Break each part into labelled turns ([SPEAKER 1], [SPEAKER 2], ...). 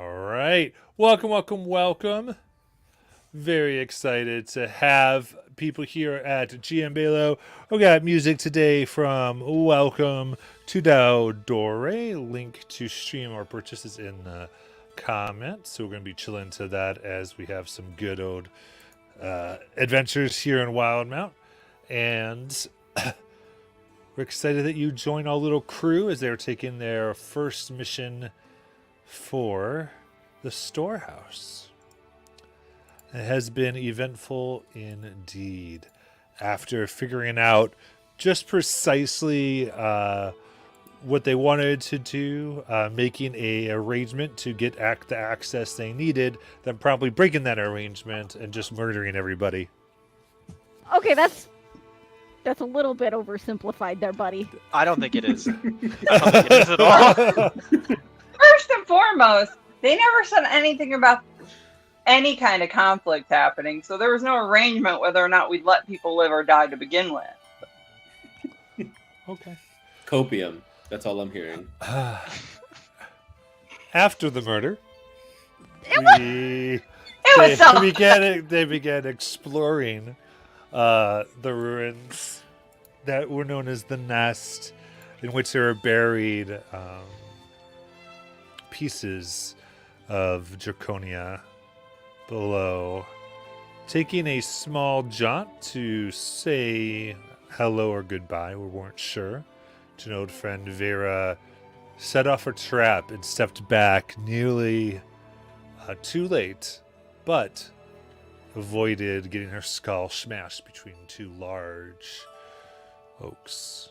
[SPEAKER 1] All right. Welcome. Very excited to have people here at GM Balo. We got music today from Welcome to Dore. Link to stream or purchases in the comments. So we're going to be chilling to that as we have some good old adventures here in Wildmount. And we're excited that you join our little crew as they're taking their first mission for the storehouse. It has been eventful indeed. After figuring out just precisely what they wanted to do, making a arrangement to get the access they needed, then probably breaking that arrangement and just murdering everybody.
[SPEAKER 2] Okay, that's a little bit oversimplified there, buddy.
[SPEAKER 3] I don't think it is. I don't think it is at all.
[SPEAKER 4] First and foremost, they never said anything about any kind of conflict happening, so there was no arrangement whether or not we'd let people live or die to begin with.
[SPEAKER 1] Okay.
[SPEAKER 5] Copium. That's all I'm hearing.
[SPEAKER 1] After the murder,
[SPEAKER 4] It was
[SPEAKER 1] they began exploring the ruins that were known as the Nest, in which there were buried pieces of Draconia below. Taking a small jaunt to say hello or goodbye, we weren't sure, to an old friend, Vera set off a trap and stepped back nearly too late, but avoided getting her skull smashed between two large oaks.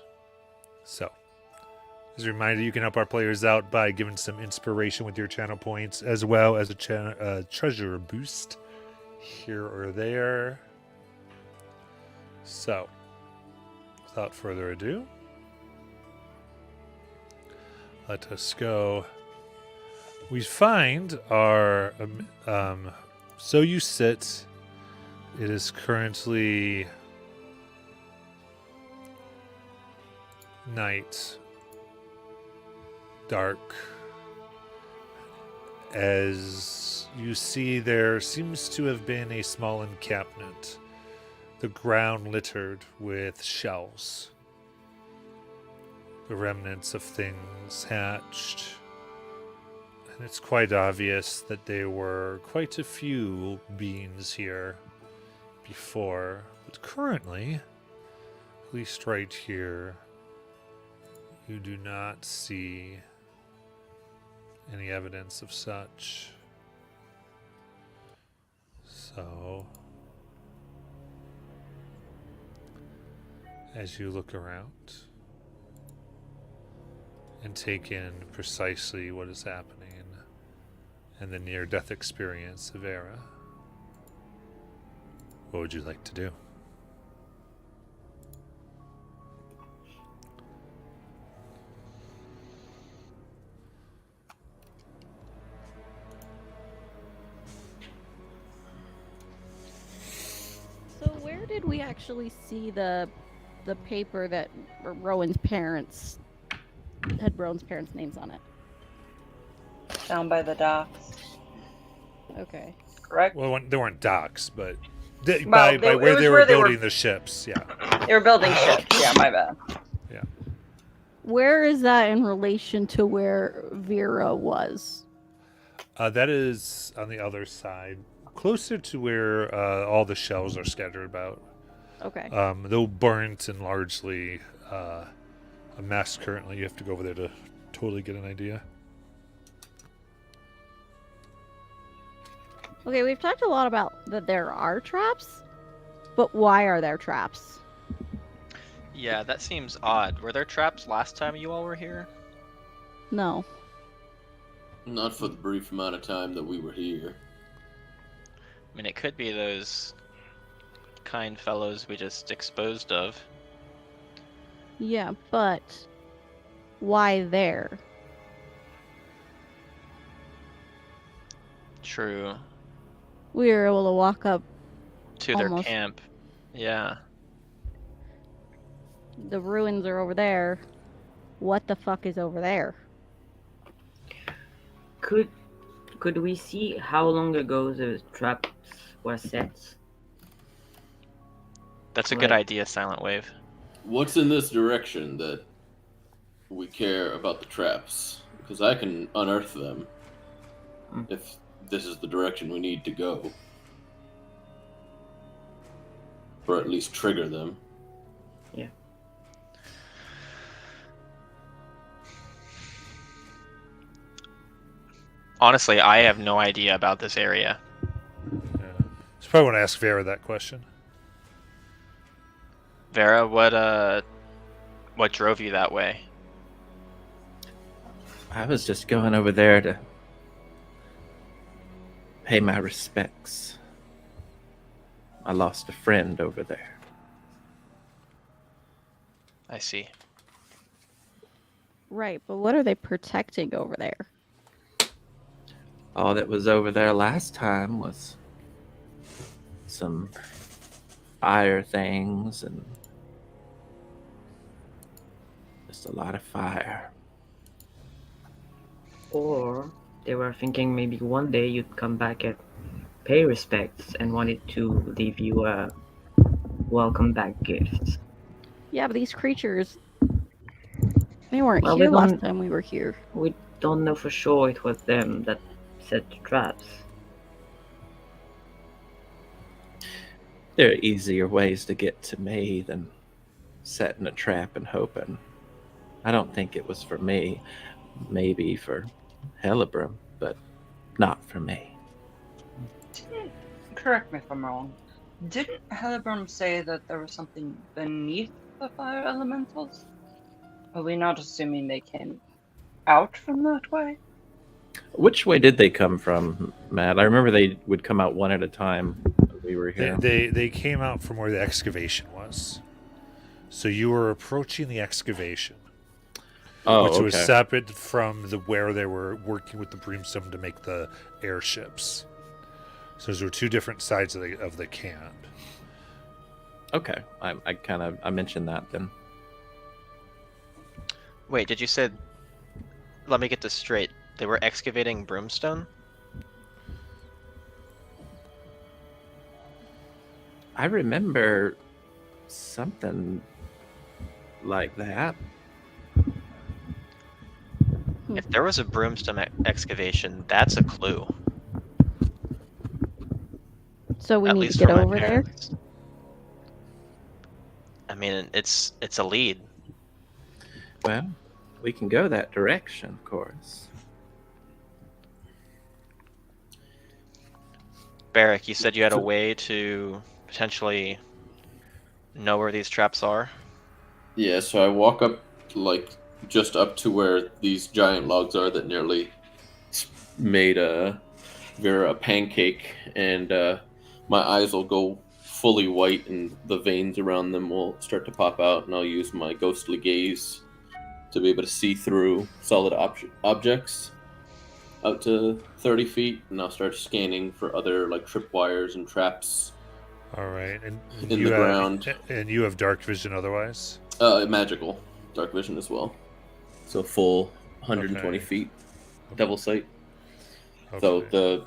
[SPEAKER 1] So, as a reminder, you can help our players out by giving some inspiration with your channel points, as well as a treasure boost here or there. So, without further ado, let us go. We find our so you sit. It is currently night, dark. As you see, there seems to have been a small encampment, the ground littered with shells, the remnants of things hatched. And it's quite obvious that there were quite a few beings here before, but currently, at least right here, you do not see any evidence of such. So, as you look around and take in precisely what is happening and the near-death experience of Era, what would you like to do?
[SPEAKER 2] So where did we actually see the paper that Rowan's parents had Rowan's parents' names on it?
[SPEAKER 4] Down by the docks,
[SPEAKER 2] Okay.
[SPEAKER 4] correct?
[SPEAKER 1] Well, there weren't docks, but by
[SPEAKER 4] Well,
[SPEAKER 1] where
[SPEAKER 4] it
[SPEAKER 1] they
[SPEAKER 4] was
[SPEAKER 1] were
[SPEAKER 4] where they
[SPEAKER 1] building
[SPEAKER 4] were-
[SPEAKER 1] the ships, yeah.
[SPEAKER 4] They were building ships. Yeah, my bad.
[SPEAKER 2] Where is that in relation to where Vera was?
[SPEAKER 1] That is on the other side, closer to where all the shells are scattered about.
[SPEAKER 2] Okay.
[SPEAKER 1] Though burnt and largely a mess currently. You have to go over there to totally get an idea.
[SPEAKER 2] Okay, we've talked a lot about that there are traps, but why are there traps?
[SPEAKER 3] Yeah, that seems odd. Were there traps last time you all were here?
[SPEAKER 2] No.
[SPEAKER 5] Not for the brief amount of time that we were here.
[SPEAKER 3] I mean, it could be those kind fellows we just disposed of.
[SPEAKER 2] Yeah, but why there?
[SPEAKER 3] True.
[SPEAKER 2] We were able to walk up
[SPEAKER 3] To their
[SPEAKER 2] Almost.
[SPEAKER 3] camp. Yeah.
[SPEAKER 2] the ruins are over there. What the fuck is over there?
[SPEAKER 4] Could
[SPEAKER 6] Could we see how long ago the traps were set?
[SPEAKER 3] That's a good
[SPEAKER 6] Right.
[SPEAKER 3] idea, Silent Wave.
[SPEAKER 5] What's in this direction that we care about the traps? Because I can unearth them
[SPEAKER 6] Hmm.
[SPEAKER 5] if this is the direction we need to go. Or at least trigger them.
[SPEAKER 3] Honestly, I have no idea about this area.
[SPEAKER 1] Yeah. So probably want to ask Vera that question.
[SPEAKER 3] Vera, what drove you that way?
[SPEAKER 7] I was just going over there to pay my respects. I lost a friend over there.
[SPEAKER 3] I see.
[SPEAKER 2] Right, but what are they protecting over there?
[SPEAKER 7] All that was over there last time was some fire things and just a lot of fire.
[SPEAKER 6] Or they were thinking maybe one day you'd come back and pay respects and wanted to leave you a welcome back gift.
[SPEAKER 2] Yeah, but these creatures, they weren't
[SPEAKER 6] Well,
[SPEAKER 2] here
[SPEAKER 6] we
[SPEAKER 2] last
[SPEAKER 6] don't-
[SPEAKER 2] time we were here.
[SPEAKER 6] We don't know for sure it was them that set the traps.
[SPEAKER 7] There are easier ways to get to me than setting a trap and hoping. I don't think it was for me. Maybe for Hellebrand, but not for me.
[SPEAKER 4] Correct me if I'm wrong. Didn't Hellebrand say that there was something beneath the fire elementals? Are we not assuming they came out from that way?
[SPEAKER 7] Which way did they come from, Matt? I remember they would come out one at a time when we were here.
[SPEAKER 1] They came out from where the excavation was. So you were approaching the excavation, which was
[SPEAKER 7] okay.
[SPEAKER 1] separate from where they were working with the brimstone to make the airships. So those were two different sides of the camp.
[SPEAKER 7] Okay, I mentioned that then.
[SPEAKER 3] Wait, did you say? Let me get this straight. They were excavating brimstone?
[SPEAKER 7] I remember something like that.
[SPEAKER 3] If there was a brimstone excavation, that's a clue.
[SPEAKER 2] So we
[SPEAKER 3] At
[SPEAKER 2] need
[SPEAKER 3] least
[SPEAKER 2] to get
[SPEAKER 3] for my
[SPEAKER 2] over there.
[SPEAKER 3] parents. I mean, it's a lead.
[SPEAKER 7] Well, we can go that direction, of course.
[SPEAKER 3] Barrick, you said you had a way to potentially know where these traps are?
[SPEAKER 5] Yeah, so I walk up, like, just up to where these giant logs are that nearly made Vera a pancake, and my eyes will go fully white, and the veins around them will start to pop out, and I'll use my ghostly gaze to be able to see through solid objects out to 30 feet, and I'll start scanning for other, like, tripwires and traps
[SPEAKER 1] All right, and
[SPEAKER 5] in
[SPEAKER 1] you
[SPEAKER 5] the
[SPEAKER 1] have,
[SPEAKER 5] ground.
[SPEAKER 1] and you have dark vision otherwise.
[SPEAKER 5] Magical dark vision as well. So full 120
[SPEAKER 1] Okay.
[SPEAKER 5] feet, double sight.
[SPEAKER 1] Okay.
[SPEAKER 5] So the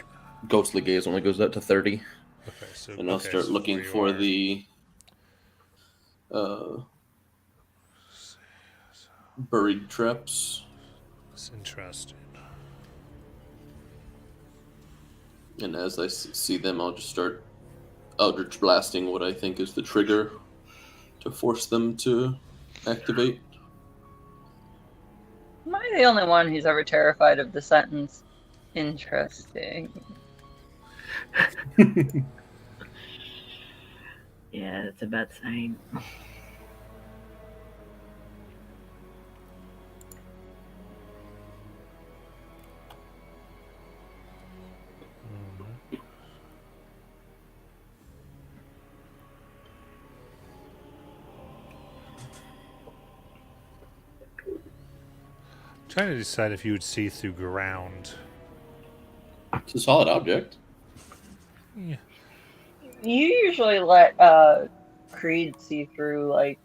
[SPEAKER 5] ghostly gaze only goes out to 30,
[SPEAKER 1] Okay, so
[SPEAKER 5] and I'll
[SPEAKER 1] okay,
[SPEAKER 5] start
[SPEAKER 1] so
[SPEAKER 5] looking
[SPEAKER 1] where you
[SPEAKER 5] for
[SPEAKER 1] are.
[SPEAKER 5] the buried traps.
[SPEAKER 1] That's interesting.
[SPEAKER 5] And as I see them, I'll just start Eldritch blasting what I think is the trigger to force them to activate.
[SPEAKER 4] Am I the only one who's ever terrified of the sentence? Interesting.
[SPEAKER 6] Yeah, that's a bad sign.
[SPEAKER 1] Trying to decide if you would see through ground.
[SPEAKER 5] It's a solid object.
[SPEAKER 1] Yeah.
[SPEAKER 4] You usually let Creed see through like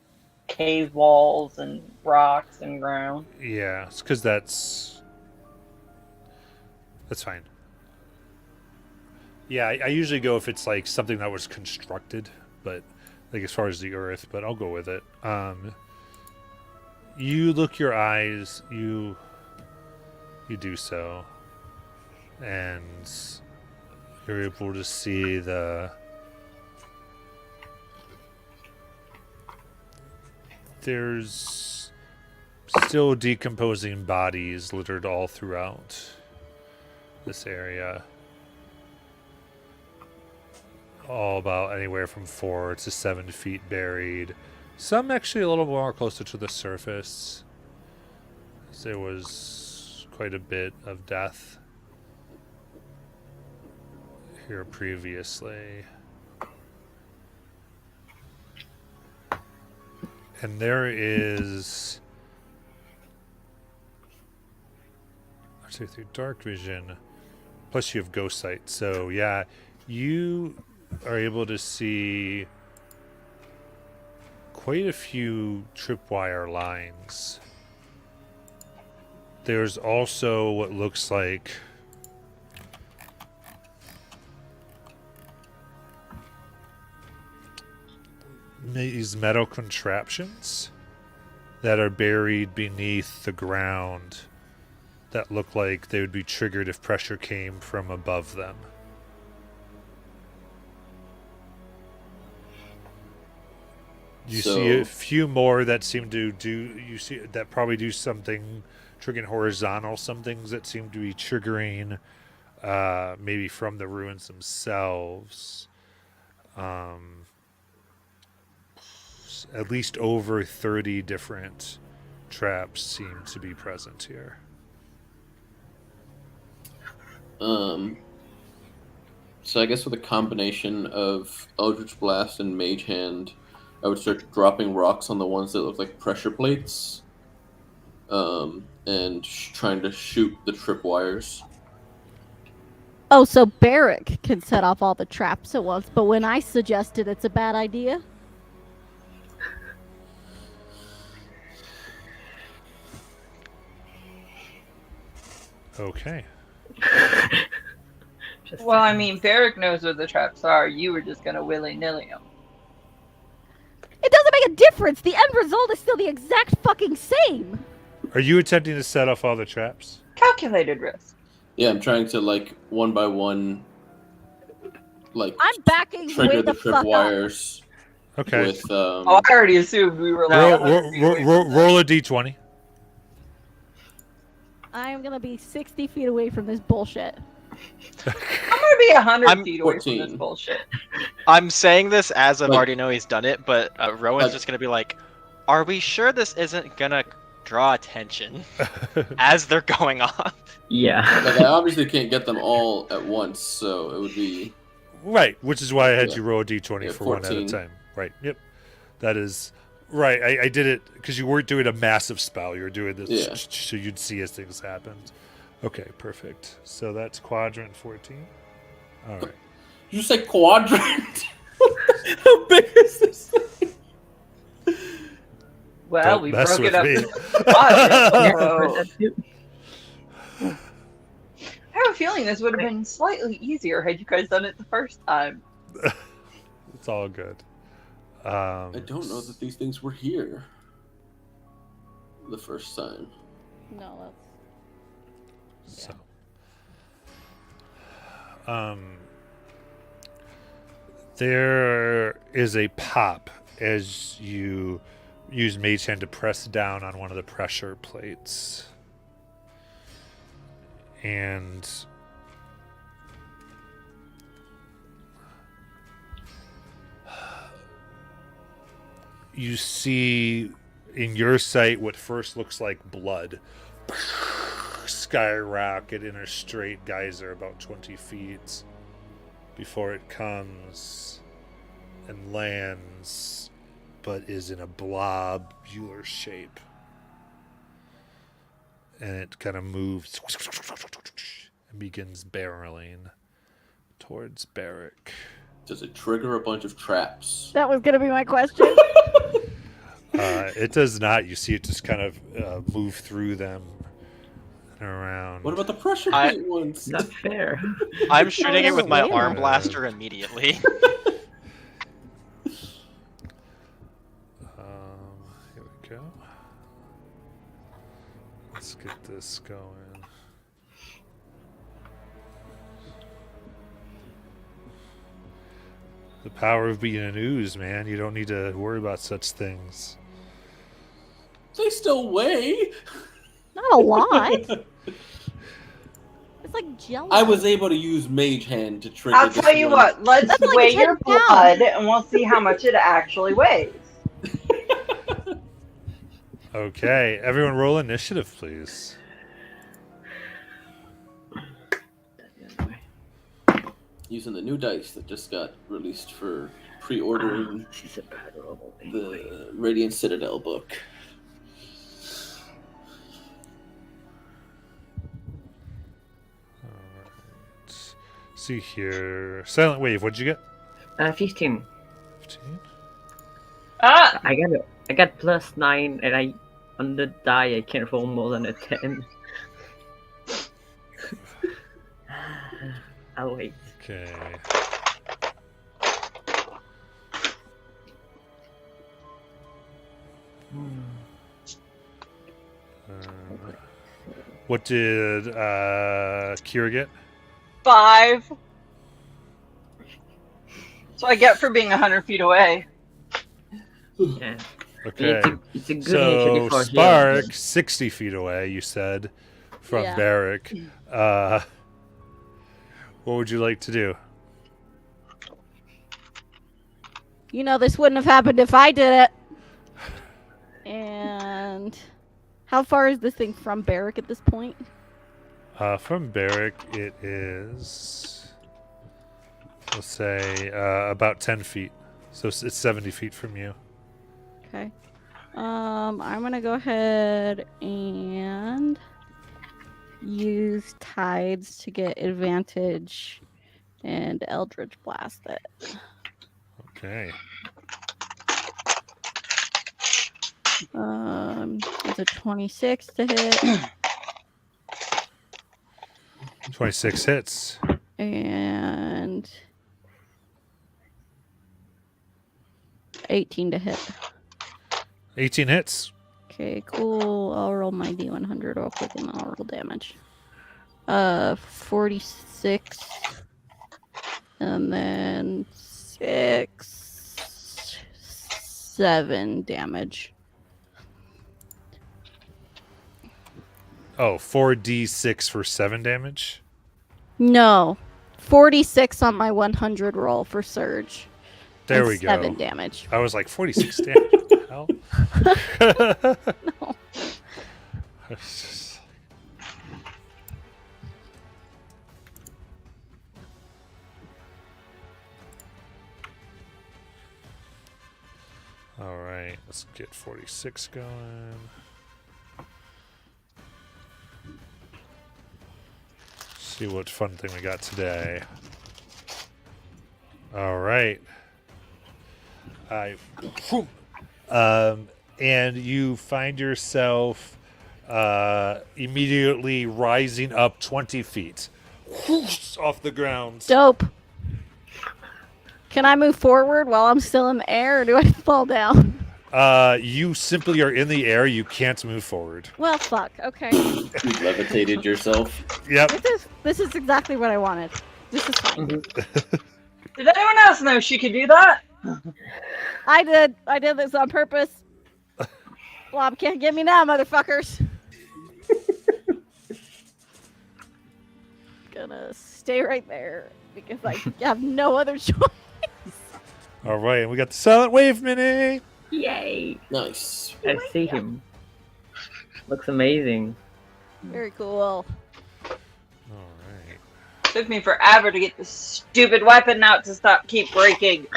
[SPEAKER 4] cave walls and rocks and ground.
[SPEAKER 1] Yeah, it's because that's fine. Yeah, I usually go if it's like something that was constructed, but like as far as the earth, but I'll go with it. You look your eyes, you do so, and you're able to see there's still decomposing bodies littered all throughout this area. All about anywhere from 4 to 7 feet buried. Some actually a little more closer to the surface. There was quite a bit of death here previously. And there is... Actually, through dark vision, plus you have ghost sight. So, yeah, you are able to see quite a few tripwire lines. There's also what looks like these metal contraptions that are buried beneath the ground that look like they would be triggered if pressure came from above them. You see a few more that seem to do. You see that probably do something, triggering horizontal. Some things that seem to be triggering, maybe from the ruins themselves. At least over 30 different traps seem to be present here.
[SPEAKER 5] So I guess with a combination of Eldritch Blast and Mage Hand, I would start dropping rocks on the ones that look like pressure plates, and trying to shoot the tripwires.
[SPEAKER 2] Oh, so Barrick can set off all the traps at once, but when I suggested it's a bad idea?
[SPEAKER 1] Okay.
[SPEAKER 4] Well, I mean, Barrick knows where the traps are. You were just gonna willy-nilly them.
[SPEAKER 2] It doesn't make a difference. The end result is still the exact fucking same.
[SPEAKER 1] Are you attempting to set off all the traps?
[SPEAKER 4] Calculated risk.
[SPEAKER 5] Yeah, I'm trying to, like, one by one, like,
[SPEAKER 2] I'm backing
[SPEAKER 5] trigger
[SPEAKER 2] way
[SPEAKER 5] the
[SPEAKER 2] the fuck up.
[SPEAKER 5] tripwires
[SPEAKER 1] Okay.
[SPEAKER 5] with,
[SPEAKER 4] Oh, I already assumed we were like...
[SPEAKER 1] Roll a d20.
[SPEAKER 2] I am gonna be 60 feet away from this bullshit.
[SPEAKER 4] I'm gonna be 100 feet away from
[SPEAKER 5] 14.
[SPEAKER 4] this bullshit.
[SPEAKER 3] I'm saying this as I
[SPEAKER 5] Like-
[SPEAKER 3] already know he's done it, but Rowan's
[SPEAKER 5] Like-
[SPEAKER 3] just gonna be like, "Are we sure this isn't gonna draw attention as they're going on?"
[SPEAKER 6] Yeah.
[SPEAKER 5] Like, I obviously can't get them all at once, so it would be...
[SPEAKER 1] Right, which is why I had
[SPEAKER 5] Yeah.
[SPEAKER 1] you roll a d20
[SPEAKER 5] Yeah,
[SPEAKER 1] for one at a
[SPEAKER 5] 14.
[SPEAKER 1] time. Right, yep. That is... Right, I did it because you weren't doing a massive spell. You were doing this
[SPEAKER 5] Yeah.
[SPEAKER 1] so you'd see as things happened. Okay, perfect. So that's quadrant 14. All right.
[SPEAKER 5] Did you say quadrant? How big is this thing?
[SPEAKER 4] Well,
[SPEAKER 1] Don't
[SPEAKER 4] we
[SPEAKER 1] mess
[SPEAKER 4] broke
[SPEAKER 1] with
[SPEAKER 4] it up
[SPEAKER 1] me.
[SPEAKER 4] into quadrants,
[SPEAKER 6] Yeah,
[SPEAKER 4] so-
[SPEAKER 6] that's it.
[SPEAKER 4] I have a feeling this would have been slightly easier had you guys done it the first time.
[SPEAKER 1] It's all good.
[SPEAKER 5] I don't know that these things were here the first time.
[SPEAKER 2] No,
[SPEAKER 1] So, there is a pop as you use Mage Hand to press down on one of the pressure plates. And you see in your sight what first looks like blood skyrocket in a straight geyser about 20 feet before it comes and lands, but is in a blobular shape. And it kind of moves and begins barreling towards Barrick.
[SPEAKER 5] Does it trigger a bunch of traps?
[SPEAKER 2] that was gonna be my question.
[SPEAKER 1] It does not. You see it just kind of move through them. floating around.
[SPEAKER 5] What about the pressure
[SPEAKER 3] I-
[SPEAKER 5] plate ones?
[SPEAKER 6] Not fair.
[SPEAKER 3] I'm shooting it with my
[SPEAKER 2] doesn't
[SPEAKER 3] arm
[SPEAKER 1] win.
[SPEAKER 3] blaster immediately.
[SPEAKER 1] Here we go. Let's get this going. The power of being an ooze, man. You don't need to worry about such things.
[SPEAKER 5] They still weigh.
[SPEAKER 2] Not a lot. It's like jello.
[SPEAKER 5] I was able to use Mage Hand to trigger.
[SPEAKER 4] I'll
[SPEAKER 5] this
[SPEAKER 4] tell you
[SPEAKER 5] one.
[SPEAKER 4] what. Let's
[SPEAKER 2] That's like
[SPEAKER 4] weigh
[SPEAKER 2] 10
[SPEAKER 4] your
[SPEAKER 2] pounds.
[SPEAKER 4] blood, and we'll see how much it actually weighs.
[SPEAKER 1] Okay, everyone roll initiative, please.
[SPEAKER 5] Using the new dice that just got released for pre-ordering
[SPEAKER 6] This is a bad roll. Anyway.
[SPEAKER 5] the Radiant Citadel book.
[SPEAKER 1] Alright. See here. Silent Wave, what'd you get?
[SPEAKER 6] 15.
[SPEAKER 1] 15?
[SPEAKER 4] Ah,
[SPEAKER 6] I got +9, and on the die I can't roll more than a 10. I'll wait.
[SPEAKER 1] Okay. What did Kira get?
[SPEAKER 4] 5. So I get for being 100 feet away.
[SPEAKER 6] Yeah.
[SPEAKER 1] Okay.
[SPEAKER 6] It's a good
[SPEAKER 1] So
[SPEAKER 6] initiative for
[SPEAKER 1] Spark,
[SPEAKER 6] healing.
[SPEAKER 1] 60 feet away, you said, from
[SPEAKER 2] Yeah.
[SPEAKER 1] Barrack. What would you like to do?
[SPEAKER 2] You know this wouldn't have happened if I did it. And how far is this thing from Barrack at this point?
[SPEAKER 1] From Barrack, it is, let's say, about 10 feet. So it's 70 feet from you.
[SPEAKER 2] Okay. I'm gonna go ahead and use tides to get advantage and Eldritch Blast it.
[SPEAKER 1] Okay.
[SPEAKER 2] It's a 26 to hit
[SPEAKER 1] 26 hits.
[SPEAKER 2] and 18 to hit.
[SPEAKER 1] 18 hits.
[SPEAKER 2] Okay, cool. I'll roll my D100 real quick and I'll roll damage. 46 and then 7 damage.
[SPEAKER 1] Oh, 4d6 for 7 damage.
[SPEAKER 2] No, 46 on my 100 roll for surge.
[SPEAKER 1] There
[SPEAKER 2] and
[SPEAKER 1] we go.
[SPEAKER 2] 7 damage.
[SPEAKER 1] I was like, 46 damage. What the hell?
[SPEAKER 2] No.
[SPEAKER 1] It's just- All right, let's get 46 going. See what fun thing we got today. All right. And you find yourself immediately rising up 20 feet off the ground.
[SPEAKER 2] Dope. Can I move forward while I'm still in the air, or do I fall down?
[SPEAKER 1] You simply are in the air. You can't move forward.
[SPEAKER 2] Well, fuck. Okay.
[SPEAKER 5] You levitated yourself.
[SPEAKER 1] Yep.
[SPEAKER 2] This is exactly what I wanted. This is fine.
[SPEAKER 4] Did anyone else know she could do that?
[SPEAKER 2] I did this on purpose. Blob can't get me now, motherfuckers. Gonna stay right there because I have no other choice.
[SPEAKER 1] All right, and we got the Silent Wave mini.
[SPEAKER 6] Yay!
[SPEAKER 5] Nice.
[SPEAKER 6] I see him. Looks amazing.
[SPEAKER 2] Very cool.
[SPEAKER 1] All right.
[SPEAKER 4] Took me forever to get this stupid weapon out to keep breaking.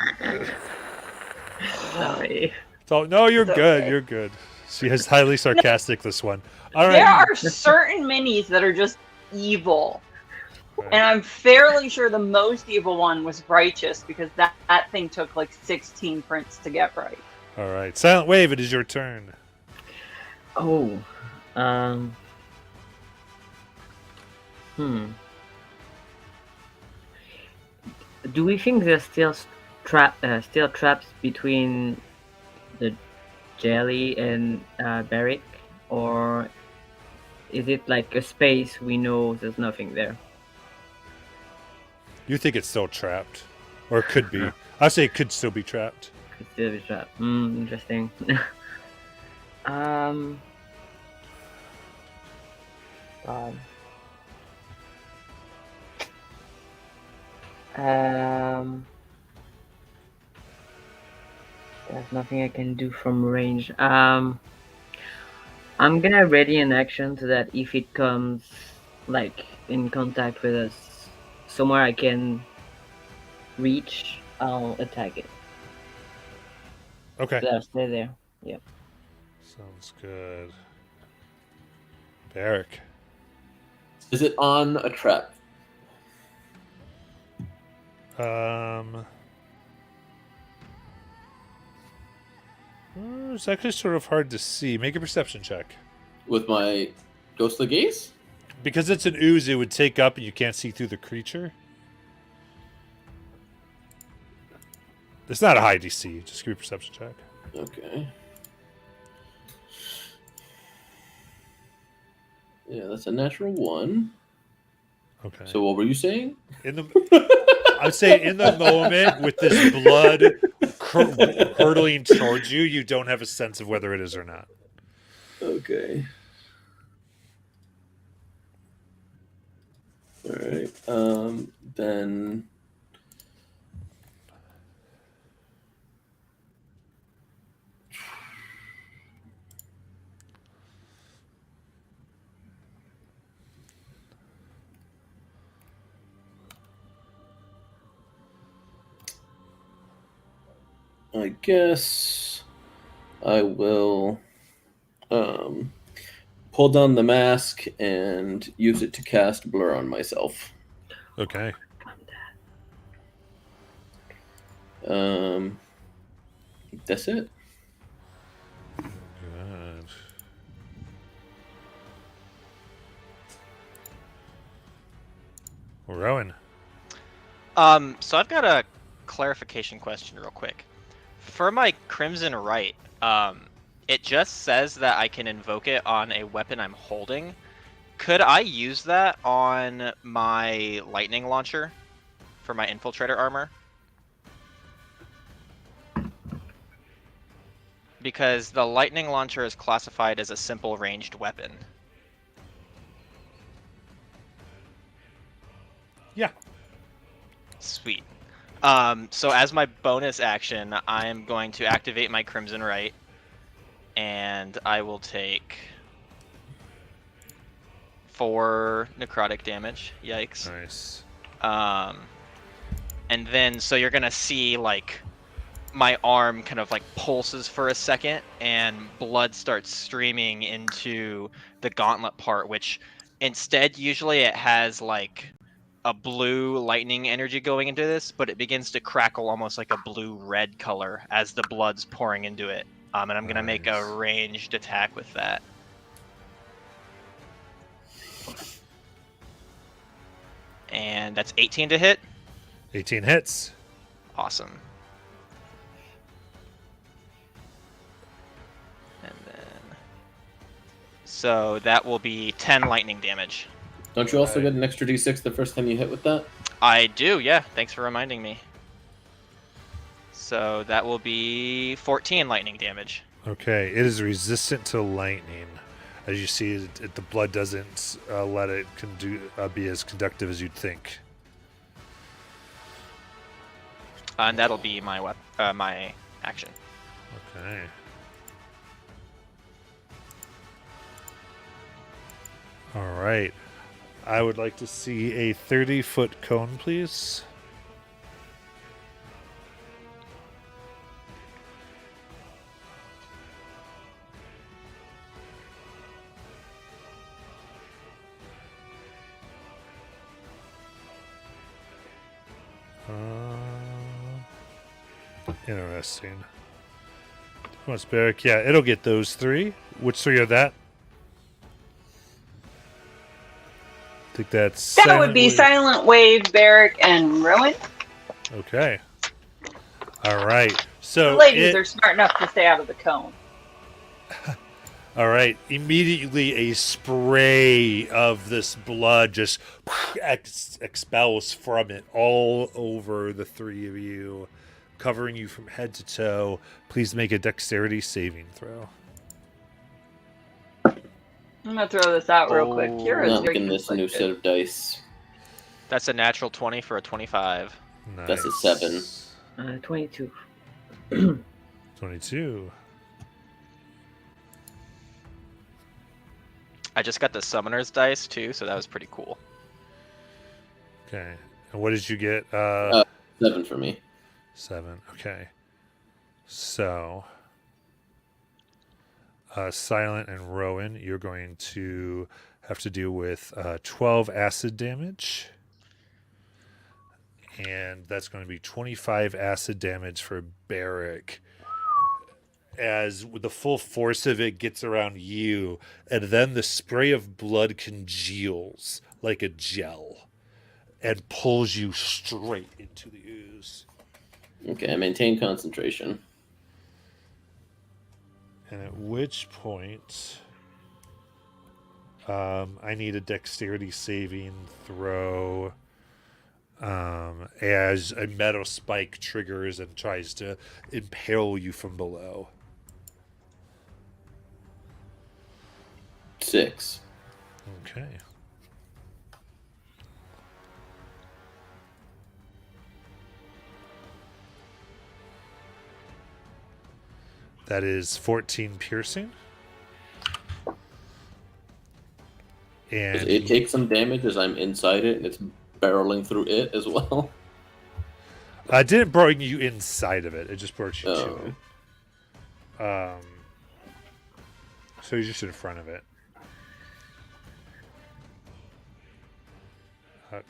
[SPEAKER 6] Sorry.
[SPEAKER 1] So no, you're
[SPEAKER 4] It's
[SPEAKER 1] good.
[SPEAKER 4] okay.
[SPEAKER 1] You're good. She is highly sarcastic. This one. All
[SPEAKER 4] There
[SPEAKER 1] right.
[SPEAKER 4] are certain minis that are just evil.
[SPEAKER 1] Right.
[SPEAKER 4] And I'm fairly sure the most evil one was righteous because that thing took like 16 prints to get right.
[SPEAKER 1] All right, Silent Wave. It is your turn.
[SPEAKER 6] Oh, Hmm. Do we think there's still still traps between the jelly and Barrick, or is it like a space we know there's nothing there?
[SPEAKER 1] You think it's still trapped, or it could be? I say it could still be trapped.
[SPEAKER 6] Could still be trapped. Hmm. Interesting. um. God. Um. There's nothing I can do from range. I'm gonna ready an action so that if it comes like in contact with us somewhere I can reach, I'll attack it.
[SPEAKER 1] Okay,
[SPEAKER 6] But I'll stay there. Yep.
[SPEAKER 1] sounds good. Barrick.
[SPEAKER 5] Is it on a trap?
[SPEAKER 1] It's actually sort of hard to see. Make a perception check.
[SPEAKER 5] With my ghostly gaze?
[SPEAKER 1] Because it's an ooze, it would take up and you can't see through the creature. It's not a high DC. Just give me a perception check.
[SPEAKER 5] Okay. Yeah, that's a natural 1.
[SPEAKER 1] Okay.
[SPEAKER 5] So what were you saying?
[SPEAKER 1] In the, I'd say in the moment with this blood hurtling towards you, you don't have a sense of whether it is or not.
[SPEAKER 5] Okay. All right. Then I guess I will pull down the mask and use it to cast blur on myself.
[SPEAKER 1] Okay.
[SPEAKER 5] That's it.
[SPEAKER 1] Good. Rowan.
[SPEAKER 3] So I've got a clarification question real quick. For my Crimson Right, it just says that I can invoke it on a weapon I'm holding. Could I use that on my lightning launcher for my infiltrator armor? Because the lightning launcher is classified as a simple ranged weapon.
[SPEAKER 1] Yeah.
[SPEAKER 3] Sweet. So as my bonus action, I'm going to activate my Crimson Right, and I will take 4 necrotic damage. Yikes.
[SPEAKER 1] Nice.
[SPEAKER 3] And then so you're gonna see like my arm kind of like pulses for a second, and blood starts streaming into the gauntlet part, which instead usually it has like a blue lightning energy going into this, but it begins to crackle almost like a blue-red color as the blood's pouring into it. And I'm going to make
[SPEAKER 1] Nice.
[SPEAKER 3] a ranged attack with that. And that's 18 to hit.
[SPEAKER 1] 18 hits.
[SPEAKER 3] Awesome. And then... So that will be 10 lightning damage.
[SPEAKER 5] Don't you also
[SPEAKER 1] Right.
[SPEAKER 5] get an extra d6 the first time you hit with that?
[SPEAKER 3] I do, yeah. Thanks for reminding me. So that will be 14 lightning damage.
[SPEAKER 1] Okay. It is resistant to lightning. As you see, the blood doesn't let it be as conductive as you'd think.
[SPEAKER 3] And that'll be my my action.
[SPEAKER 1] Okay. All right. I would like to see a 30-foot cone, please. Interesting. What's Barrick? Yeah, it'll get those 3. Which 3 are that? I think that's
[SPEAKER 4] That would be
[SPEAKER 1] Wave.
[SPEAKER 4] Silent Wave, Barrick, and Rowan.
[SPEAKER 1] Okay. All right. So
[SPEAKER 4] The ladies are smart enough to stay out of the cone.
[SPEAKER 1] all right. Immediately, a spray of this blood just expels from it all over the three of you, covering you from head to toe. Please make a dexterity saving throw.
[SPEAKER 4] I'm gonna throw this out real quick.
[SPEAKER 3] Oh.
[SPEAKER 4] Kira's
[SPEAKER 5] Not getting
[SPEAKER 4] very
[SPEAKER 5] this new set
[SPEAKER 4] conflicted.
[SPEAKER 5] of dice.
[SPEAKER 3] That's a natural 20 for a 25.
[SPEAKER 5] That's a
[SPEAKER 1] Nice.
[SPEAKER 5] 7.
[SPEAKER 6] 22.
[SPEAKER 1] 22.
[SPEAKER 3] I just got the summoner's dice too, so that was pretty cool.
[SPEAKER 1] Okay. And what did you get?
[SPEAKER 5] 7 for me.
[SPEAKER 1] 7. Okay. So, Silent and Rowan, you're going to have to deal with 12 acid damage. And that's going to be 25 acid damage for Barrick. As the full force of it gets around you, and then the spray of blood congeals like a gel and pulls you straight into the ooze.
[SPEAKER 5] Okay, I maintain concentration.
[SPEAKER 1] And at which point, I need a dexterity saving throw as a metal spike triggers and tries to impale you from below.
[SPEAKER 5] 6.
[SPEAKER 1] Okay. That is 14 piercing. And
[SPEAKER 5] Does it take some damage as I'm inside it and it's barreling through it as well?
[SPEAKER 1] I didn't bring you inside of it. It just brought you to
[SPEAKER 5] Oh.
[SPEAKER 1] it. So you're just in front of it.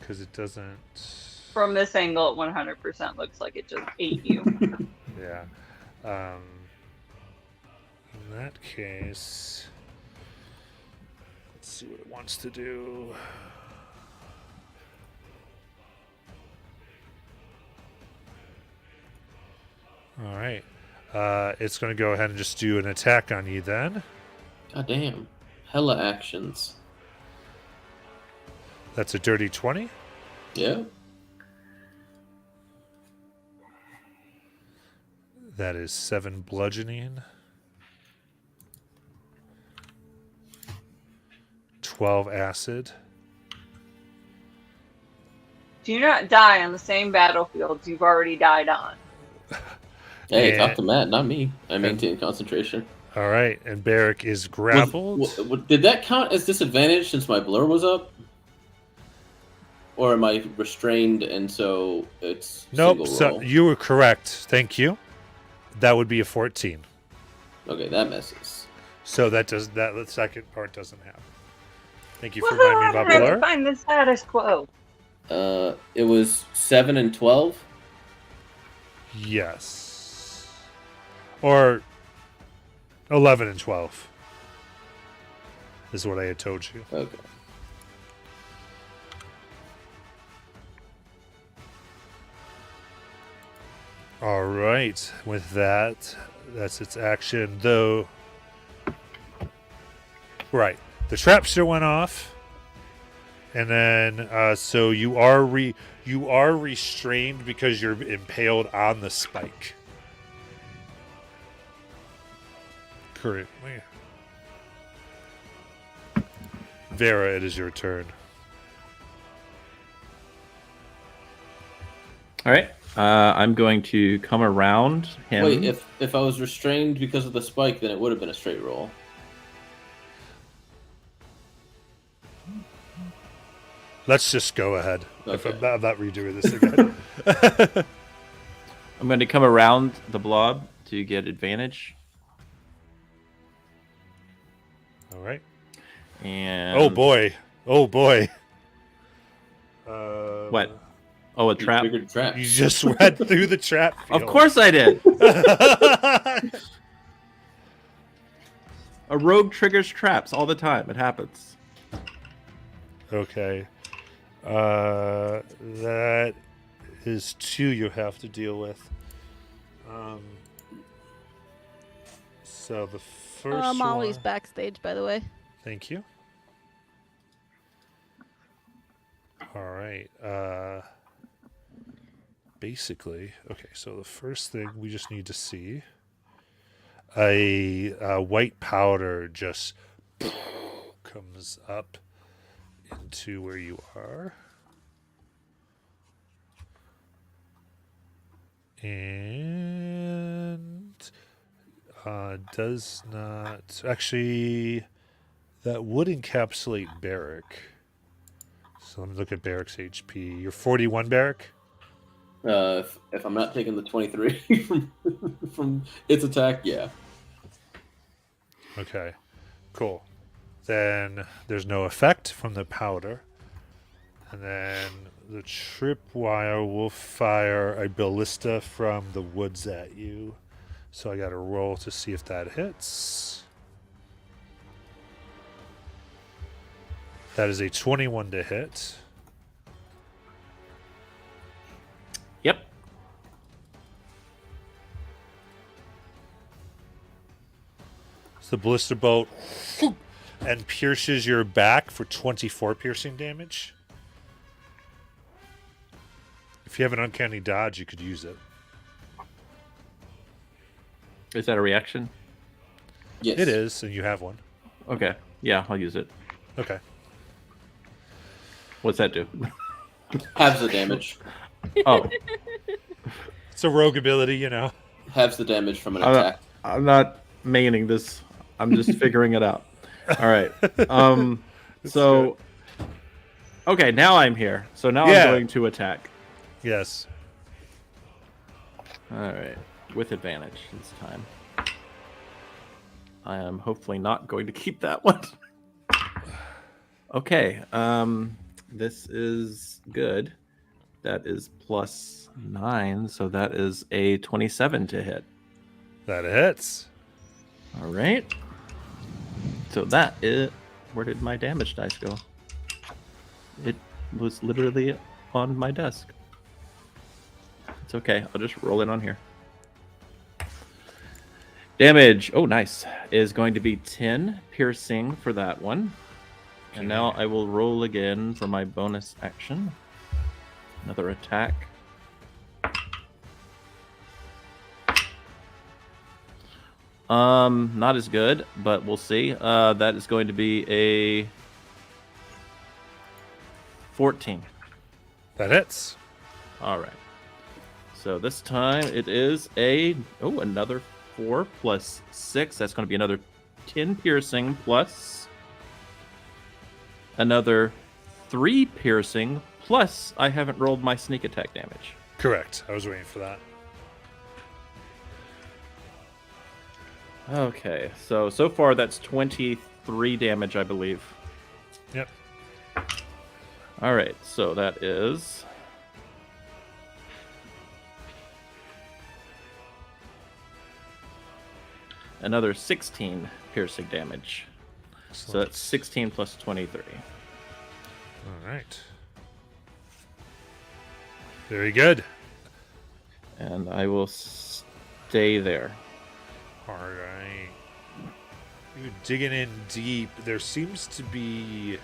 [SPEAKER 1] Because it doesn't.
[SPEAKER 4] From this angle, it 100% looks like it just ate you.
[SPEAKER 1] Yeah. In that case, let's see what it wants to do. All right. It's going to go ahead and just do an attack on you then.
[SPEAKER 5] God damn. Hella actions.
[SPEAKER 1] That's a dirty 20.
[SPEAKER 5] Yeah.
[SPEAKER 1] That is 7 bludgeoning. 12 acid.
[SPEAKER 4] Do not die on the same battlefields you've already died on.
[SPEAKER 5] Hey,
[SPEAKER 1] And-
[SPEAKER 5] talk to Matt, not me. I maintain concentration.
[SPEAKER 1] All right. And Barrick is grappled.
[SPEAKER 5] Did that count as disadvantage since my blur was up? Or am I restrained and so it's
[SPEAKER 1] Nope.
[SPEAKER 5] single
[SPEAKER 1] So
[SPEAKER 5] roll?
[SPEAKER 1] you were correct. Thank you. That would be a 14.
[SPEAKER 5] Okay, that messes.
[SPEAKER 1] So that the second part doesn't happen. Thank you for
[SPEAKER 4] Woohoo,
[SPEAKER 1] reminding me
[SPEAKER 4] I'm
[SPEAKER 1] about
[SPEAKER 4] trying to
[SPEAKER 1] Blur.
[SPEAKER 4] find the status quo.
[SPEAKER 5] It was 7 and 12.
[SPEAKER 1] Yes. Or 11 and 12 is what I had told you.
[SPEAKER 5] Okay.
[SPEAKER 1] All right. With that, that's its action. Though, right, the trap still went off, and then so you are restrained because you're impaled on the spike. Currently, Vera, it is your turn.
[SPEAKER 7] All right. I'm going to come around him.
[SPEAKER 5] Wait, if I was restrained because of the spike, then it would have been a straight roll.
[SPEAKER 1] Let's just go ahead. If
[SPEAKER 5] Okay.
[SPEAKER 1] I'm not redoing this again.
[SPEAKER 7] I'm going to come around the blob to get advantage.
[SPEAKER 1] All right.
[SPEAKER 7] And
[SPEAKER 1] Oh boy. Oh boy.
[SPEAKER 7] What? Oh, a
[SPEAKER 5] You
[SPEAKER 7] trap.
[SPEAKER 5] triggered trap.
[SPEAKER 1] You just went through the trap field.
[SPEAKER 7] Of course I did. A rogue triggers traps all the time. It happens.
[SPEAKER 1] Okay. That is 2 you have to deal with. So the first
[SPEAKER 2] Molly's
[SPEAKER 1] one.
[SPEAKER 2] backstage, by the way.
[SPEAKER 1] Thank you. All right. Basically, okay. So the first thing we just need to see a white powder just comes up into where you are. And does not actually, that would encapsulate Barrack. So let me look at Barrack's HP. You're 41, Barrack?
[SPEAKER 5] If I'm not taking the 23 from its attack, yeah.
[SPEAKER 1] Okay, cool. Then there's no effect from the powder. And then the tripwire will fire a ballista from the woods at you. So I got to roll to see if that hits. That is a 21 to hit.
[SPEAKER 7] Yep.
[SPEAKER 1] So the ballista bolt and pierces your back for 24 piercing damage. If you have an uncanny dodge, you could use it.
[SPEAKER 7] Is that a reaction?
[SPEAKER 5] Yes.
[SPEAKER 1] It is, and you have one.
[SPEAKER 7] Okay. Yeah, I'll use it.
[SPEAKER 1] Okay.
[SPEAKER 7] What's that do?
[SPEAKER 5] Halves the damage.
[SPEAKER 7] Oh,
[SPEAKER 1] It's a rogue ability, you know.
[SPEAKER 5] Halves the damage from an
[SPEAKER 7] I'm
[SPEAKER 5] attack.
[SPEAKER 7] I'm not maining this. I'm just figuring it out. All right. So, okay, now I'm here. So now
[SPEAKER 1] Yeah.
[SPEAKER 7] I'm going to attack.
[SPEAKER 1] Yes.
[SPEAKER 7] All right, with advantage this time. I am hopefully not going to keep that one. Okay. This is good. That is +9, so that is a 27 to hit.
[SPEAKER 1] That hits.
[SPEAKER 7] All right. So that is. Where did my damage dice go? It was literally on my desk. It's okay. I'll just roll it on here. Damage. Oh, nice. Is going to be 10 piercing for that one. And now I will roll again for my bonus action. Another attack. Not as good, but we'll see. That is going to be a 14.
[SPEAKER 1] That hits.
[SPEAKER 7] All right. So this time it is another 4 plus 6. That's going to be another 10 piercing plus another 3 piercing plus I haven't rolled my sneak attack damage.
[SPEAKER 1] Correct. I was waiting for that.
[SPEAKER 7] Okay, so far that's 23 damage, I believe.
[SPEAKER 1] Yep.
[SPEAKER 7] All right, so that is another 16 piercing damage. So that's 16 plus 23.
[SPEAKER 1] All right. Very good.
[SPEAKER 7] And I will stay there.
[SPEAKER 1] All right. You're digging in deep. There seems to be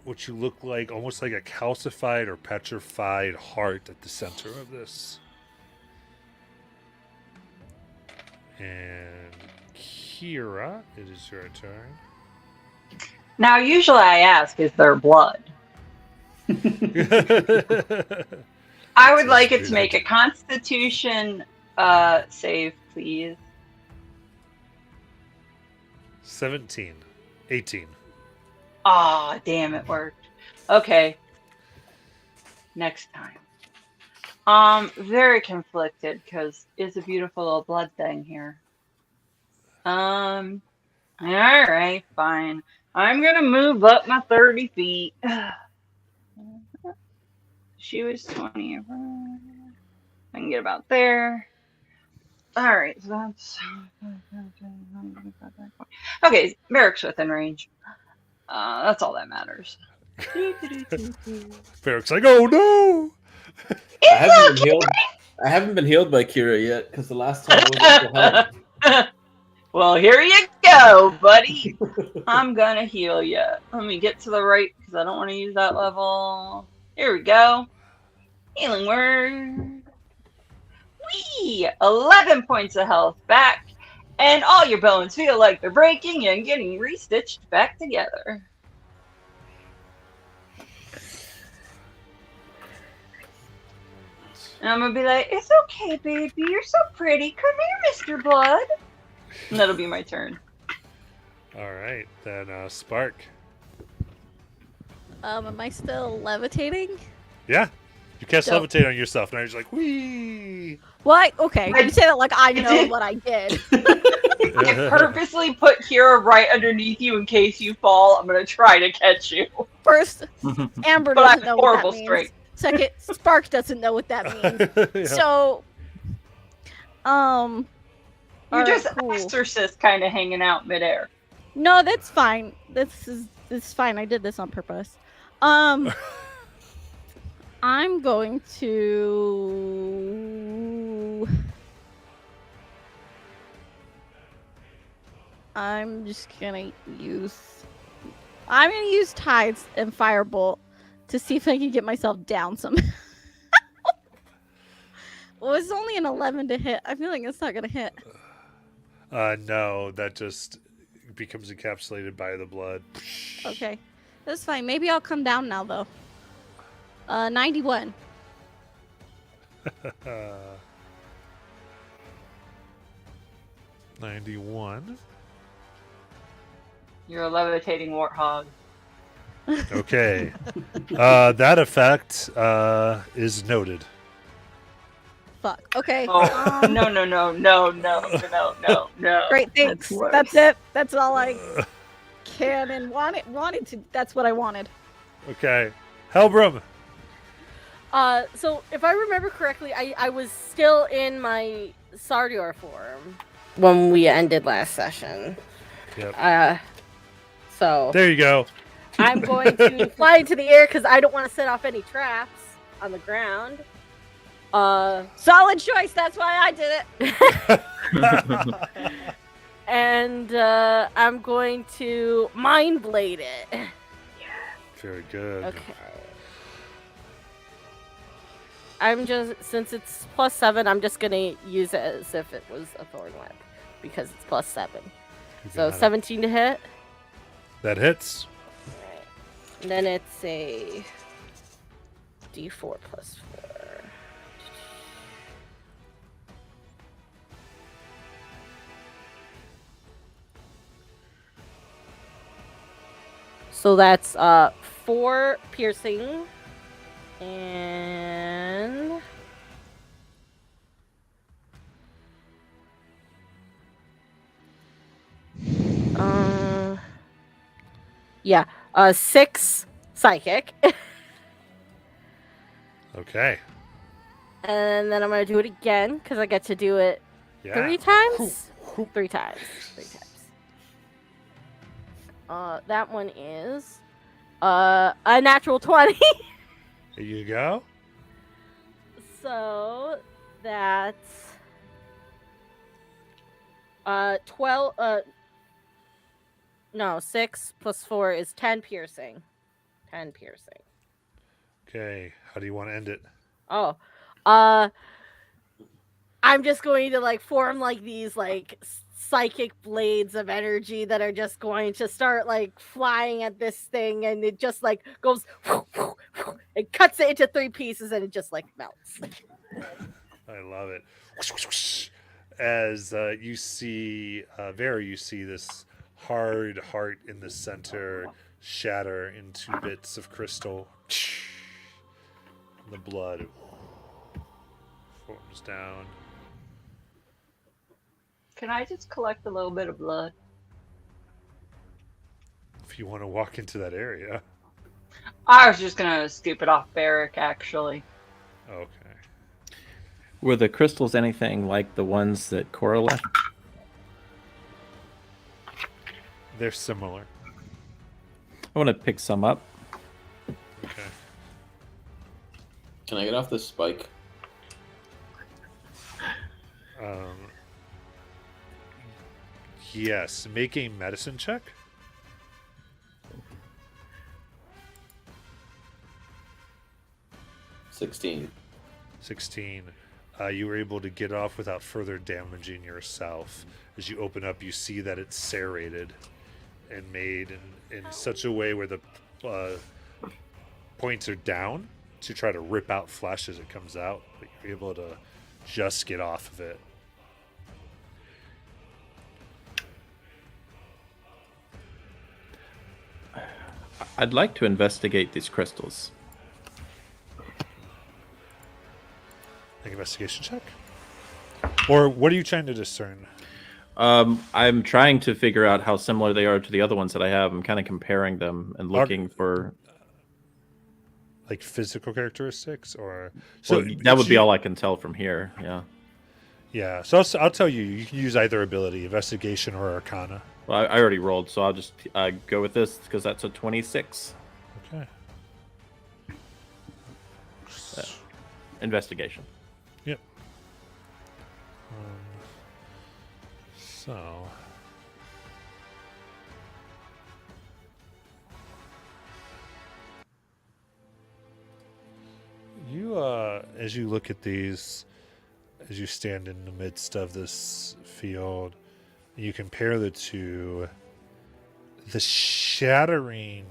[SPEAKER 1] what you look like, almost like a calcified or petrified heart at the center of this. And Kira, it is your turn.
[SPEAKER 4] Now, usually I ask, is there blood? I would like it to make a Constitution save, please.
[SPEAKER 1] 17. 18.
[SPEAKER 4] Ah, damn, it worked. Okay. Next time. Very conflicted because it's a beautiful little blood thing here. All right, fine. I'm gonna move up my 30 feet. She was 20. I can get about there. All right, so that's okay. Merrick's within range. That's all that matters.
[SPEAKER 1] Ferrick's like, oh no!
[SPEAKER 5] I haven't been healed. I haven't been healed by Kira yet because the last time I was at full health.
[SPEAKER 4] Well, here you go, buddy. I'm gonna heal you. Let me get to the right because I don't want to use that level. Here we go. Healing word. Whee! 11 points of health back, and all your bones feel like they're breaking and getting restitched back together. And I'm gonna be like, it's okay, baby. You're so pretty. Come here, Mr. Blood. And that'll be my turn.
[SPEAKER 1] All right, then Spark.
[SPEAKER 2] Am I still levitating?
[SPEAKER 1] Yeah, you cast
[SPEAKER 2] Dope.
[SPEAKER 1] levitate on yourself, and you're just like, wee.
[SPEAKER 2] What? Okay, you say that like I know what I did.
[SPEAKER 4] I purposely put Kira right underneath you in case you fall. I'm gonna try to catch you.
[SPEAKER 2] First, Amber
[SPEAKER 4] But I
[SPEAKER 2] doesn't
[SPEAKER 4] have
[SPEAKER 2] know what
[SPEAKER 4] horrible
[SPEAKER 2] that means.
[SPEAKER 4] strength.
[SPEAKER 2] Second, Spark doesn't know what that means.
[SPEAKER 1] Yeah.
[SPEAKER 2] So,
[SPEAKER 4] You're
[SPEAKER 2] alright,
[SPEAKER 4] just
[SPEAKER 2] cool.
[SPEAKER 4] exorcist kind of hanging out midair.
[SPEAKER 2] No, that's fine. This is fine. I did this on purpose. I'm going to. I'm just gonna use. I'm gonna use tides and firebolt to see if I can get myself down some. Well, it's only an 11 to hit. I feel like it's not gonna hit.
[SPEAKER 1] No, that just becomes encapsulated by the blood.
[SPEAKER 2] Okay, that's fine. Maybe I'll come down now though. 91.
[SPEAKER 1] 91.
[SPEAKER 4] You're a levitating warthog.
[SPEAKER 1] Okay. That effect is noted.
[SPEAKER 2] Fuck. Okay.
[SPEAKER 4] Oh, no.
[SPEAKER 2] Great, thanks.
[SPEAKER 4] That's worse.
[SPEAKER 2] That's it. That's all I can and wanted to. That's what I wanted.
[SPEAKER 1] Okay. Helbram.
[SPEAKER 8] So if I remember correctly, I was still in my Sardior form when we ended last session.
[SPEAKER 1] Yep.
[SPEAKER 8] So
[SPEAKER 1] There you go.
[SPEAKER 8] I'm going to fly into the air because I don't want to set off any traps on the ground.
[SPEAKER 2] Solid choice. That's why I did it.
[SPEAKER 8] And I'm going to Mind Blade it.
[SPEAKER 1] Very good.
[SPEAKER 8] Okay. I'm just, since it's +7, I'm just gonna use it as if it was a Thorn Whip because it's +7.
[SPEAKER 1] You
[SPEAKER 8] So
[SPEAKER 1] got it.
[SPEAKER 8] 17 to hit.
[SPEAKER 1] That hits.
[SPEAKER 8] Alright. And then it's a D4 +4. So that's 4 piercing and yeah, 6 psychic.
[SPEAKER 1] Okay.
[SPEAKER 8] And then I'm gonna do it again because I get to do it
[SPEAKER 1] Yeah.
[SPEAKER 8] 3 times. 3 times. 3 times. That one is a natural 20.
[SPEAKER 1] There you go.
[SPEAKER 8] So that's 12. No, 6 + 4 is 10 piercing. 10 piercing.
[SPEAKER 1] Okay. How do you want to end it?
[SPEAKER 8] Oh, I'm just going to like form like these like psychic blades of energy that are just going to start like flying at this thing, and it just like goes, it cuts it into 3 pieces, and it just like melts.
[SPEAKER 1] I love it. As you see, Vera, you see this hard heart in the center shatter into bits of crystal. The blood forms down.
[SPEAKER 4] Can I just collect a little bit of blood?
[SPEAKER 1] If you want to walk into that area.
[SPEAKER 4] I was just gonna scoop it off Barrick, actually.
[SPEAKER 1] Okay.
[SPEAKER 7] Were the crystals anything like the ones that Cora left?
[SPEAKER 1] They're similar.
[SPEAKER 7] I want to pick some up.
[SPEAKER 1] Okay.
[SPEAKER 5] Can I get off this spike?
[SPEAKER 1] Yes. Make a medicine check.
[SPEAKER 5] 16.
[SPEAKER 1] 16. You were able to get off without further damaging yourself. As you open up, you see that it's serrated and made in such a way where the points are down to try to rip out flesh as it comes out, but you're able to just get off of it.
[SPEAKER 7] I'd like to investigate these crystals.
[SPEAKER 1] Make an investigation check. Or what are you trying to discern?
[SPEAKER 7] I'm trying to figure out how similar they are to the other ones that I have. I'm kind of comparing them and looking for...
[SPEAKER 1] Like physical characteristics, or
[SPEAKER 7] So that would be all I can tell from here. Yeah.
[SPEAKER 1] Yeah. So I'll tell you. You can use either ability, investigation or arcana.
[SPEAKER 7] Well, I already rolled, so I'll just go with this because that's a 26.
[SPEAKER 1] Okay.
[SPEAKER 7] Investigation.
[SPEAKER 1] Yep. So. You, as you look at these, as you stand in the midst of this field, you compare the two, the shattering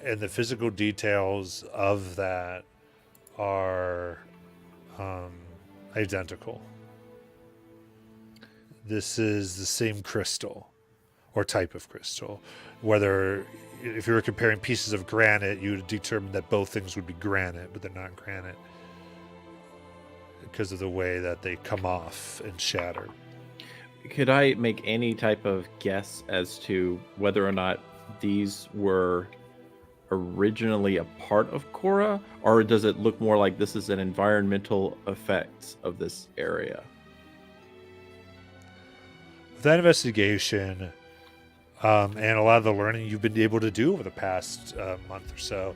[SPEAKER 1] and the physical details of that are identical. This is the same crystal or type of crystal. Whether if you were comparing pieces of granite, you would determine that both things would be granite, but they're not granite because of the way that they come off and shatter.
[SPEAKER 7] Could I make any type of guess as to whether or not these were originally a part of Korra, or does it look more like this is an environmental effect of this area?
[SPEAKER 1] With that investigation and a lot of the learning you've been able to do over the past month or so,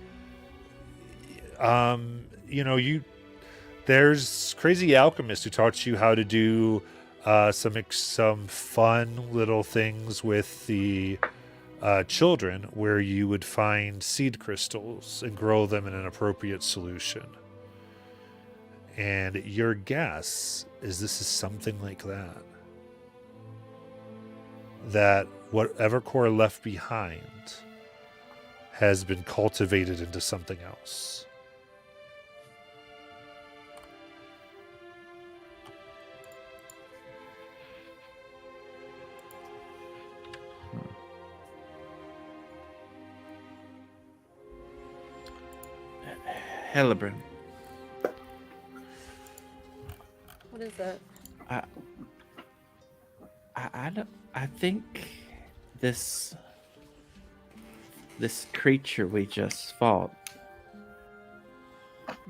[SPEAKER 1] there's crazy alchemists who taught you how to do some fun little things with the children, where you would find seed crystals and grow them in an appropriate solution. And your guess is this is something like that. That whatever Korra left behind has been cultivated into something else.
[SPEAKER 7] Hellebrand.
[SPEAKER 8] What is that?
[SPEAKER 7] I think this creature we just fought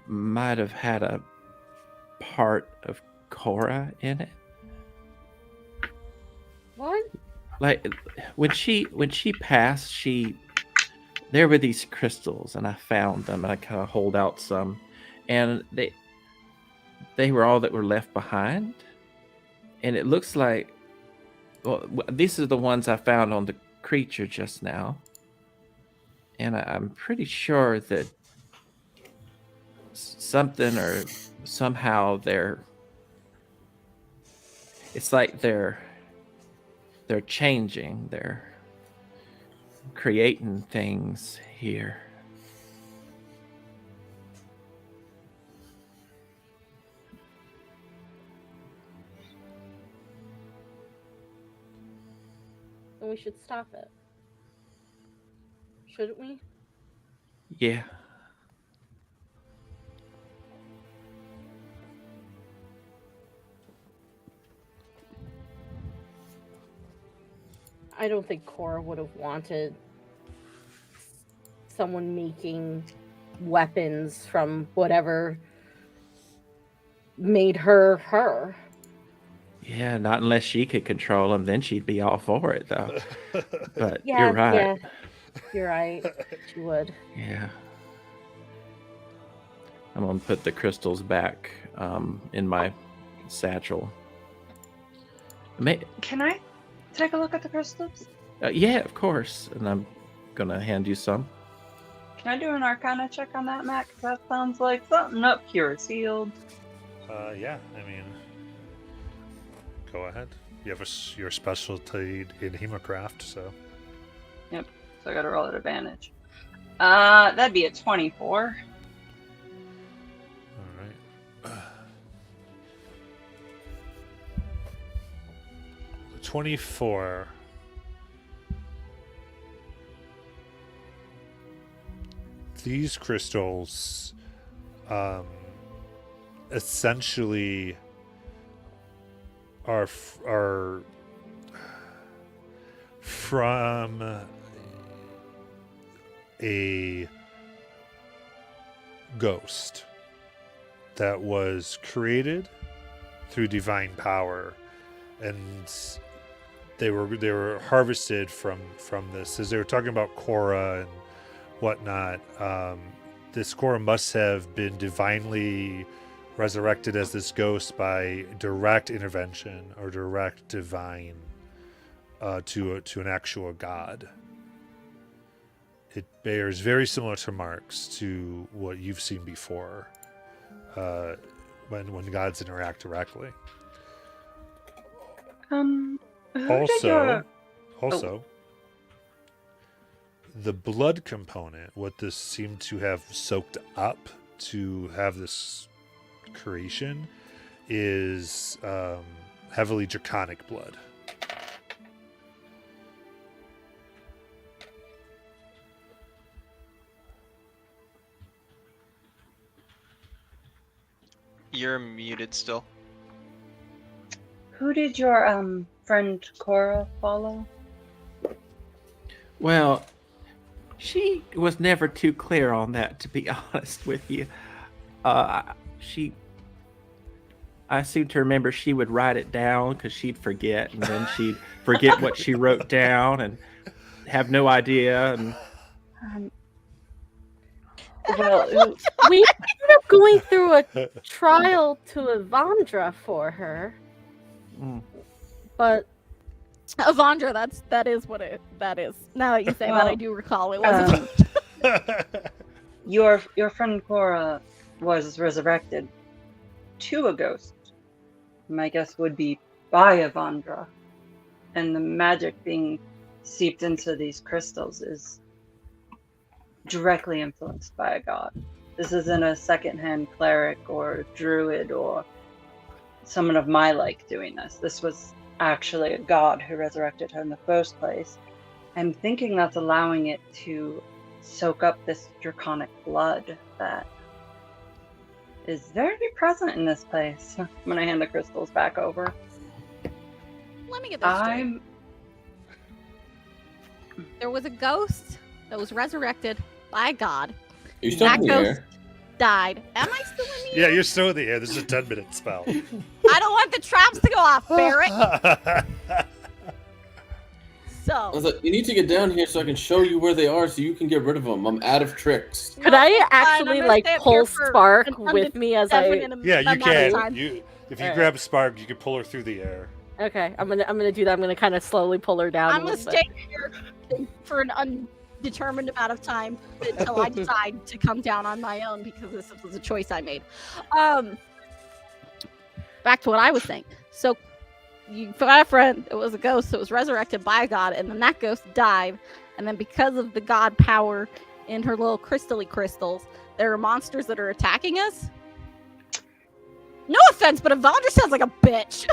[SPEAKER 7] might have had a part of Korra in it.
[SPEAKER 8] What?
[SPEAKER 7] Like when she passed, there were these crystals, and I found them, and I kind of hold out some, and they were all that were left behind, and it looks like, well, these are the ones I found on the creature just now, and I'm pretty sure that something or somehow it's like they're changing, they're creating things here.
[SPEAKER 8] And we should stop it. Shouldn't we?
[SPEAKER 7] Yeah.
[SPEAKER 8] I don't think Korra would have wanted someone making weapons from whatever made her her.
[SPEAKER 7] Yeah, not unless she could control them. Then she'd be all for it, though. But
[SPEAKER 8] Yeah,
[SPEAKER 7] you're right.
[SPEAKER 8] yeah. You're right. She would.
[SPEAKER 7] Yeah. I'm gonna put the crystals back in my satchel.
[SPEAKER 4] Can I take a look at the crystals?
[SPEAKER 7] Yeah, of course. And I'm gonna hand you some.
[SPEAKER 4] Can I do an Arcana check on that, Matt? 'Cause that sounds like something up here is sealed.
[SPEAKER 1] Yeah, I mean, go ahead. You have your specialty in Hemocraft, so.
[SPEAKER 4] Yep. So I got to roll at advantage. That'd be a 24.
[SPEAKER 1] All right. 24. These crystals essentially are from a ghost that was created through divine power, and they were harvested from this. As they were talking about Korra and whatnot, this Korra must have been divinely resurrected as this ghost by direct intervention or direct divine to an actual god. It bears very similar to marks to what you've seen before when gods interact directly.
[SPEAKER 4] Who did your...
[SPEAKER 1] Also, the blood component, what this seemed to have soaked up to have this creation, is heavily draconic blood.
[SPEAKER 3] You're muted still.
[SPEAKER 4] Who did your friend Cora follow?
[SPEAKER 7] Well, she was never too clear on that, to be honest with you. I seem to remember she would write it down because she'd forget, and then she'd forget what she wrote down and have no idea. And
[SPEAKER 4] Well,
[SPEAKER 8] We ended up going through a trial to Evandra for her, but
[SPEAKER 2] Avandra, that is what that is. Now that you say that, I do recall it wasn't.
[SPEAKER 4] your friend Cora was resurrected to a ghost. My guess would be by Evandra, and the magic being seeped into these crystals is directly influenced by a god. This isn't a secondhand cleric or druid or someone of my like doing this. This was actually a god who resurrected her in the first place. I'm thinking that's allowing it to soak up this draconic blood that is very present in this place. I'm gonna hand the crystals back over.
[SPEAKER 2] Let me get this straight. There was a ghost that was resurrected by God.
[SPEAKER 5] Are you still
[SPEAKER 2] That
[SPEAKER 5] in the
[SPEAKER 2] ghost
[SPEAKER 5] air?
[SPEAKER 2] died. Am I still in the
[SPEAKER 1] Yeah,
[SPEAKER 2] air?
[SPEAKER 1] you're still in the air. This is a 10-minute spell.
[SPEAKER 2] I don't want the traps to go off, Barrett.
[SPEAKER 5] I
[SPEAKER 2] So
[SPEAKER 5] was like, you need to get down here so I can show you where they are so you can get rid of them. I'm out of tricks.
[SPEAKER 8] could
[SPEAKER 2] No,
[SPEAKER 8] I
[SPEAKER 2] it's fine. I'm
[SPEAKER 8] actually
[SPEAKER 2] gonna
[SPEAKER 8] like
[SPEAKER 2] stay up
[SPEAKER 8] pull
[SPEAKER 2] here for
[SPEAKER 8] Spark
[SPEAKER 2] an
[SPEAKER 8] with me as I?
[SPEAKER 2] indefinite
[SPEAKER 1] Yeah, you
[SPEAKER 2] amount of
[SPEAKER 1] can.
[SPEAKER 2] time.
[SPEAKER 1] If you
[SPEAKER 8] Alright.
[SPEAKER 1] grab Spark, you can pull her through the air.
[SPEAKER 8] Okay, I'm gonna do that. I'm gonna kind of slowly pull her down.
[SPEAKER 2] I'm
[SPEAKER 8] a
[SPEAKER 2] gonna
[SPEAKER 8] little bit.
[SPEAKER 2] stay here for an undetermined amount of time until I decide to come down on my own because this was a choice I made. Back to what I was saying. So, you got a friend. It was a ghost. So it was resurrected by a god, and then that ghost died. And then because of the god power in her little crystally crystals, there are monsters that are attacking us. No offense, but Evandra sounds like a bitch.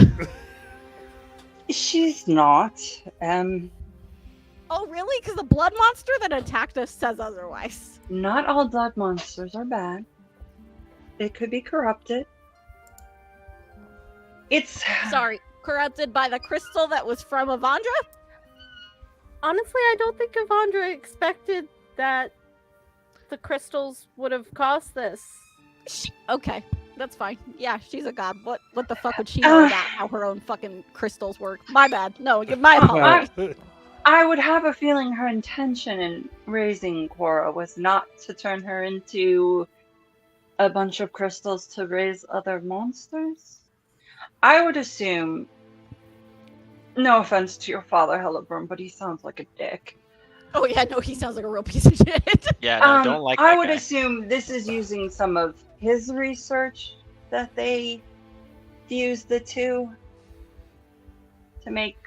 [SPEAKER 4] She's not.
[SPEAKER 2] Oh, really? Because the blood monster that attacked us says otherwise.
[SPEAKER 4] Not all blood monsters are bad. It could be corrupted. It's
[SPEAKER 2] Sorry, corrupted by the crystal that was from Evandra?
[SPEAKER 8] Honestly, I don't think Evandra expected that the crystals would have caused this.
[SPEAKER 2] Okay. That's fine. Yeah, she's a god. What the fuck would she know about how her own fucking crystals work? My bad. No, my apologies.
[SPEAKER 4] I would have a feeling her intention in raising Quora was not to turn her into a bunch of crystals to raise other monsters. I would assume, no offense to your father, Hellebrum, but he sounds like a dick.
[SPEAKER 2] Oh yeah, no, he sounds like a real piece of shit.
[SPEAKER 3] Yeah, no, don't like
[SPEAKER 4] I
[SPEAKER 3] that
[SPEAKER 4] would
[SPEAKER 3] guy.
[SPEAKER 4] assume this is using some of his research that they fused the two to make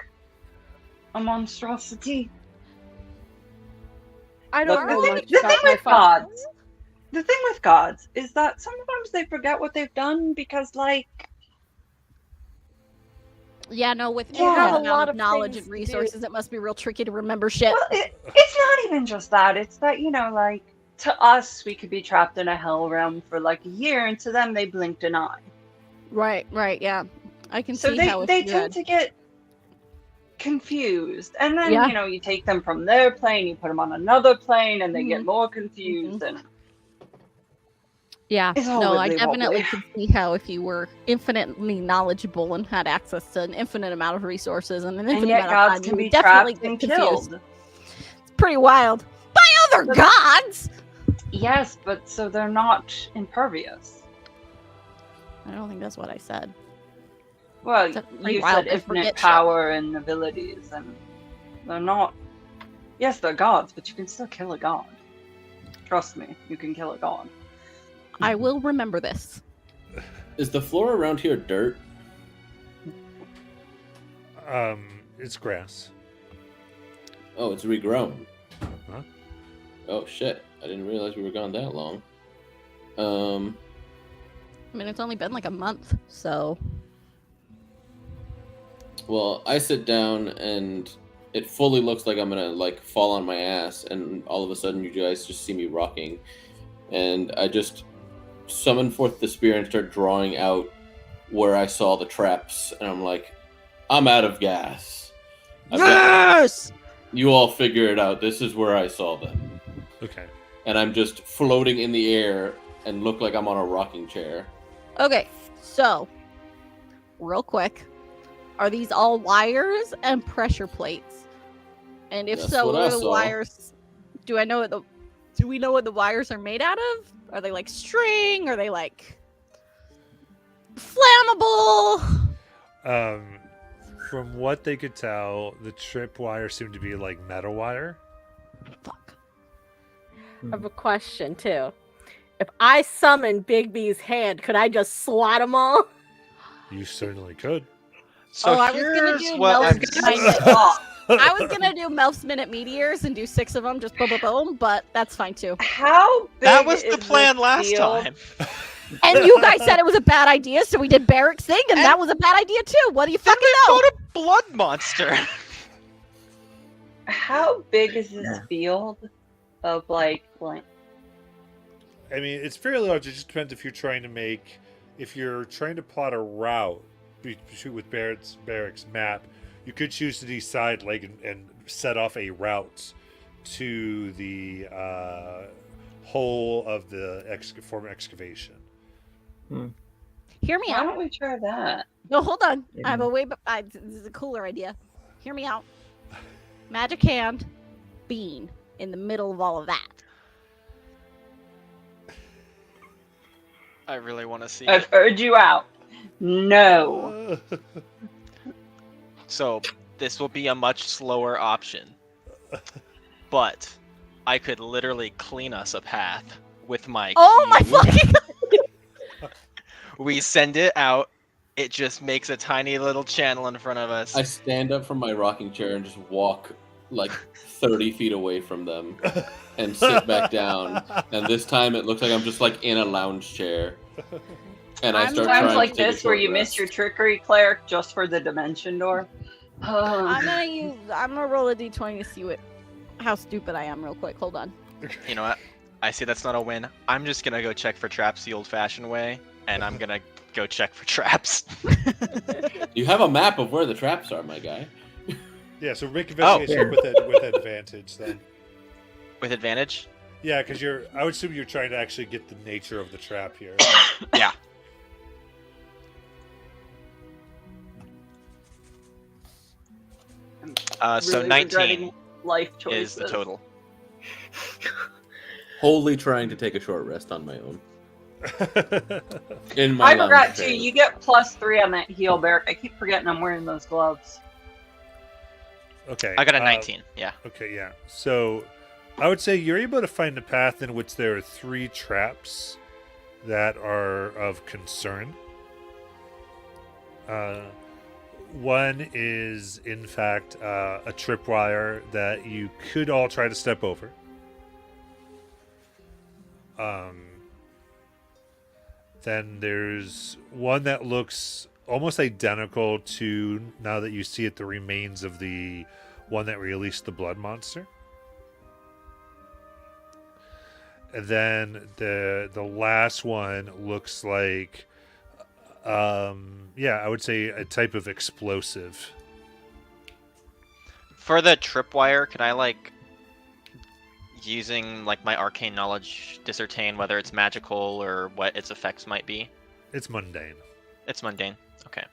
[SPEAKER 4] a monstrosity.
[SPEAKER 8] I don't know much
[SPEAKER 4] The
[SPEAKER 8] about
[SPEAKER 4] thing
[SPEAKER 8] my
[SPEAKER 4] with
[SPEAKER 8] father.
[SPEAKER 4] gods, the thing with gods is that sometimes they forget what they've done because, like,
[SPEAKER 2] Yeah, no, with
[SPEAKER 4] Yeah.
[SPEAKER 2] infinite
[SPEAKER 4] Have a
[SPEAKER 2] amount
[SPEAKER 8] lot
[SPEAKER 2] of
[SPEAKER 8] of
[SPEAKER 2] knowledge
[SPEAKER 8] things
[SPEAKER 2] and
[SPEAKER 8] to do.
[SPEAKER 2] resources, it must be real tricky to remember shit.
[SPEAKER 4] well, it's not even just that. It's that, you know, like, to us, we could be trapped in a hell realm for like a year, and to them, they blinked an eye.
[SPEAKER 2] Right, yeah. I can
[SPEAKER 4] So
[SPEAKER 2] see
[SPEAKER 4] they
[SPEAKER 2] how if
[SPEAKER 4] they
[SPEAKER 2] you
[SPEAKER 4] tend
[SPEAKER 2] had...
[SPEAKER 4] to get confused, and then
[SPEAKER 2] Yeah.
[SPEAKER 4] you know, you take them from their plane, you put them on another plane, and they get
[SPEAKER 2] Mhm.
[SPEAKER 4] more confused. And
[SPEAKER 2] Yeah,
[SPEAKER 4] It's all
[SPEAKER 2] no, I
[SPEAKER 4] wibbly
[SPEAKER 2] definitely
[SPEAKER 4] wobbly.
[SPEAKER 2] can see how if you were infinitely knowledgeable and had access to an infinite amount of resources and an
[SPEAKER 4] and
[SPEAKER 2] infinite
[SPEAKER 4] yet
[SPEAKER 2] amount of
[SPEAKER 4] gods
[SPEAKER 2] time,
[SPEAKER 4] can
[SPEAKER 2] you
[SPEAKER 4] be
[SPEAKER 2] would definitely
[SPEAKER 4] trapped
[SPEAKER 2] get
[SPEAKER 4] and
[SPEAKER 2] confused.
[SPEAKER 4] killed.
[SPEAKER 2] It's pretty wild. By other
[SPEAKER 4] But-
[SPEAKER 2] gods!
[SPEAKER 4] Yes, but so they're not impervious.
[SPEAKER 2] I don't think that's what I said.
[SPEAKER 4] Well,
[SPEAKER 2] It's pretty
[SPEAKER 4] you
[SPEAKER 2] wild.
[SPEAKER 4] said
[SPEAKER 2] They
[SPEAKER 4] infinite
[SPEAKER 2] forget shit.
[SPEAKER 4] power and abilities, and they're not. Yes, they're gods, but you can still kill a god. Trust me, you can kill a god.
[SPEAKER 2] I will remember this.
[SPEAKER 5] Is the floor around here dirt?
[SPEAKER 1] It's grass.
[SPEAKER 5] Oh, it's regrown.
[SPEAKER 1] Huh?
[SPEAKER 5] Oh shit! I didn't realize we were gone that long.
[SPEAKER 2] I mean, it's only been like a month, so...
[SPEAKER 5] Well, I sit down and it fully looks like I'm gonna like fall on my ass, and all of a sudden you guys just see me rocking, and I just summon forth the spear and start drawing out where I saw the traps, and I'm like, I'm out of gas.
[SPEAKER 2] Yes!
[SPEAKER 5] You all figure it out. This is where I saw them,
[SPEAKER 1] Okay.
[SPEAKER 5] and I'm just floating in the air and look like I'm on a rocking chair.
[SPEAKER 2] Okay, so... Real quick. Are these all wires and pressure plates? And if
[SPEAKER 5] That's
[SPEAKER 2] so,
[SPEAKER 5] what
[SPEAKER 2] what
[SPEAKER 5] I
[SPEAKER 2] are the
[SPEAKER 5] saw.
[SPEAKER 2] wires? Do we know what the wires are made out of? Are they like string? Are they like flammable?
[SPEAKER 1] From what they could tell, the trip wire seemed to be like metal wire.
[SPEAKER 2] Fuck.
[SPEAKER 8] I have a question too. If I summon Big B's hand, could I just swat them all?
[SPEAKER 1] You certainly could.
[SPEAKER 3] So
[SPEAKER 2] I was gonna
[SPEAKER 3] here's
[SPEAKER 2] do
[SPEAKER 3] what I'm
[SPEAKER 2] Mel's
[SPEAKER 3] saying.
[SPEAKER 2] I was gonna do Melf's Minute Meteors and do 6 of them, just boom, boom, boom, but that's fine too.
[SPEAKER 4] How big
[SPEAKER 3] That was the
[SPEAKER 4] is
[SPEAKER 3] plan
[SPEAKER 4] this
[SPEAKER 3] last
[SPEAKER 4] field?
[SPEAKER 3] time.
[SPEAKER 2] And you guys said it was a bad idea, so we did Barrick's thing, and
[SPEAKER 3] And-
[SPEAKER 2] that was a bad idea too. What do you
[SPEAKER 3] Then
[SPEAKER 2] fucking
[SPEAKER 3] we
[SPEAKER 2] know?
[SPEAKER 3] go to Blood Monster.
[SPEAKER 4] How big is this field of like?
[SPEAKER 1] I mean, it's fairly large. It just depends if you're trying to plot a route with Barrick's map. You could choose to decide and set off a route to the hole of the former excavation.
[SPEAKER 2] Hear me
[SPEAKER 4] Why
[SPEAKER 2] out.
[SPEAKER 4] don't we try that?
[SPEAKER 2] No, hold on.
[SPEAKER 6] Yeah.
[SPEAKER 2] I have a way. This is a cooler idea. Hear me out. Magic hand, bean in the middle of all of that.
[SPEAKER 3] I really want to see
[SPEAKER 4] I've
[SPEAKER 3] it.
[SPEAKER 4] heard you out. No.
[SPEAKER 3] So this will be a much slower option, but I could literally clean us a path with my.
[SPEAKER 2] Oh my
[SPEAKER 3] cube.
[SPEAKER 2] fucking!
[SPEAKER 3] We send it out. It just makes a tiny little channel in front of us.
[SPEAKER 5] I stand up from my rocking chair and just walk like 30 feet away from them and sit back down. And this time it looks like I'm just like in a lounge chair. And I start
[SPEAKER 4] Times
[SPEAKER 5] trying
[SPEAKER 4] like
[SPEAKER 5] to take
[SPEAKER 4] this
[SPEAKER 5] a
[SPEAKER 4] where
[SPEAKER 5] short
[SPEAKER 4] you miss
[SPEAKER 5] rest.
[SPEAKER 4] your trickery cleric just for the dimension door.
[SPEAKER 2] I'm gonna roll a d20 to see how stupid I am real quick. Hold on.
[SPEAKER 3] You know what? I see that's not a win. I'm just gonna go check for traps the old-fashioned way, and I'm gonna go check for traps.
[SPEAKER 5] You have a map of where the traps are, my guy.
[SPEAKER 1] Yeah, so make investigation with advantage then.
[SPEAKER 3] With advantage?
[SPEAKER 1] Yeah, because I would assume you're trying to actually get the nature of the trap here.
[SPEAKER 3] Yeah. So
[SPEAKER 4] really
[SPEAKER 3] 19
[SPEAKER 4] regretting life choices.
[SPEAKER 3] is the total.
[SPEAKER 5] Wholly trying to take a short rest on my own. In my
[SPEAKER 4] I
[SPEAKER 5] lounge
[SPEAKER 4] forgot
[SPEAKER 5] chair.
[SPEAKER 4] too. You get +3 on that heal, Barrick. I keep forgetting I'm wearing those gloves.
[SPEAKER 1] Okay.
[SPEAKER 3] I got a 19. Yeah.
[SPEAKER 1] Okay, yeah. So I would say you're able to find a path in which there are 3 traps that are of concern. One is, in fact, a tripwire that you could all try to step over. Then there's one that looks almost identical to, now that you see it, the remains of the one that released the blood monster. And then the last one looks like, I would say a type of explosive.
[SPEAKER 3] For the tripwire, can I like using like my arcane knowledge discertain whether it's magical or what its effects might be?
[SPEAKER 1] It's mundane.
[SPEAKER 3] It's mundane. Okay.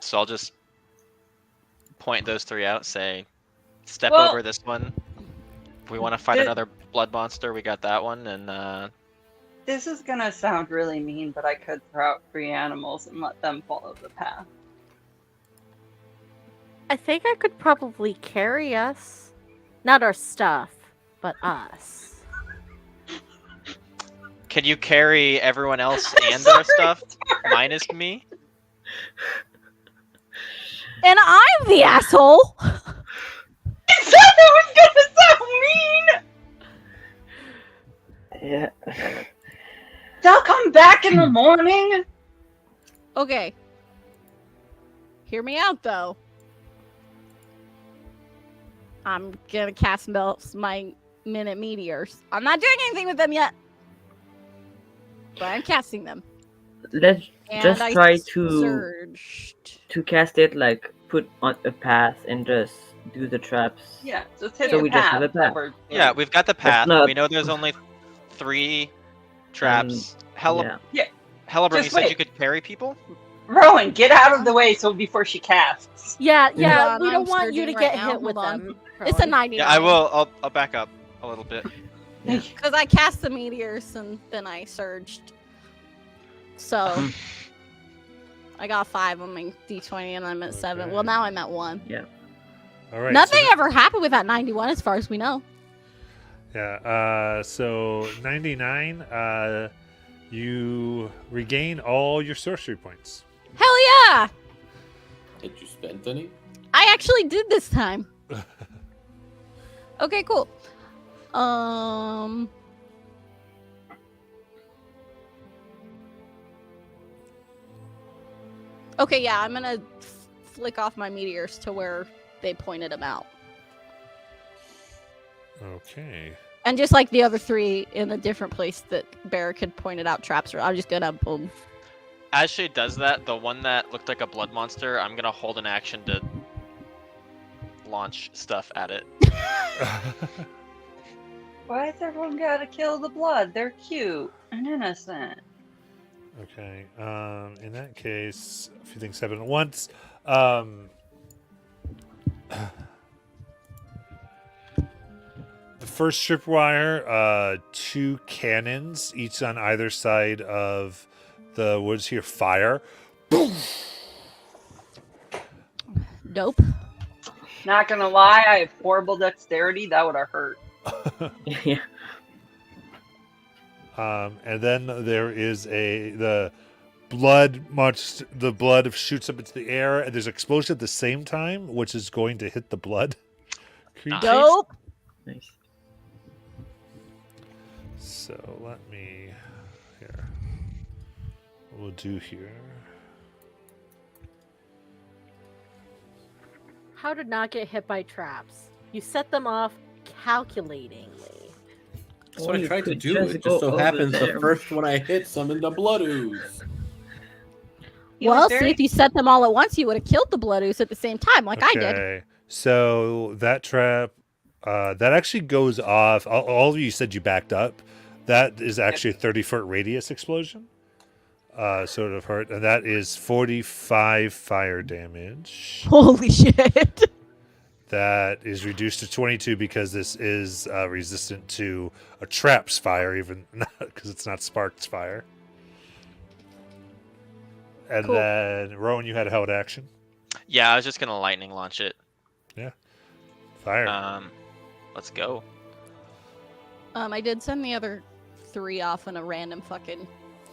[SPEAKER 3] So I'll just point those 3 out. Say, step
[SPEAKER 4] Well,
[SPEAKER 3] over this one. If we want to fight
[SPEAKER 4] did-
[SPEAKER 3] another blood monster, we got that one, and
[SPEAKER 4] This is gonna sound really mean, but I could throw out 3 animals and let them follow the path.
[SPEAKER 8] I think I could probably carry us. Not our stuff, but us.
[SPEAKER 3] can you carry everyone else and
[SPEAKER 4] Sorry,
[SPEAKER 3] our stuff
[SPEAKER 4] sorry.
[SPEAKER 3] minus me?
[SPEAKER 2] And I'm the asshole.
[SPEAKER 4] I said it was gonna sound mean.
[SPEAKER 6] Yeah.
[SPEAKER 4] They'll come back in the morning.
[SPEAKER 2] Okay. Hear me out, though. I'm gonna cast my minute meteors. I'm not doing anything with them yet, but I'm casting them.
[SPEAKER 6] Let's
[SPEAKER 2] And
[SPEAKER 6] just
[SPEAKER 2] I
[SPEAKER 6] try to
[SPEAKER 2] surged.
[SPEAKER 6] cast it like put on a path and just do the traps.
[SPEAKER 4] Yeah, just hit
[SPEAKER 6] So
[SPEAKER 4] the
[SPEAKER 6] we just
[SPEAKER 4] path.
[SPEAKER 6] have a path.
[SPEAKER 3] Yeah, we've got the path.
[SPEAKER 6] not-
[SPEAKER 3] We know there's only 3 traps.
[SPEAKER 6] Yeah.
[SPEAKER 3] Hellebron, you
[SPEAKER 4] Just
[SPEAKER 3] said
[SPEAKER 4] wait.
[SPEAKER 3] you could carry people?
[SPEAKER 4] Rowan, get out of the way so before she casts.
[SPEAKER 8] Yeah, yeah.
[SPEAKER 2] Hold on,
[SPEAKER 8] We don't
[SPEAKER 2] I'm
[SPEAKER 8] want you to
[SPEAKER 2] surging
[SPEAKER 8] get
[SPEAKER 2] right now.
[SPEAKER 8] hit with
[SPEAKER 2] Hold on.
[SPEAKER 8] them.
[SPEAKER 2] It's a
[SPEAKER 8] Rowan.
[SPEAKER 2] 99.
[SPEAKER 3] Yeah, I will. I'll back up a little bit.
[SPEAKER 2] Because I cast the meteors and then I surged. So I got 5 on my d20 and I'm at 7.
[SPEAKER 1] Okay.
[SPEAKER 2] Well, now I'm at 1.
[SPEAKER 1] All right.
[SPEAKER 2] Nothing
[SPEAKER 1] so,
[SPEAKER 2] ever happened with that 91 as far as we know.
[SPEAKER 1] Yeah. So 99. You regain all your sorcery points.
[SPEAKER 2] Hell yeah!
[SPEAKER 5] Had you spent any?
[SPEAKER 2] I actually did this time. Okay, cool. Okay, yeah, I'm gonna flick off my meteors to where they pointed them out.
[SPEAKER 1] Okay.
[SPEAKER 2] And just like the other 3 in a different place that Barrick had pointed out traps, I'm just gonna boom.
[SPEAKER 3] As she does that, the one that looked like a blood monster, I'm gonna hold an action to launch stuff at it.
[SPEAKER 4] Why has everyone gotta kill the blood? They're cute and innocent.
[SPEAKER 1] Okay. In that case, a few things happen at once. The first tripwire, 2 cannons, each on either side of the woods here, fire.
[SPEAKER 2] Nope.
[SPEAKER 4] Not gonna lie, I have horrible dexterity. That would have hurt.
[SPEAKER 6] Yeah.
[SPEAKER 1] And then there is the blood shoots up into the air, and there's an explosion at the same time, which is going to hit the blood creature.
[SPEAKER 2] Nope.
[SPEAKER 6] Nice.
[SPEAKER 1] So let me here. We'll do here.
[SPEAKER 8] How to not get hit by traps. You set them off calculatingly.
[SPEAKER 5] That's what I
[SPEAKER 6] you
[SPEAKER 5] tried to
[SPEAKER 6] could
[SPEAKER 5] do.
[SPEAKER 6] just
[SPEAKER 5] It
[SPEAKER 6] go
[SPEAKER 5] just so
[SPEAKER 6] over
[SPEAKER 5] happens the
[SPEAKER 6] there.
[SPEAKER 5] first one I hit summoned a blood ooze.
[SPEAKER 4] It
[SPEAKER 2] Well,
[SPEAKER 4] was
[SPEAKER 2] see,
[SPEAKER 4] very-
[SPEAKER 2] if you set them all at once, you would have killed the blood ooze at the same time, like I did.
[SPEAKER 1] Okay. So that trap, that actually goes off. All of you said you backed up. That is actually a 30-foot radius explosion. Sort of hurt, and that is 45 fire damage.
[SPEAKER 2] Holy shit.
[SPEAKER 1] That is reduced to 22 because this is resistant to a trap's fire, even because it's not sparked fire. And
[SPEAKER 2] Cool.
[SPEAKER 1] then, Rowan, you had a held action.
[SPEAKER 3] Yeah, I was just gonna lightning launch it.
[SPEAKER 1] Fire.
[SPEAKER 3] Let's go.
[SPEAKER 2] I did send the other 3 off in a random fucking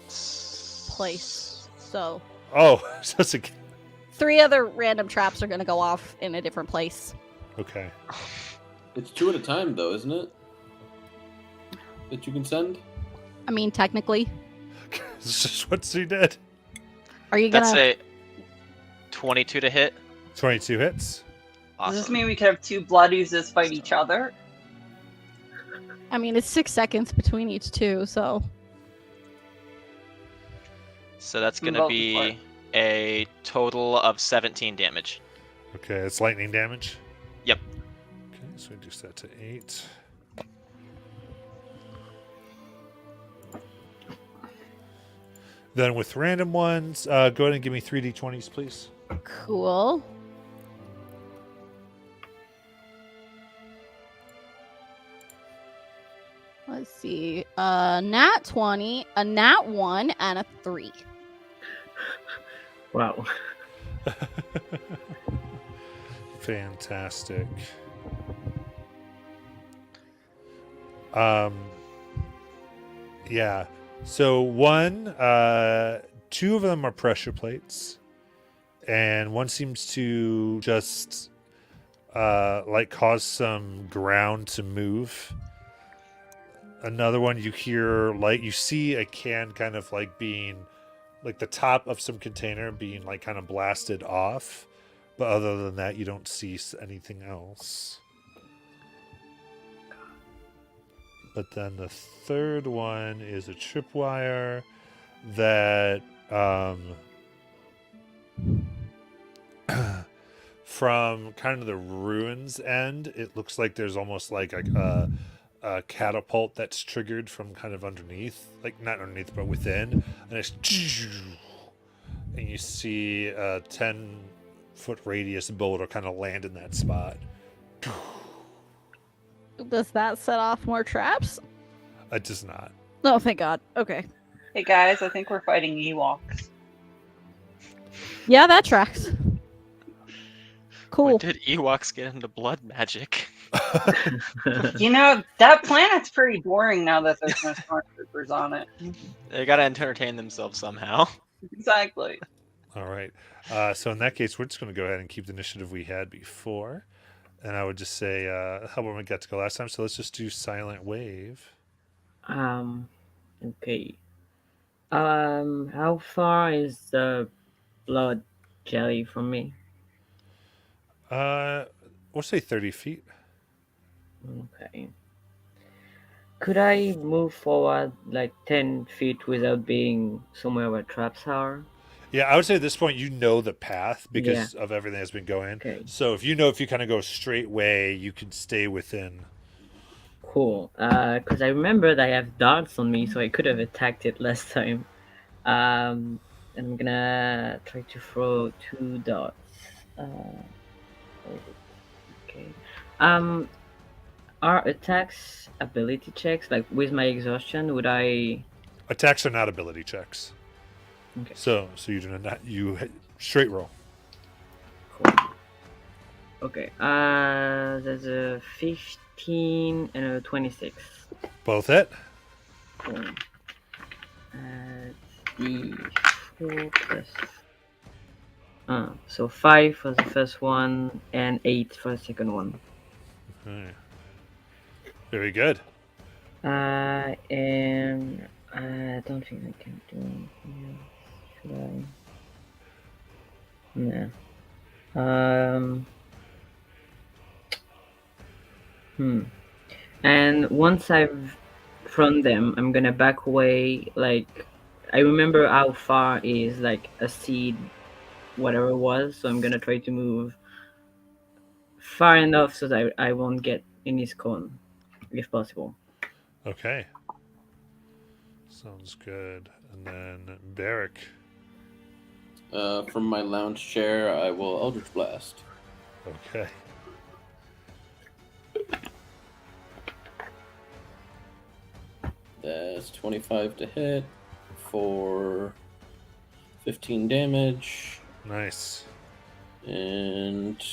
[SPEAKER 2] place. So
[SPEAKER 1] Oh, so it's a...
[SPEAKER 2] 3 other random traps are gonna go off in a different place.
[SPEAKER 1] Okay.
[SPEAKER 5] It's 2 at a time, though, isn't it? That you can send?
[SPEAKER 2] I mean, technically.
[SPEAKER 1] It's just what she did.
[SPEAKER 2] Are you gonna?
[SPEAKER 3] That's a 22 to hit.
[SPEAKER 1] 22 hits.
[SPEAKER 3] Awesome.
[SPEAKER 4] Does this mean we could have 2 blood oozes fight each other?
[SPEAKER 2] I mean, it's 6 seconds between each 2, so.
[SPEAKER 3] So that's gonna
[SPEAKER 4] Multiply.
[SPEAKER 3] be a total of 17 damage.
[SPEAKER 1] Okay, it's lightning damage.
[SPEAKER 3] Yep.
[SPEAKER 1] Okay, so reduce that to 8. Then with random ones, go ahead and give me 3d20s, please.
[SPEAKER 2] Cool. Let's see. Nat 20, a nat 1, and a 3.
[SPEAKER 6] Wow.
[SPEAKER 1] Fantastic. Yeah. So 2 of them are pressure plates, and one seems to just like cause some ground to move. Another one, you hear like you see a can kind of like being like the top of some container being like kind of blasted off, but other than that, you don't see anything else. But then the third one is a tripwire that from kind of the ruins end, it looks like there's almost like a catapult that's triggered from kind of underneath, like not underneath but within, and it's and you see a 10-foot radius boulder kind of land in that spot.
[SPEAKER 2] Does that set off more traps?
[SPEAKER 1] It does not.
[SPEAKER 2] Oh, thank God. Okay.
[SPEAKER 4] Hey guys, I think we're fighting Ewoks.
[SPEAKER 2] Yeah, that tracks.
[SPEAKER 3] When
[SPEAKER 2] Cool.
[SPEAKER 3] did Ewoks get into blood magic?
[SPEAKER 4] You know, that planet's pretty boring now that there's no stormtroopers on it.
[SPEAKER 3] They gotta entertain themselves somehow.
[SPEAKER 4] Exactly.
[SPEAKER 1] All right. So in that case, we're just going to go ahead and keep the initiative we had before. And I would just say, how about we got to go last time? So let's just do Silent Wave.
[SPEAKER 6] Okay. How far is the blood jelly from me?
[SPEAKER 1] We'll say 30 feet.
[SPEAKER 6] Okay. Could I move forward like 10 feet without being somewhere where traps are?
[SPEAKER 1] Yeah, I would say at this point you know the path because of everything that's been going.
[SPEAKER 6] Okay.
[SPEAKER 1] So if you kind of go straight way, you can stay within.
[SPEAKER 6] Cool. Because I remembered I have darts on me, so I could have attacked it last time. And I'm gonna try to throw 2 darts. Where is it? Okay. Are attacks ability checks? Like with my exhaustion, would I?
[SPEAKER 1] Attacks are not ability checks.
[SPEAKER 6] Okay.
[SPEAKER 1] So you do not straight roll.
[SPEAKER 6] Cool. Okay. There's a 15 and a 26.
[SPEAKER 1] Both hit.
[SPEAKER 6] Cool. D4 plus. So 5 for the first one and 8 for the second one.
[SPEAKER 1] Okay. Very good.
[SPEAKER 6] And I don't think I can do anything else. Should I? No. And once I've thrown them, I'm gonna back away. Like, I remember how far is like a seed, whatever it was. So I'm gonna try to move far enough so that I won't get in his cone, if possible.
[SPEAKER 1] Okay. Sounds good. And then Barrick.
[SPEAKER 5] From my lounge chair, I will Eldritch Blast.
[SPEAKER 1] Okay.
[SPEAKER 5] That's 25 to hit for 15 damage
[SPEAKER 1] Nice.
[SPEAKER 5] and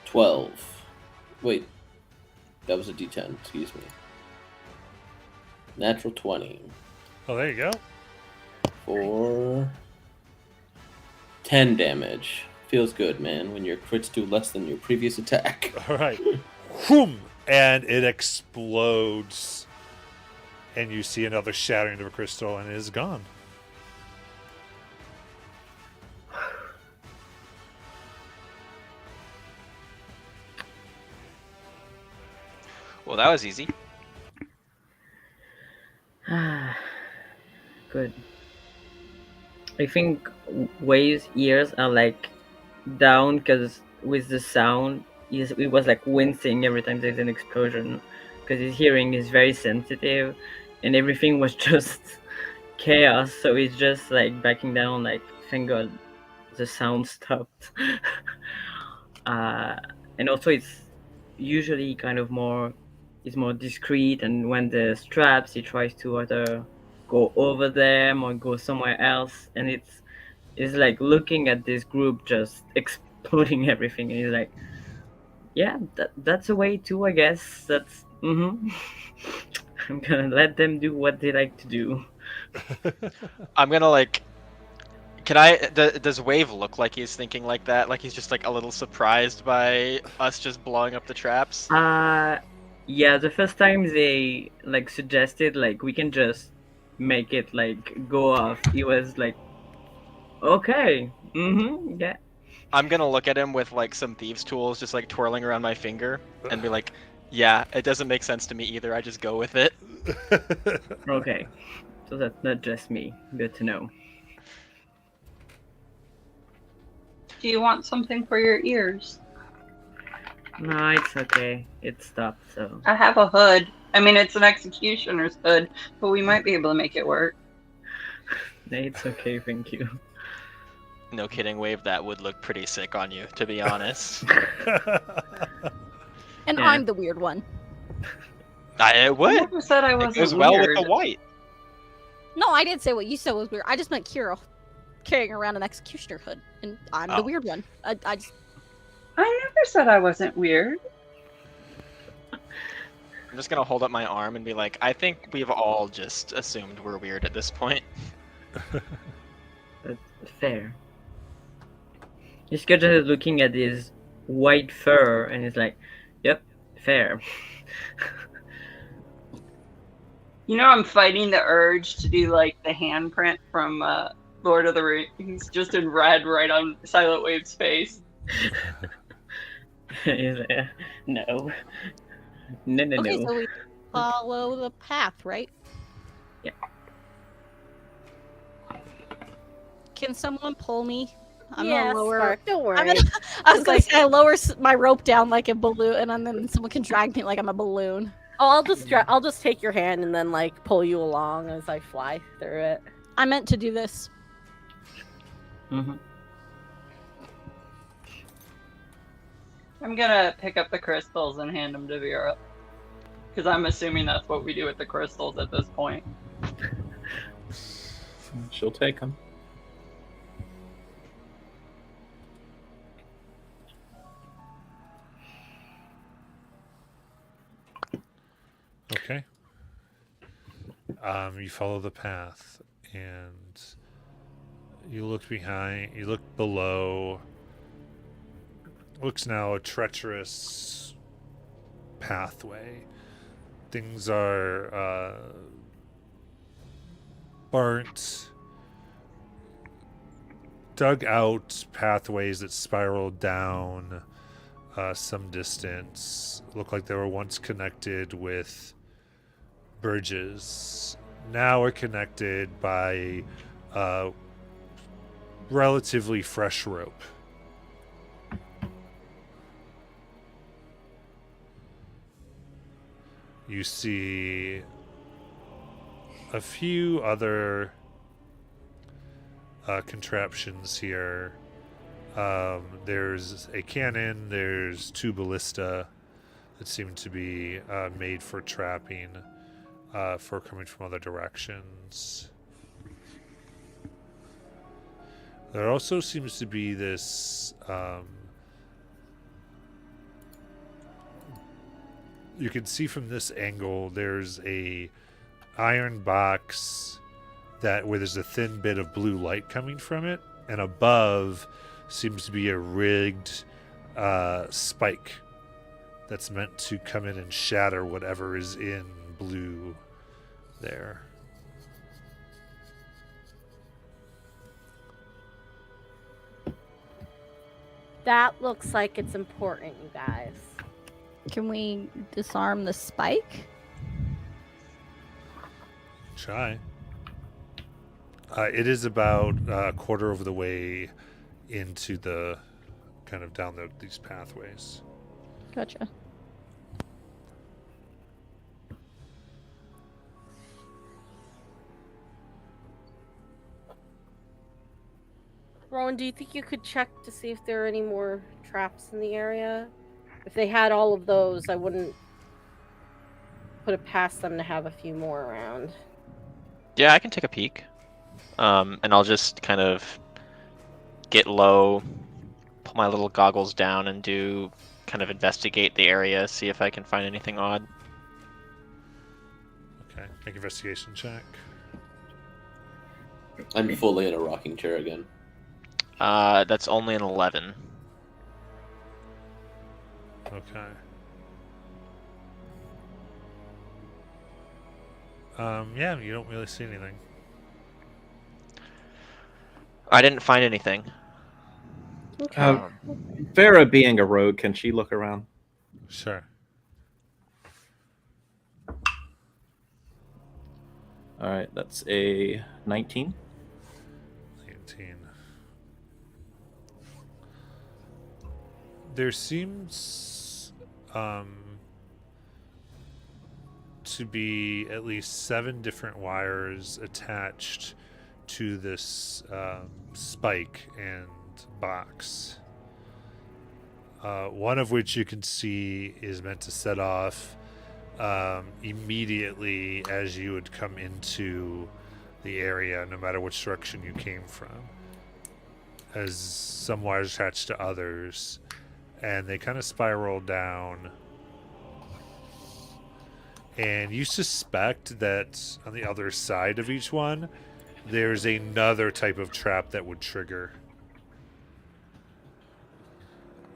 [SPEAKER 5] 12. Wait, that was a D10. Excuse me. Natural 20
[SPEAKER 1] Oh, there you go.
[SPEAKER 5] for 10 damage. Feels good, man, when your crits do less than your previous attack.
[SPEAKER 1] All right. Whoom! And it explodes. And you see another shattering of a crystal, and it is gone.
[SPEAKER 3] Well, that was easy.
[SPEAKER 6] Good. I think Wave's ears are like down because with the sound, it was like wincing every time there's an explosion because his hearing is very sensitive and everything was just chaos. So he's just like backing down, like, thank God the sound stopped. And also, it's usually kind of more discreet, and when there's traps, he tries to either go over them or go somewhere else, and it's like looking at this group just exploding everything, and he's like, yeah, that's a way too, I guess. That's I'm gonna let them do what they like to do.
[SPEAKER 3] I'm gonna like. Can I? Does Wave look like he's thinking like that? Like he's just like a little surprised by us just blowing up the traps?
[SPEAKER 6] Yeah, the first time they like suggested like we can just make it like go off, he was like, okay, yeah.
[SPEAKER 3] I'm gonna look at him with like some thieves' tools just like twirling around my finger and be like, yeah, it doesn't make sense to me either. I just go with it.
[SPEAKER 6] Okay, so that's not just me. Good to know.
[SPEAKER 4] Do you want something for your ears?
[SPEAKER 6] No, it's okay. It stopped, so.
[SPEAKER 4] I have a hood. I mean, it's an executioner's hood, but we might be able to make it work.
[SPEAKER 6] No, it's okay, thank you.
[SPEAKER 3] No kidding, Wave. That would look pretty sick on you, to be honest.
[SPEAKER 2] And
[SPEAKER 6] Yeah.
[SPEAKER 2] I'm the weird one.
[SPEAKER 3] It
[SPEAKER 4] I
[SPEAKER 3] would.
[SPEAKER 4] never said I
[SPEAKER 3] It
[SPEAKER 4] wasn't
[SPEAKER 3] goes well
[SPEAKER 4] weird.
[SPEAKER 3] with the white.
[SPEAKER 2] No, I didn't say what you said was weird. I just meant Kira carrying around an executioner hood, and I'm the
[SPEAKER 3] Oh.
[SPEAKER 2] weird one. I just
[SPEAKER 4] I never said I wasn't weird.
[SPEAKER 3] I'm just gonna hold up my arm and be like, I think we've all just assumed we're weird at this point.
[SPEAKER 6] That's fair. He's just looking at his white fur and he's like, yep, fair.
[SPEAKER 4] You know, I'm fighting the urge to do like the handprint from Lord of the Rings, just in red right on Silent Wave's face.
[SPEAKER 6] He's like, no. No.
[SPEAKER 2] okay. So we follow the path, right?
[SPEAKER 6] Yeah.
[SPEAKER 2] Can someone pull me? I'm
[SPEAKER 8] yeah,
[SPEAKER 2] gonna lower.
[SPEAKER 8] Spark, don't worry.
[SPEAKER 2] I'm gonna, I was gonna say I lower my rope down like a balloon, and then someone can drag me like I'm a balloon.
[SPEAKER 8] Oh, I'll just take your hand and then like pull you along as I fly through it.
[SPEAKER 2] I meant to do this.
[SPEAKER 6] Mm-hmm.
[SPEAKER 4] I'm gonna pick up the crystals and hand them to Vera. Because I'm assuming that's what we do with the crystals at this point.
[SPEAKER 7] She'll take them.
[SPEAKER 1] Okay. You follow the path, and you look behind. You look below. Looks now a treacherous pathway. Things are burnt, dug out pathways that spiral down some distance. Look like they were once connected with bridges. Now are connected by relatively fresh rope. You see a few other contraptions here. There's a cannon, there's two ballista that seem to be made for trapping. for coming from other directions. There also seems to be this. You can see from this angle, there's a iron box where there's a thin bit of blue light coming from it, and above seems to be a rigged spike that's meant to come in and shatter whatever is in blue there.
[SPEAKER 8] That looks like it's important, you guys.
[SPEAKER 2] Can we disarm the spike?
[SPEAKER 1] Try. It is about a quarter of the way into the kind of down these pathways.
[SPEAKER 2] Gotcha.
[SPEAKER 8] Rowan, do you think you could check to see if there are any more traps in the area? If they had all of those, I wouldn't put it past them to have a few more around.
[SPEAKER 3] Yeah, I can take a peek. And I'll just kind of get low, pull my little goggles down, and kind of investigate the area, see if I can find anything odd.
[SPEAKER 1] Okay, make an investigation check.
[SPEAKER 5] I'm fully in a rocking chair again.
[SPEAKER 3] That's only an 11.
[SPEAKER 1] Okay. Yeah, you don't really see anything.
[SPEAKER 3] I didn't find anything.
[SPEAKER 8] Okay.
[SPEAKER 7] Vera, being a rogue, can she look around?
[SPEAKER 1] Sure.
[SPEAKER 7] All right, that's a 19.
[SPEAKER 1] 19. There seems to be at least 7 different wires attached to this spike and box. One of which you can see is meant to set off immediately as you would come into the area, no matter which direction you came from. As some wires attached to others, and they kind of spiral down. And you suspect that on the other side of each one, there's another type of trap that would trigger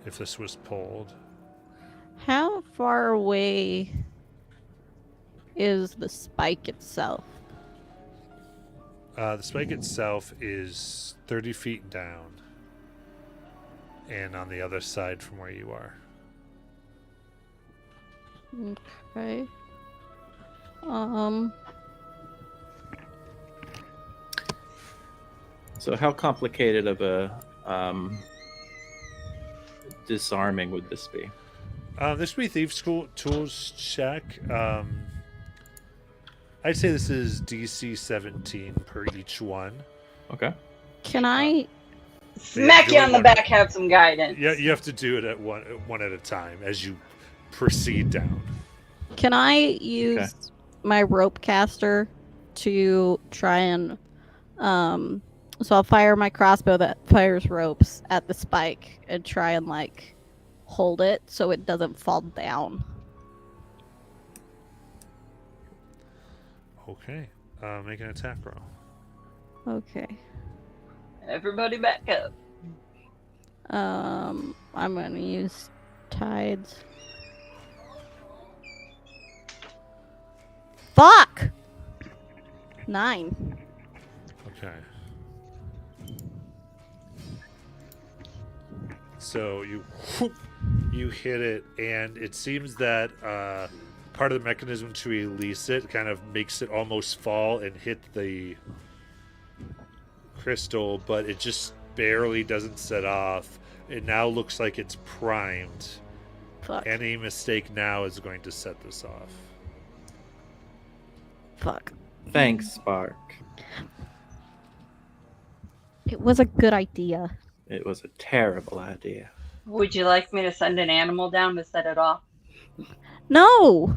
[SPEAKER 1] if this was pulled.
[SPEAKER 2] How far away is the spike itself?
[SPEAKER 1] The spike itself is 30 feet down and on the other side from where you are.
[SPEAKER 2] Okay.
[SPEAKER 7] So how complicated of a disarming would this be?
[SPEAKER 1] This would be Thieves' Tools check. I'd say this is DC 17 per each one.
[SPEAKER 7] Okay.
[SPEAKER 2] Can I?
[SPEAKER 4] Smack
[SPEAKER 1] do
[SPEAKER 4] you
[SPEAKER 1] it
[SPEAKER 4] on the
[SPEAKER 1] one-
[SPEAKER 4] back, have some guidance.
[SPEAKER 1] Yeah, you have to do it at one at a time as you proceed down.
[SPEAKER 2] Can I use my rope caster to try and so I'll fire my crossbow that fires ropes at the spike and try and like hold it so it doesn't fall down.
[SPEAKER 1] Okay. Make an attack roll.
[SPEAKER 2] Okay.
[SPEAKER 4] Everybody back up.
[SPEAKER 2] I'm gonna use tides. Fuck! 9.
[SPEAKER 1] Okay. So you hit it, and it seems that part of the mechanism to release it kind of makes it almost fall and hit the crystal, but it just barely doesn't set off. It now looks like it's primed.
[SPEAKER 2] Fuck.
[SPEAKER 1] Any mistake now is going to set this off.
[SPEAKER 2] Fuck.
[SPEAKER 7] Thanks, Spark.
[SPEAKER 2] It was a good idea.
[SPEAKER 7] It was a terrible idea.
[SPEAKER 4] Would you like me to send an animal down to set it off?
[SPEAKER 2] No!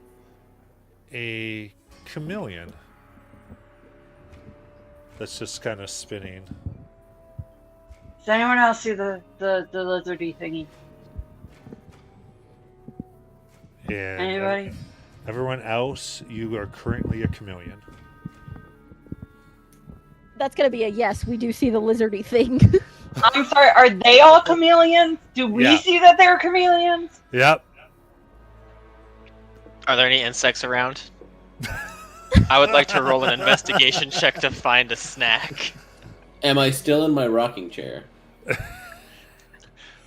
[SPEAKER 1] a chameleon that's just kind of spinning.
[SPEAKER 4] Does anyone else see the lizardy thingy?
[SPEAKER 1] And
[SPEAKER 4] Anybody?
[SPEAKER 1] everyone else, you are currently a chameleon.
[SPEAKER 2] That's gonna be a yes. We do see the lizardy thing.
[SPEAKER 4] I'm sorry, are they all chameleons? Do we
[SPEAKER 1] Yeah.
[SPEAKER 4] see that they're chameleons?
[SPEAKER 1] Yep.
[SPEAKER 3] Are there any insects around? I would like to roll an investigation check to find a snack.
[SPEAKER 5] Am I still in my rocking chair?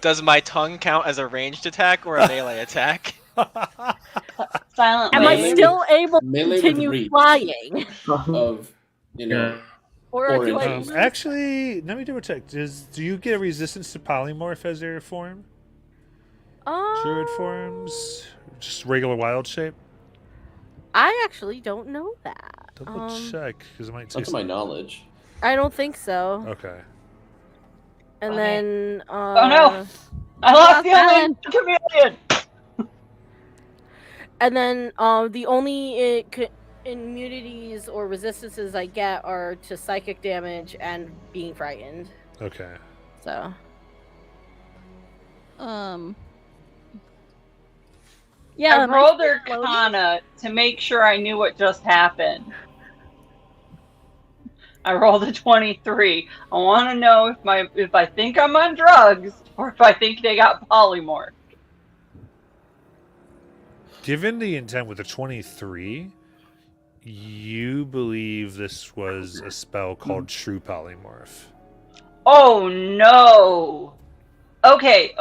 [SPEAKER 3] Does my tongue count as a ranged attack or a melee attack?
[SPEAKER 4] Silent
[SPEAKER 8] Am
[SPEAKER 5] Melee
[SPEAKER 8] I still able to
[SPEAKER 5] melee with
[SPEAKER 8] continue
[SPEAKER 5] reach.
[SPEAKER 8] flying?
[SPEAKER 5] Of, you know,
[SPEAKER 8] Or
[SPEAKER 5] Or
[SPEAKER 8] do I
[SPEAKER 5] inches.
[SPEAKER 1] Actually, let me double check. Do you get a resistance to polymorph as your form? Druid forms? Just regular wild shape?
[SPEAKER 8] I actually don't know that.
[SPEAKER 1] Double check, because it might
[SPEAKER 5] not
[SPEAKER 1] take
[SPEAKER 5] to my knowledge.
[SPEAKER 8] I don't think so.
[SPEAKER 1] Okay.
[SPEAKER 8] And
[SPEAKER 4] Okay.
[SPEAKER 8] then
[SPEAKER 4] Oh no! I lost the only chameleon!
[SPEAKER 8] And then the only immunities or resistances I get are to psychic damage and being frightened.
[SPEAKER 1] Okay.
[SPEAKER 8] So
[SPEAKER 2] Yeah,
[SPEAKER 4] I
[SPEAKER 2] am
[SPEAKER 4] rolled
[SPEAKER 2] still floating?
[SPEAKER 4] Arcana to make sure I knew what just happened. I rolled a 23. I want to know if I think I'm on drugs or if I think they got polymorph.
[SPEAKER 1] Given the intent with the 23, you believe this was a spell called True Polymorph.
[SPEAKER 4] Oh no. Okay.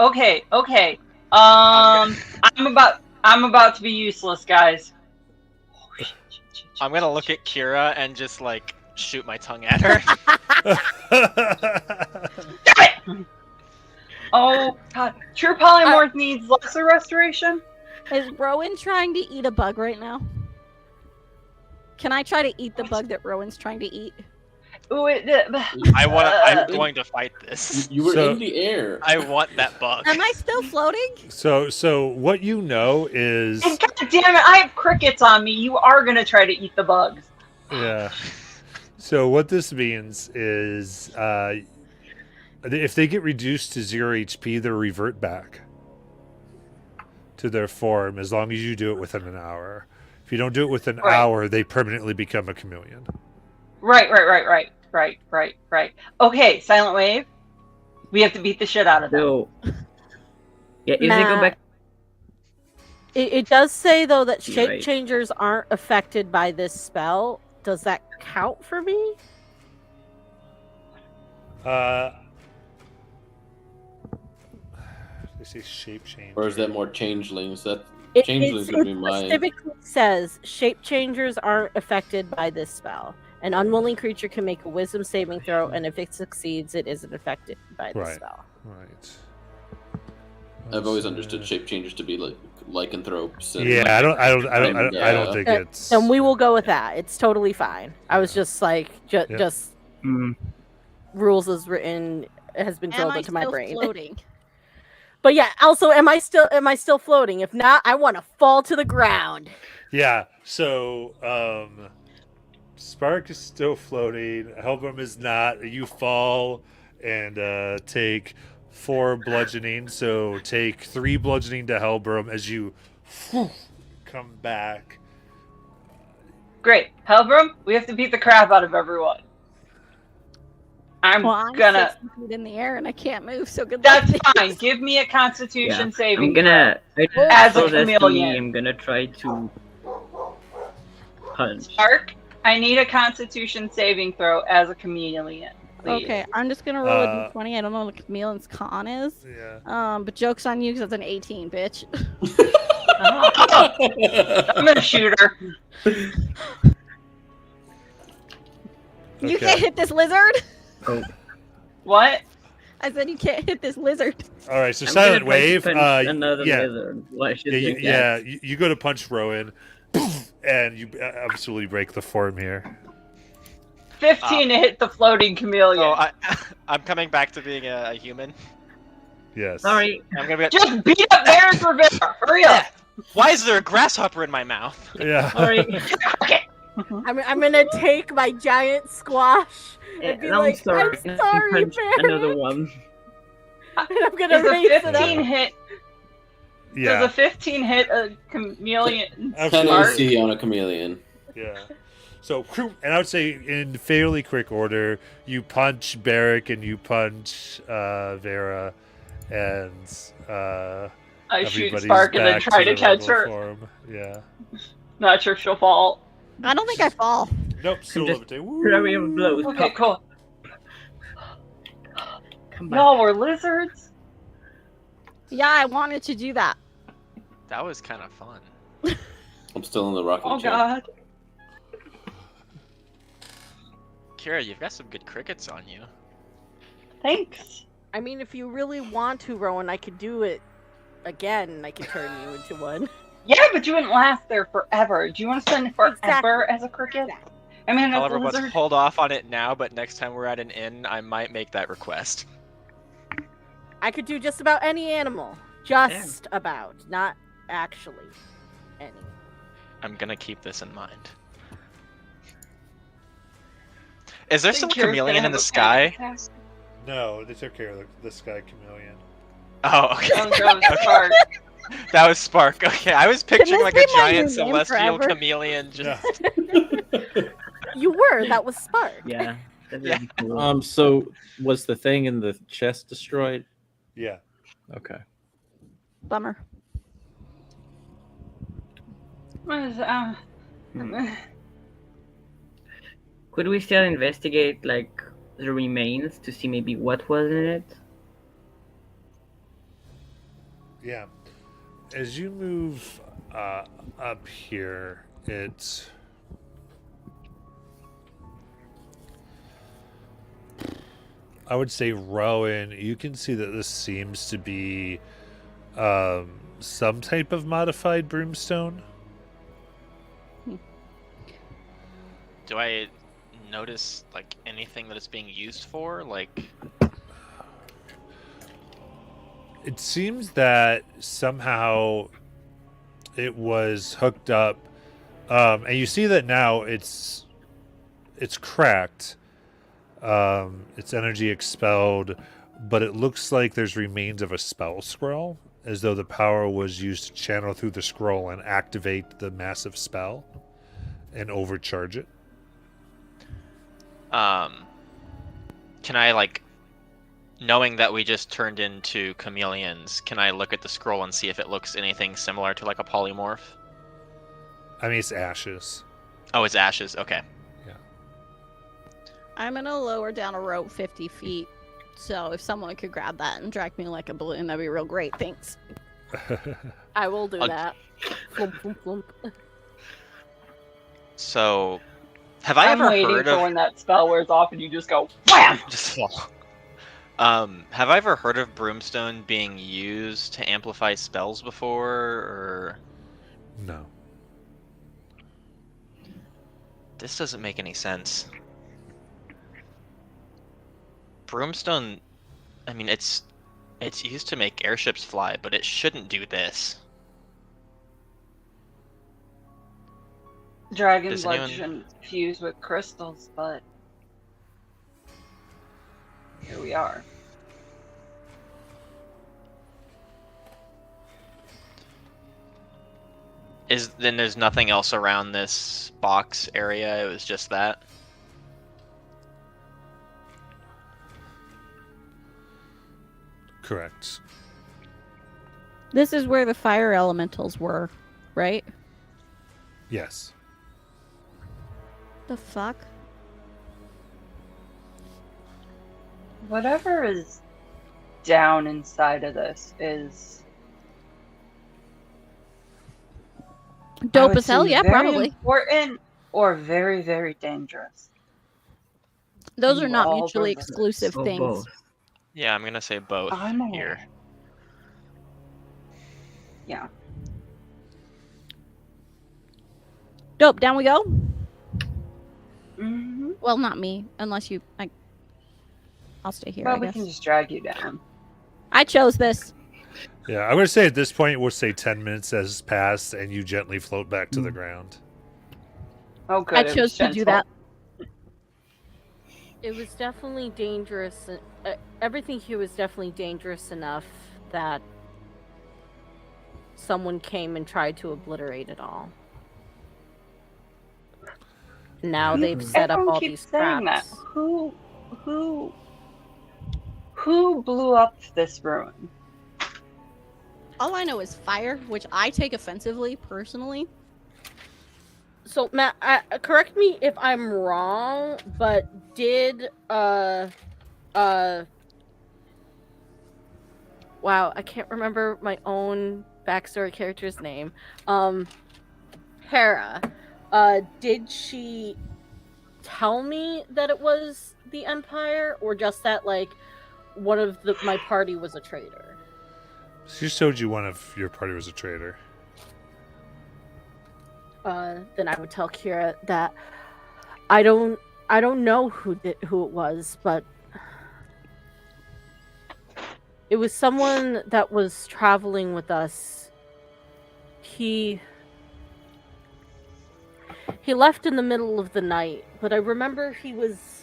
[SPEAKER 4] I'm about to be useless, guys.
[SPEAKER 3] I'm gonna look at Kira and just like shoot my tongue at her.
[SPEAKER 4] Oh god. True polymorph needs lesser restoration?
[SPEAKER 2] Is Rowan trying to eat a bug right now? Can I try to eat the bug that Rowan's trying to eat?
[SPEAKER 4] Ooh,
[SPEAKER 3] I'm going to fight this.
[SPEAKER 5] You were
[SPEAKER 1] So-
[SPEAKER 5] in the air.
[SPEAKER 3] I want that bug.
[SPEAKER 2] Am I still floating?
[SPEAKER 1] So what you know is
[SPEAKER 4] God damn it, I have crickets on me. You are gonna try to eat the bugs.
[SPEAKER 1] yeah. So what this means is if they get reduced to 0 HP, they'll revert back to their form as long as you do it within an hour. If you don't do it within an
[SPEAKER 4] Right.
[SPEAKER 1] hour, they permanently become a chameleon.
[SPEAKER 4] Right. Okay, Silent Wave. We have to beat the shit out of them.
[SPEAKER 6] So, yeah, if they go
[SPEAKER 8] Matt.
[SPEAKER 6] back,
[SPEAKER 8] it does say though that
[SPEAKER 6] You're
[SPEAKER 8] shape
[SPEAKER 6] right.
[SPEAKER 8] changers aren't affected by this spell. Does that count for me?
[SPEAKER 1] They say shape change.
[SPEAKER 5] Or is that more changelings? That
[SPEAKER 8] It,
[SPEAKER 5] changelings would be my.
[SPEAKER 8] specifically says shape changers aren't affected by this spell. An unwilling creature can make a wisdom saving throw, and if it succeeds, it isn't affected by this
[SPEAKER 1] Right.
[SPEAKER 8] spell.
[SPEAKER 1] Right.
[SPEAKER 5] I've always understood shape changers to be like lycanthropes. And
[SPEAKER 1] Yeah, I don't think
[SPEAKER 8] Uh,
[SPEAKER 1] it's.
[SPEAKER 8] And we will go with that. It's totally fine. I was just like,
[SPEAKER 1] Yeah.
[SPEAKER 8] just
[SPEAKER 6] mm,
[SPEAKER 8] rules as written has been
[SPEAKER 2] Am
[SPEAKER 8] drilled
[SPEAKER 2] I
[SPEAKER 8] into my
[SPEAKER 2] still
[SPEAKER 8] brain.
[SPEAKER 2] floating?
[SPEAKER 8] But yeah, also, am I still floating? If not, I want to fall to the ground.
[SPEAKER 1] Yeah. So Spark is still floating. Helbram is not. You fall and take 4 bludgeoning. So take 3 bludgeoning to Helbram as you come back.
[SPEAKER 4] Great. Helbram, we have to beat the crap out of everyone. I'm
[SPEAKER 2] Well, I'm
[SPEAKER 4] gonna.
[SPEAKER 2] 60 feet in the air and I can't move, so good luck.
[SPEAKER 4] That's fine. Give me a Constitution
[SPEAKER 6] yeah.
[SPEAKER 4] saving.
[SPEAKER 6] I'm gonna.
[SPEAKER 4] As a
[SPEAKER 6] so that's
[SPEAKER 4] chameleon.
[SPEAKER 6] me. I'm gonna try to punch.
[SPEAKER 4] Spark, I need a Constitution saving throw as a chameleon. Please.
[SPEAKER 2] Okay, I'm just gonna roll a
[SPEAKER 1] Uh,
[SPEAKER 2] d20. I don't know what the chameleon's con is.
[SPEAKER 1] Yeah.
[SPEAKER 2] But joke's on you because it's an 18, bitch.
[SPEAKER 4] I'm gonna shoot her.
[SPEAKER 2] You
[SPEAKER 1] Okay.
[SPEAKER 2] can't hit this lizard.
[SPEAKER 4] What?
[SPEAKER 2] I said you can't hit this lizard.
[SPEAKER 1] All right. So
[SPEAKER 6] I'm
[SPEAKER 1] Silent
[SPEAKER 6] gonna try to
[SPEAKER 1] Wave.
[SPEAKER 6] punch another
[SPEAKER 1] yeah.
[SPEAKER 6] lizard. What should
[SPEAKER 1] Yeah,
[SPEAKER 6] you
[SPEAKER 1] you,
[SPEAKER 6] get?
[SPEAKER 1] yeah, you go to punch Rowan, and you absolutely break the form here.
[SPEAKER 4] 15 to hit the floating chameleon.
[SPEAKER 3] So I'm coming back to being a human.
[SPEAKER 1] Yes.
[SPEAKER 6] Sorry.
[SPEAKER 3] I'm gonna be
[SPEAKER 4] Just beat up Baron Rivera. Hurry up.
[SPEAKER 3] Why is there a grasshopper in my mouth?
[SPEAKER 1] Yeah.
[SPEAKER 6] Sorry.
[SPEAKER 4] Okay.
[SPEAKER 8] I'm gonna take my giant squash and be
[SPEAKER 6] I'm
[SPEAKER 8] like,
[SPEAKER 6] sorry.
[SPEAKER 8] I'm sorry,
[SPEAKER 6] Punch
[SPEAKER 8] Barry.
[SPEAKER 6] another one.
[SPEAKER 8] And I'm gonna
[SPEAKER 4] Is a
[SPEAKER 8] raise it
[SPEAKER 4] 15
[SPEAKER 8] up.
[SPEAKER 4] hit? Does
[SPEAKER 1] Yeah.
[SPEAKER 4] a 15 hit a chameleon
[SPEAKER 5] 10
[SPEAKER 1] Absolutely.
[SPEAKER 5] AC on a chameleon.
[SPEAKER 1] Yeah. So, and I would say in fairly quick order, you punch Barrick and you punch Vera, and
[SPEAKER 4] I shoot
[SPEAKER 1] everybody's
[SPEAKER 4] Spark and then
[SPEAKER 1] back
[SPEAKER 4] try to
[SPEAKER 1] their
[SPEAKER 4] catch
[SPEAKER 1] regular
[SPEAKER 4] her.
[SPEAKER 1] form. Yeah.
[SPEAKER 4] Not sure if she'll fall.
[SPEAKER 2] I don't think I fall.
[SPEAKER 1] Nope. Still
[SPEAKER 6] Just
[SPEAKER 1] levitating.
[SPEAKER 6] flurry of blows.
[SPEAKER 4] Okay, cool.
[SPEAKER 6] Come back.
[SPEAKER 4] No, we're lizards.
[SPEAKER 2] Yeah, I wanted to do that.
[SPEAKER 3] That was kind of fun.
[SPEAKER 5] I'm still in the rocking
[SPEAKER 4] Oh
[SPEAKER 5] chair.
[SPEAKER 4] god.
[SPEAKER 3] Kira, you've got some good crickets on you.
[SPEAKER 4] Thanks.
[SPEAKER 8] I mean, if you really want to, Rowan, I could do it again. And I could turn you into one.
[SPEAKER 4] Yeah, but you wouldn't last there forever. Do you want to spend forever
[SPEAKER 8] Exactly.
[SPEAKER 4] as a cricket? I mean, as
[SPEAKER 3] However,
[SPEAKER 4] a
[SPEAKER 3] let's
[SPEAKER 4] lizard.
[SPEAKER 3] hold off on it now, but next time we're at an inn, I might make that request.
[SPEAKER 8] I could do just about any animal. Just about. Not actually any.
[SPEAKER 3] I'm gonna keep this in mind. Is there some
[SPEAKER 4] Think Kira's gonna
[SPEAKER 3] chameleon in
[SPEAKER 4] have
[SPEAKER 3] the
[SPEAKER 4] a
[SPEAKER 3] sky?
[SPEAKER 4] panic attack?
[SPEAKER 1] No, they took care of the sky chameleon.
[SPEAKER 3] Oh, okay.
[SPEAKER 4] Oh, that was Spark.
[SPEAKER 3] That was Spark. Okay, I was picturing
[SPEAKER 2] this
[SPEAKER 3] like
[SPEAKER 2] be
[SPEAKER 3] a
[SPEAKER 2] my
[SPEAKER 3] giant
[SPEAKER 2] new name
[SPEAKER 3] celestial
[SPEAKER 2] forever?
[SPEAKER 3] chameleon just.
[SPEAKER 1] Yeah.
[SPEAKER 8] You were. That was Spark.
[SPEAKER 6] Yeah. That'd
[SPEAKER 3] Yeah.
[SPEAKER 6] be cool.
[SPEAKER 7] So was the thing in the chest destroyed?
[SPEAKER 1] Yeah.
[SPEAKER 7] Okay.
[SPEAKER 2] Bummer.
[SPEAKER 6] Could we still investigate like the remains to see maybe what was in it?
[SPEAKER 1] Yeah. As you move up here, it's I would say Rowan, you can see that this seems to be some type of modified broomstone.
[SPEAKER 3] Do I notice like anything that it's being used for? Like,
[SPEAKER 1] It seems that somehow it was hooked up, and you see that now it's cracked, its energy expelled, but it looks like there's remains of a spell scroll, as though the power was used to channel through the scroll and activate the massive spell and overcharge it.
[SPEAKER 3] can I like, knowing that we just turned into chameleons, can I look at the scroll and see if it looks anything similar to like a polymorph?
[SPEAKER 1] I mean, it's ashes.
[SPEAKER 3] Oh, it's ashes. Okay.
[SPEAKER 2] I'm gonna lower down a rope 50 feet. So if someone could grab that and drag me like a balloon, that'd be real great. Thanks.
[SPEAKER 8] I will do
[SPEAKER 3] I'll-
[SPEAKER 8] that. Flump, flump, flump.
[SPEAKER 3] So, have I
[SPEAKER 4] I'm
[SPEAKER 3] ever
[SPEAKER 4] waiting
[SPEAKER 3] heard
[SPEAKER 4] for
[SPEAKER 3] of
[SPEAKER 4] when that spell wears off and you just go wham.
[SPEAKER 3] just fall? Have I ever heard of Broomstone being used to amplify spells before, or
[SPEAKER 1] No.
[SPEAKER 3] this doesn't make any sense? Broomstone, I mean, it's used to make airships fly, but it shouldn't do this.
[SPEAKER 4] Dragon
[SPEAKER 3] Does
[SPEAKER 4] blood
[SPEAKER 3] anyone-
[SPEAKER 4] shouldn't fuse with crystals, but here we are.
[SPEAKER 3] Then there's nothing else around this box area, it was just that?
[SPEAKER 1] Correct.
[SPEAKER 2] This is where the fire elementals were, right?
[SPEAKER 1] Yes.
[SPEAKER 2] The fuck?
[SPEAKER 4] Whatever is down inside of this is I
[SPEAKER 2] Dope
[SPEAKER 4] would
[SPEAKER 2] as hell,
[SPEAKER 4] say
[SPEAKER 2] yeah,
[SPEAKER 4] very
[SPEAKER 2] probably.
[SPEAKER 4] important or very, very dangerous.
[SPEAKER 2] Those are not
[SPEAKER 4] All
[SPEAKER 2] mutually
[SPEAKER 4] those-
[SPEAKER 2] exclusive
[SPEAKER 6] Or
[SPEAKER 2] things.
[SPEAKER 6] both.
[SPEAKER 3] Yeah, I'm gonna say both
[SPEAKER 4] I'm aware.
[SPEAKER 3] here.
[SPEAKER 4] Yeah.
[SPEAKER 2] Dope, down we go?
[SPEAKER 4] hmm
[SPEAKER 2] Well, not me, unless you... I'll stay here,
[SPEAKER 4] Well,
[SPEAKER 2] I
[SPEAKER 4] we
[SPEAKER 2] guess.
[SPEAKER 4] can just drag you down.
[SPEAKER 2] I chose this.
[SPEAKER 1] Yeah, I'm going to say at this point, we'll say 10 minutes has passed and you gently float back to the ground.
[SPEAKER 4] Oh, good.
[SPEAKER 2] I
[SPEAKER 4] it was
[SPEAKER 2] chose to do
[SPEAKER 4] gentle.
[SPEAKER 2] that.
[SPEAKER 8] It was definitely dangerous. Everything here was definitely dangerous enough that someone came and tried to obliterate it all. Now they've set up
[SPEAKER 4] Everyone
[SPEAKER 8] all
[SPEAKER 4] keeps
[SPEAKER 8] these
[SPEAKER 4] saying that.
[SPEAKER 8] traps.
[SPEAKER 4] Who blew up this ruin?
[SPEAKER 2] All I know is fire, which I take offensively personally.
[SPEAKER 8] So Matt, correct me if I'm wrong, but did wow, I can't remember my own backstory character's name. Hera, did she tell me that it was the Empire, or just that like one of my party was a traitor?
[SPEAKER 1] She showed you one of your party was a traitor.
[SPEAKER 8] Then I would tell Kira that I don't know who it was, but it was someone that was traveling with us. He left in the middle of the night, but I remember he was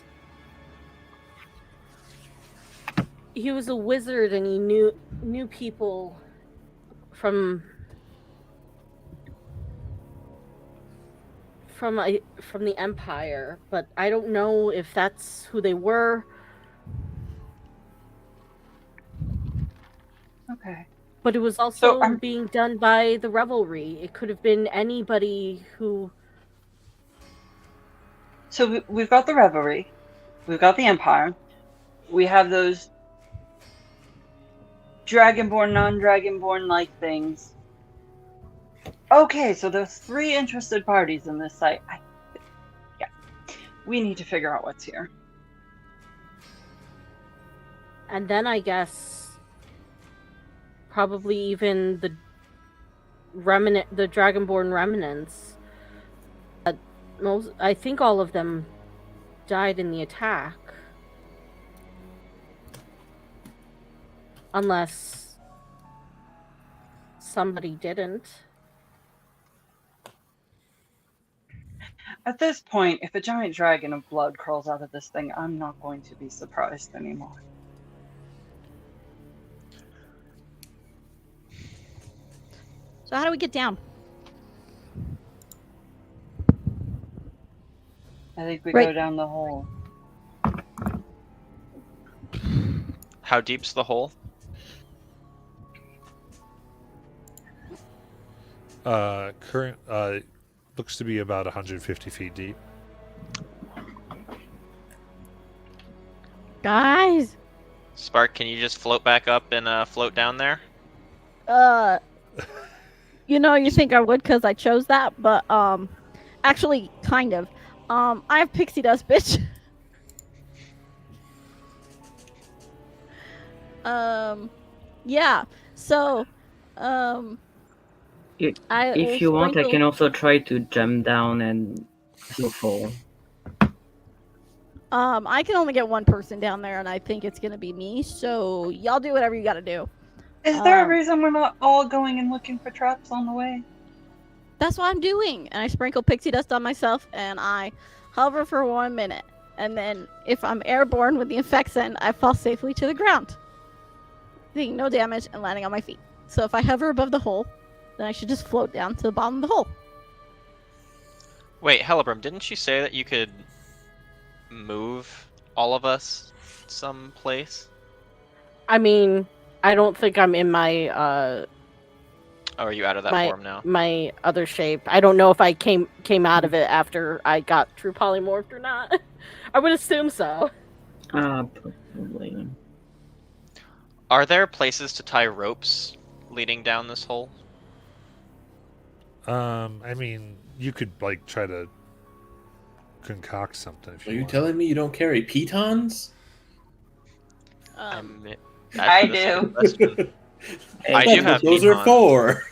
[SPEAKER 8] a wizard and he knew people from the Empire, but I don't know if that's who they were.
[SPEAKER 4] Okay.
[SPEAKER 8] But it was also being done by the revelry. It could have been anybody who...
[SPEAKER 4] So we've got the revelry. We've got the Empire. We have those Dragonborn, non-Dragonborn-like things. Okay, so there's 3 interested parties in this site. Yeah. We need to figure out what's here.
[SPEAKER 8] And then I guess probably even the Dragonborn remnants. I think all of them died in the attack. Unless somebody didn't.
[SPEAKER 4] At this point, if a giant dragon of blood crawls out of this thing, I'm not going to be surprised anymore.
[SPEAKER 2] So how do we get down?
[SPEAKER 4] I think we
[SPEAKER 2] Right.
[SPEAKER 4] go down the hole.
[SPEAKER 3] How deep's the hole?
[SPEAKER 1] Current looks to be about 150 feet deep.
[SPEAKER 2] Guys!
[SPEAKER 3] Spark, can you just float back up and float down there?
[SPEAKER 2] You think I would because I chose that, but actually, kind of. I have pixie dust, bitch. Yeah. So,
[SPEAKER 6] If you want, I can also try to jump down and fall.
[SPEAKER 2] I can only get one person down there, and I think it's gonna be me. So y'all do whatever you gotta do.
[SPEAKER 4] Is there a reason we're not all going and looking for traps on the way?
[SPEAKER 2] That's what I'm doing. And I sprinkle pixie dust on myself, and I hover for 1 minute. And then, if I'm airborne with the effects end, I fall safely to the ground, taking no damage and landing on my feet. So if I hover above the hole, then I should just float down to the bottom of the hole.
[SPEAKER 3] Wait, Helibram, didn't you say that you could move all of us someplace?
[SPEAKER 8] I mean, I don't think I'm in my
[SPEAKER 3] Oh, are you out of that form now?
[SPEAKER 8] my other shape. I don't know if I came out of it after I got true polymorphed or not. I would assume so.
[SPEAKER 6] Probably.
[SPEAKER 3] Are there places to tie ropes leading down this hole?
[SPEAKER 1] I mean, you could try to concoct something. If
[SPEAKER 5] Are
[SPEAKER 1] you
[SPEAKER 5] you
[SPEAKER 1] want.
[SPEAKER 5] telling me you don't carry pitons?
[SPEAKER 4] I
[SPEAKER 3] That's
[SPEAKER 4] do.
[SPEAKER 3] a question. I
[SPEAKER 5] That's
[SPEAKER 3] do have
[SPEAKER 5] what those are
[SPEAKER 3] pitons.
[SPEAKER 5] for.
[SPEAKER 3] I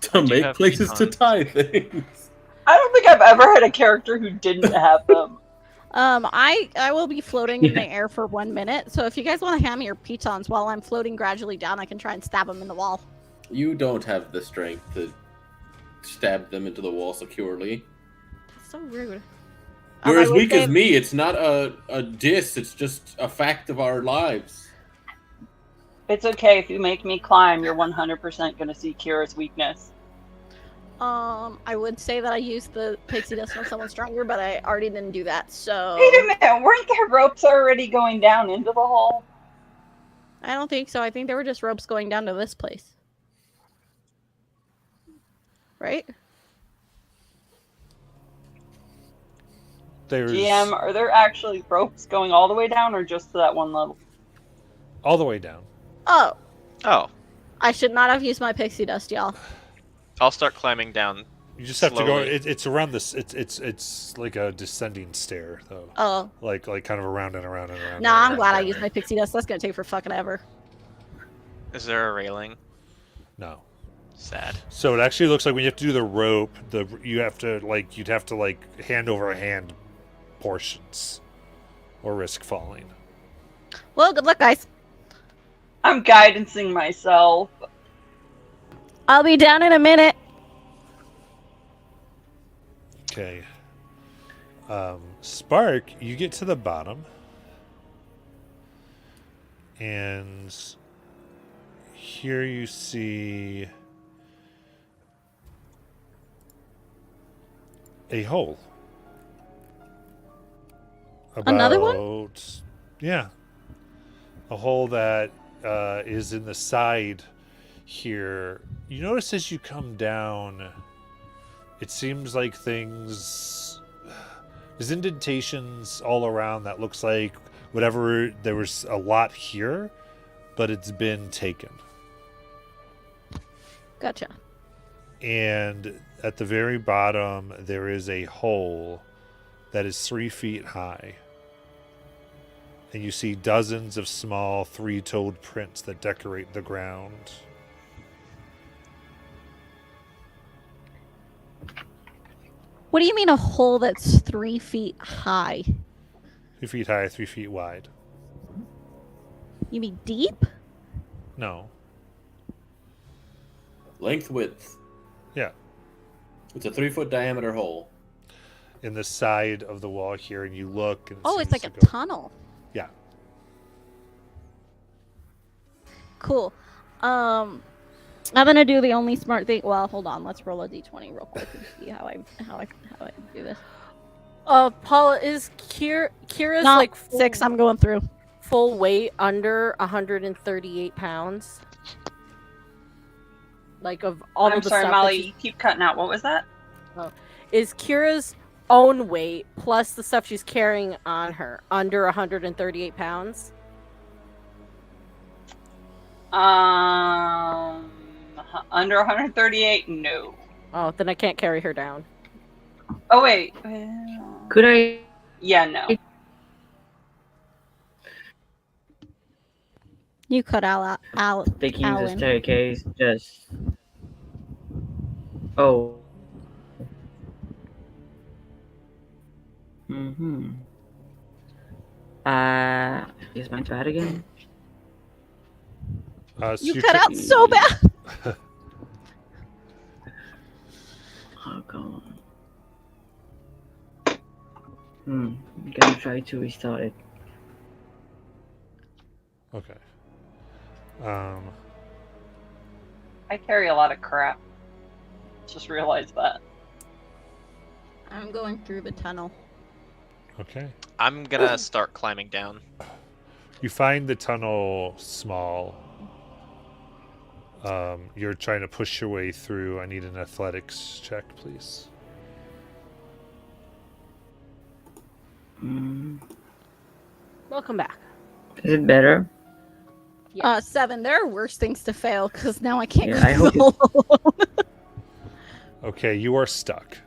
[SPEAKER 5] To
[SPEAKER 3] do
[SPEAKER 5] make
[SPEAKER 3] have
[SPEAKER 5] places to
[SPEAKER 3] pitons.
[SPEAKER 5] tie things.
[SPEAKER 4] I don't think I've ever had a character who didn't have them.
[SPEAKER 2] I will be floating in
[SPEAKER 6] Yeah.
[SPEAKER 2] the air for 1 minute. So if you guys want to hand me your pitons while I'm floating gradually down, I can try and stab them in the wall.
[SPEAKER 5] You don't have the strength to stab them into the wall securely.
[SPEAKER 2] That's so rude.
[SPEAKER 5] You're
[SPEAKER 2] I
[SPEAKER 5] as
[SPEAKER 2] would
[SPEAKER 5] weak
[SPEAKER 2] say-
[SPEAKER 5] as me. It's not a diss. It's just a fact of our lives.
[SPEAKER 4] It's okay if you make me climb. You're 100% going to see Kira's weakness.
[SPEAKER 2] I would say that I used the pixie dust on someone stronger, but I already didn't do that. So
[SPEAKER 4] Wait a minute, weren't there ropes already going down into the hole?
[SPEAKER 2] I don't think so. I think there were just ropes going down to this place. Right?
[SPEAKER 1] There's
[SPEAKER 4] GM, are there actually ropes going all the way down or just to that one level?
[SPEAKER 1] all the way down.
[SPEAKER 2] Oh,
[SPEAKER 3] Oh,
[SPEAKER 2] I should not have used my pixie dust, y'all.
[SPEAKER 3] I'll start climbing down.
[SPEAKER 1] You just have to go.
[SPEAKER 3] Slowly.
[SPEAKER 1] It's around this. It's like a descending stair, though.
[SPEAKER 2] Oh,
[SPEAKER 1] Like kind of around and around and around.
[SPEAKER 2] no,
[SPEAKER 1] and
[SPEAKER 2] I'm
[SPEAKER 1] around.
[SPEAKER 2] glad I used my pixie dust. That's gonna take for fucking ever.
[SPEAKER 3] Is there a railing?
[SPEAKER 1] No.
[SPEAKER 3] Sad.
[SPEAKER 1] So it actually looks like when you have to do the rope, you'd have to hand over hand portions, or risk falling.
[SPEAKER 2] Well, good luck, guys.
[SPEAKER 4] I'm guidancing myself.
[SPEAKER 2] I'll be down in a minute.
[SPEAKER 1] Okay. Spark, you get to the bottom, and here you see a hole.
[SPEAKER 2] Another one?
[SPEAKER 1] About- Yeah. A hole that is in the side here. You notice as you come down, it seems like there's indentations all around that looks like there was a lot here, but it's been taken.
[SPEAKER 2] Gotcha.
[SPEAKER 1] And at the very bottom, there is a hole that is 3 feet high. And you see dozens of small 3-toed prints that decorate the ground.
[SPEAKER 2] What do you mean a hole that's 3 feet high?
[SPEAKER 1] 2 feet high, 3 feet wide.
[SPEAKER 2] You mean deep?
[SPEAKER 1] No.
[SPEAKER 5] Length, width.
[SPEAKER 1] Yeah.
[SPEAKER 5] It's a 3-foot diameter hole.
[SPEAKER 1] In the side of the wall here, and you look. And it
[SPEAKER 2] Oh, it's
[SPEAKER 1] seems
[SPEAKER 2] like a
[SPEAKER 1] to go-
[SPEAKER 2] tunnel.
[SPEAKER 1] Yeah.
[SPEAKER 2] Cool. I'm gonna do the only smart thing. Well, hold on. Let's roll a d20 real quick and see how I do this.
[SPEAKER 8] Paula, is Kira's
[SPEAKER 2] No,
[SPEAKER 8] like
[SPEAKER 2] 6. I'm going through.
[SPEAKER 8] full weight under 138 pounds? Like of all
[SPEAKER 4] I'm
[SPEAKER 8] of the
[SPEAKER 4] sorry,
[SPEAKER 8] stuff
[SPEAKER 4] Molly,
[SPEAKER 8] that
[SPEAKER 4] you keep cutting out. What was that?
[SPEAKER 8] is Kira's own weight plus the stuff she's carrying on her under 138 pounds?
[SPEAKER 4] Under 138? No.
[SPEAKER 8] Oh, then I can't carry her down.
[SPEAKER 4] Oh, wait.
[SPEAKER 6] Could I?
[SPEAKER 4] Yeah, no.
[SPEAKER 2] You cut out
[SPEAKER 6] Taking the
[SPEAKER 2] Alan.
[SPEAKER 6] staircase, just. Oh. Mm-hmm. Is mine bad again?
[SPEAKER 1] So
[SPEAKER 2] You
[SPEAKER 1] you
[SPEAKER 2] cut
[SPEAKER 1] took-
[SPEAKER 2] out so bad.
[SPEAKER 6] Oh, come on. I'm gonna try to restart it.
[SPEAKER 1] Okay.
[SPEAKER 4] I carry a lot of crap. Just realized that.
[SPEAKER 2] I'm going through the tunnel.
[SPEAKER 1] Okay.
[SPEAKER 3] I'm gonna start climbing down.
[SPEAKER 1] You find the tunnel small. You're trying to push your way through. I need an athletics check, please.
[SPEAKER 8] Welcome back.
[SPEAKER 6] Is it better?
[SPEAKER 2] 7. There are worse things to fail because now I can't
[SPEAKER 6] Yeah,
[SPEAKER 2] go
[SPEAKER 6] I hope
[SPEAKER 2] through the hole.
[SPEAKER 1] Okay, you are stuck.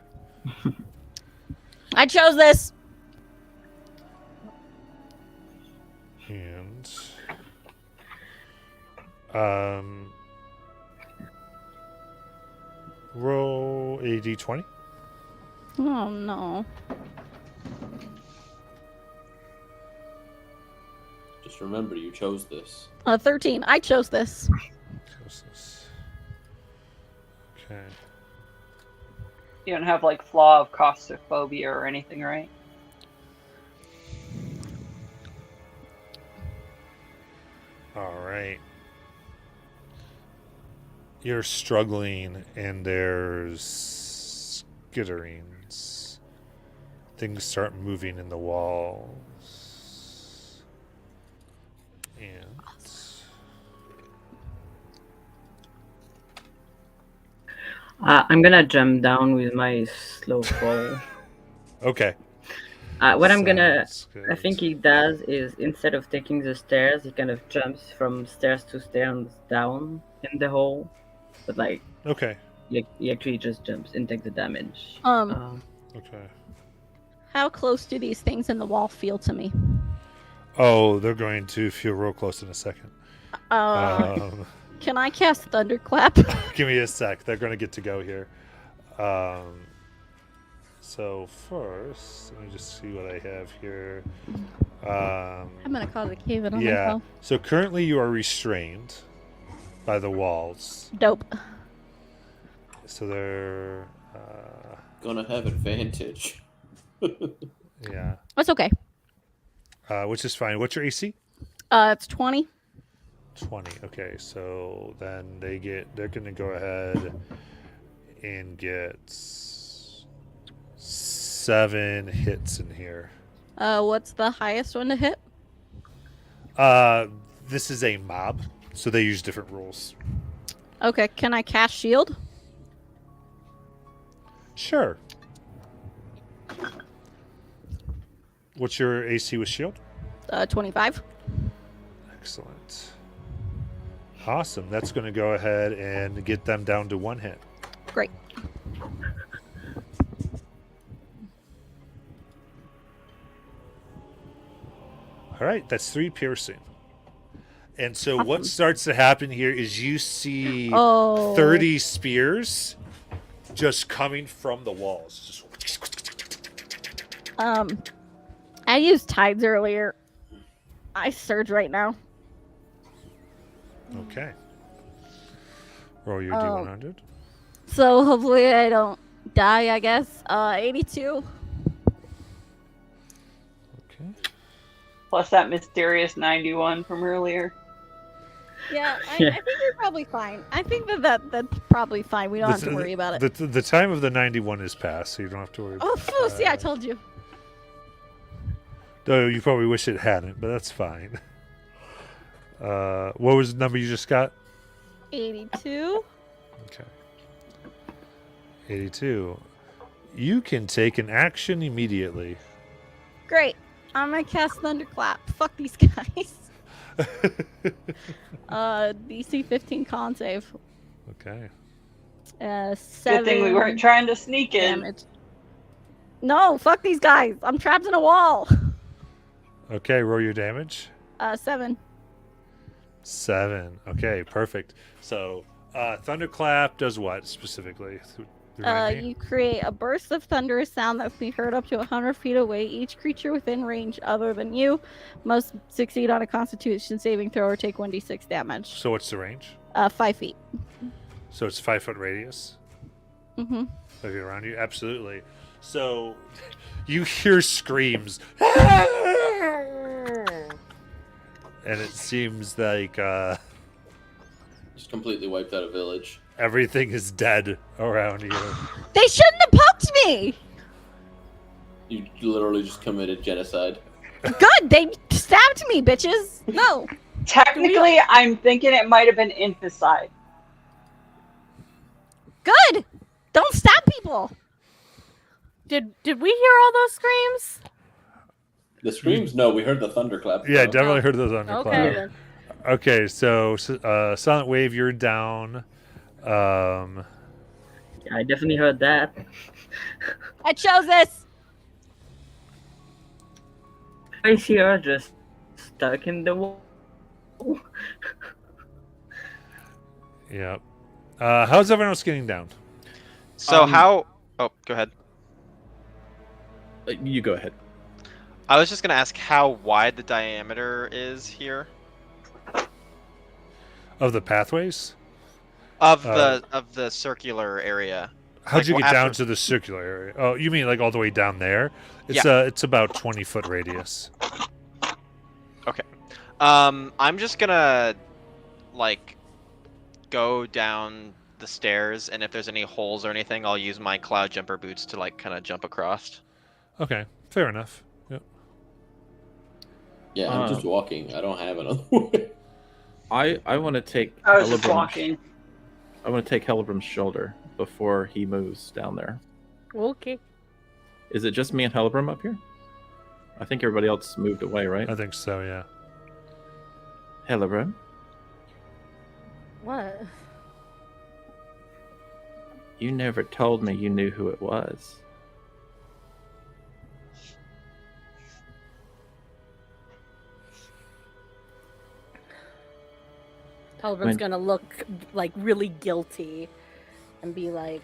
[SPEAKER 2] I chose this.
[SPEAKER 1] And roll a d20.
[SPEAKER 2] Oh no.
[SPEAKER 5] Just remember, you chose this.
[SPEAKER 2] 13. I chose this.
[SPEAKER 1] Okay.
[SPEAKER 4] You don't have like flaw of claustrophobia or anything, right?
[SPEAKER 1] All right. You're struggling, and there's skitterings. Things start moving in the walls. And
[SPEAKER 6] I'm gonna jump down with my slow fall.
[SPEAKER 1] okay.
[SPEAKER 6] What I'm gonna,
[SPEAKER 1] Sounds
[SPEAKER 6] I
[SPEAKER 1] good.
[SPEAKER 6] think he does is instead of taking the stairs, he kind of jumps from stairs to stairs down in the hole. But like,
[SPEAKER 1] Okay.
[SPEAKER 6] he actually just jumps and takes the damage.
[SPEAKER 1] Okay.
[SPEAKER 2] How close do these things in the wall feel to me?
[SPEAKER 1] Oh, they're going to feel real close in a second.
[SPEAKER 2] Can I cast Thunderclap?
[SPEAKER 1] Give me a sec. They're going to get to go here. So first, let me just see what I have here.
[SPEAKER 2] I'm gonna cause a cave in on
[SPEAKER 1] Yeah.
[SPEAKER 2] myself.
[SPEAKER 1] So currently you are restrained by the walls.
[SPEAKER 2] Dope.
[SPEAKER 1] So they're,
[SPEAKER 5] Gonna have advantage.
[SPEAKER 1] yeah.
[SPEAKER 2] That's okay.
[SPEAKER 1] Which is fine. What's your AC?
[SPEAKER 2] It's 20.
[SPEAKER 1] 20. Okay, so then they're going to go ahead and get 7 hits in here.
[SPEAKER 2] What's the highest one to hit?
[SPEAKER 1] This is a mob, so they use different rules.
[SPEAKER 2] Okay, can I cast shield?
[SPEAKER 1] Sure. What's your AC with shield?
[SPEAKER 2] 25.
[SPEAKER 1] Excellent. Awesome. That's going to go ahead and get them down to 1 hit.
[SPEAKER 2] Great.
[SPEAKER 1] All right, that's 3 piercing. And so
[SPEAKER 2] Awesome.
[SPEAKER 1] what starts to happen here is you see
[SPEAKER 2] Oh.
[SPEAKER 1] 30 spears just coming from the walls. Just
[SPEAKER 2] I used tides earlier. I surge right now.
[SPEAKER 1] okay. Roll your
[SPEAKER 2] Oh.
[SPEAKER 1] D100.
[SPEAKER 2] So hopefully I don't die, I guess. 82.
[SPEAKER 1] Okay.
[SPEAKER 4] Plus that mysterious 91 from earlier.
[SPEAKER 2] Yeah, I think you're probably fine. I think that's probably fine. We don't have to worry about it.
[SPEAKER 1] The time of the 91 is past, so you don't have to worry
[SPEAKER 2] Oh,
[SPEAKER 1] about
[SPEAKER 2] fool, see, I
[SPEAKER 1] that.
[SPEAKER 2] told you.
[SPEAKER 1] Though you probably wish it hadn't, but that's fine. What was the number you just got?
[SPEAKER 2] 82.
[SPEAKER 1] Okay. 82. You can take an action immediately.
[SPEAKER 2] Great. I'm gonna cast Thunderclap. Fuck these guys. DC 15 con save.
[SPEAKER 1] Okay.
[SPEAKER 2] 7
[SPEAKER 4] Good thing we weren't trying to sneak in.
[SPEAKER 2] damage. No, fuck these guys. I'm trapped in a wall.
[SPEAKER 1] Okay, roll your damage.
[SPEAKER 2] 7.
[SPEAKER 1] 7. Okay, perfect. So, Thunderclap does what specifically? Remind me?
[SPEAKER 2] You create a burst of thunderous sound that can be heard up to 100 feet away. Each creature within range other than you must succeed on a Constitution saving throw or take 1d6 damage.
[SPEAKER 1] So what's the range?
[SPEAKER 2] 5 feet.
[SPEAKER 1] So it's 5-foot radius
[SPEAKER 2] Mm-hmm.
[SPEAKER 1] of you around you? Absolutely. So you hear screams. And it seems like
[SPEAKER 5] Just completely wiped out a village.
[SPEAKER 1] everything is dead around you.
[SPEAKER 2] They shouldn't have poked me!
[SPEAKER 5] You literally just committed genocide.
[SPEAKER 2] Good! They stabbed me, bitches! No!
[SPEAKER 4] Technically, I'm thinking it might have been infanticide.
[SPEAKER 2] Good! Don't stab people!
[SPEAKER 8] Did we hear all those screams?
[SPEAKER 5] The screams? No, we heard the thunderclap.
[SPEAKER 1] Yeah,
[SPEAKER 5] though.
[SPEAKER 1] definitely heard those thunderclap.
[SPEAKER 8] Okay then.
[SPEAKER 1] Okay, so Silent Wave, you're down.
[SPEAKER 6] I definitely heard that.
[SPEAKER 2] I chose this!
[SPEAKER 6] I see her just stuck in the wall.
[SPEAKER 1] Yeah. How's everyone else getting down?
[SPEAKER 3] So
[SPEAKER 6] Um,
[SPEAKER 3] how? Oh, go ahead.
[SPEAKER 7] You go ahead.
[SPEAKER 3] I was just gonna ask how wide the diameter is here
[SPEAKER 1] Of the pathways?
[SPEAKER 3] of
[SPEAKER 1] Uh,
[SPEAKER 3] the circular area.
[SPEAKER 1] How'd you
[SPEAKER 3] Well,
[SPEAKER 1] get down
[SPEAKER 3] after.
[SPEAKER 1] to the circular area? Oh, you mean like all the way down there?
[SPEAKER 3] Yeah.
[SPEAKER 1] It's about 20-foot radius.
[SPEAKER 3] Okay. I'm just gonna like go down the stairs, and if there's any holes or anything, I'll use my cloud jumper boots to like kind of jump across.
[SPEAKER 1] Okay, fair enough. Yep.
[SPEAKER 5] Yeah, I'm just walking. I don't have another way.
[SPEAKER 7] I want to take
[SPEAKER 4] I was just
[SPEAKER 7] Hellebrum's-
[SPEAKER 4] walking.
[SPEAKER 7] I want to take Hellebrum's shoulder before he moves down there.
[SPEAKER 8] Okay.
[SPEAKER 7] Is it just me and Hellebrum up here? I think everybody else moved away, right?
[SPEAKER 1] I think so, yeah.
[SPEAKER 7] Hellebrum,
[SPEAKER 8] What?
[SPEAKER 7] you never told me you knew who it was.
[SPEAKER 8] Halburn's
[SPEAKER 7] When-
[SPEAKER 8] gonna look like really guilty and be like,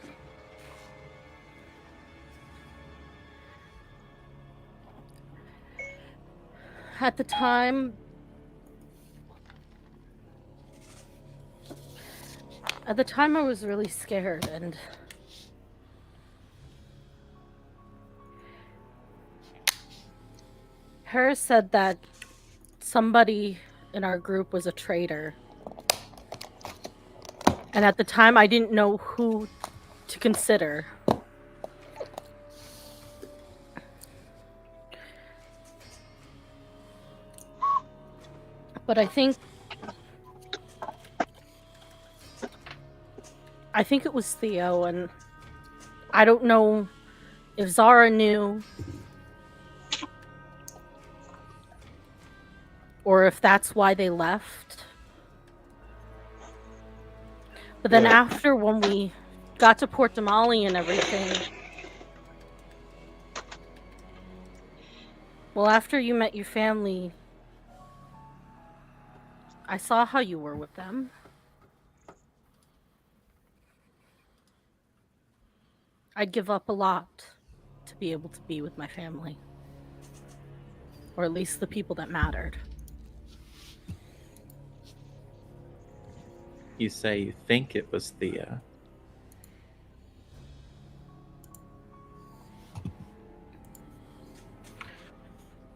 [SPEAKER 8] at the time, I was really scared, and Harris said that somebody in our group was a traitor. And at the time, I didn't know who to consider. But I think it was Theo, and I don't know if Zara knew or if that's why they left. But then after, when we got to Port Damali and everything, well, after you met your family, I saw how you were with them. I'd give up a lot to be able to be with my family. Or at least the people that mattered.
[SPEAKER 7] You say you think it was Thea.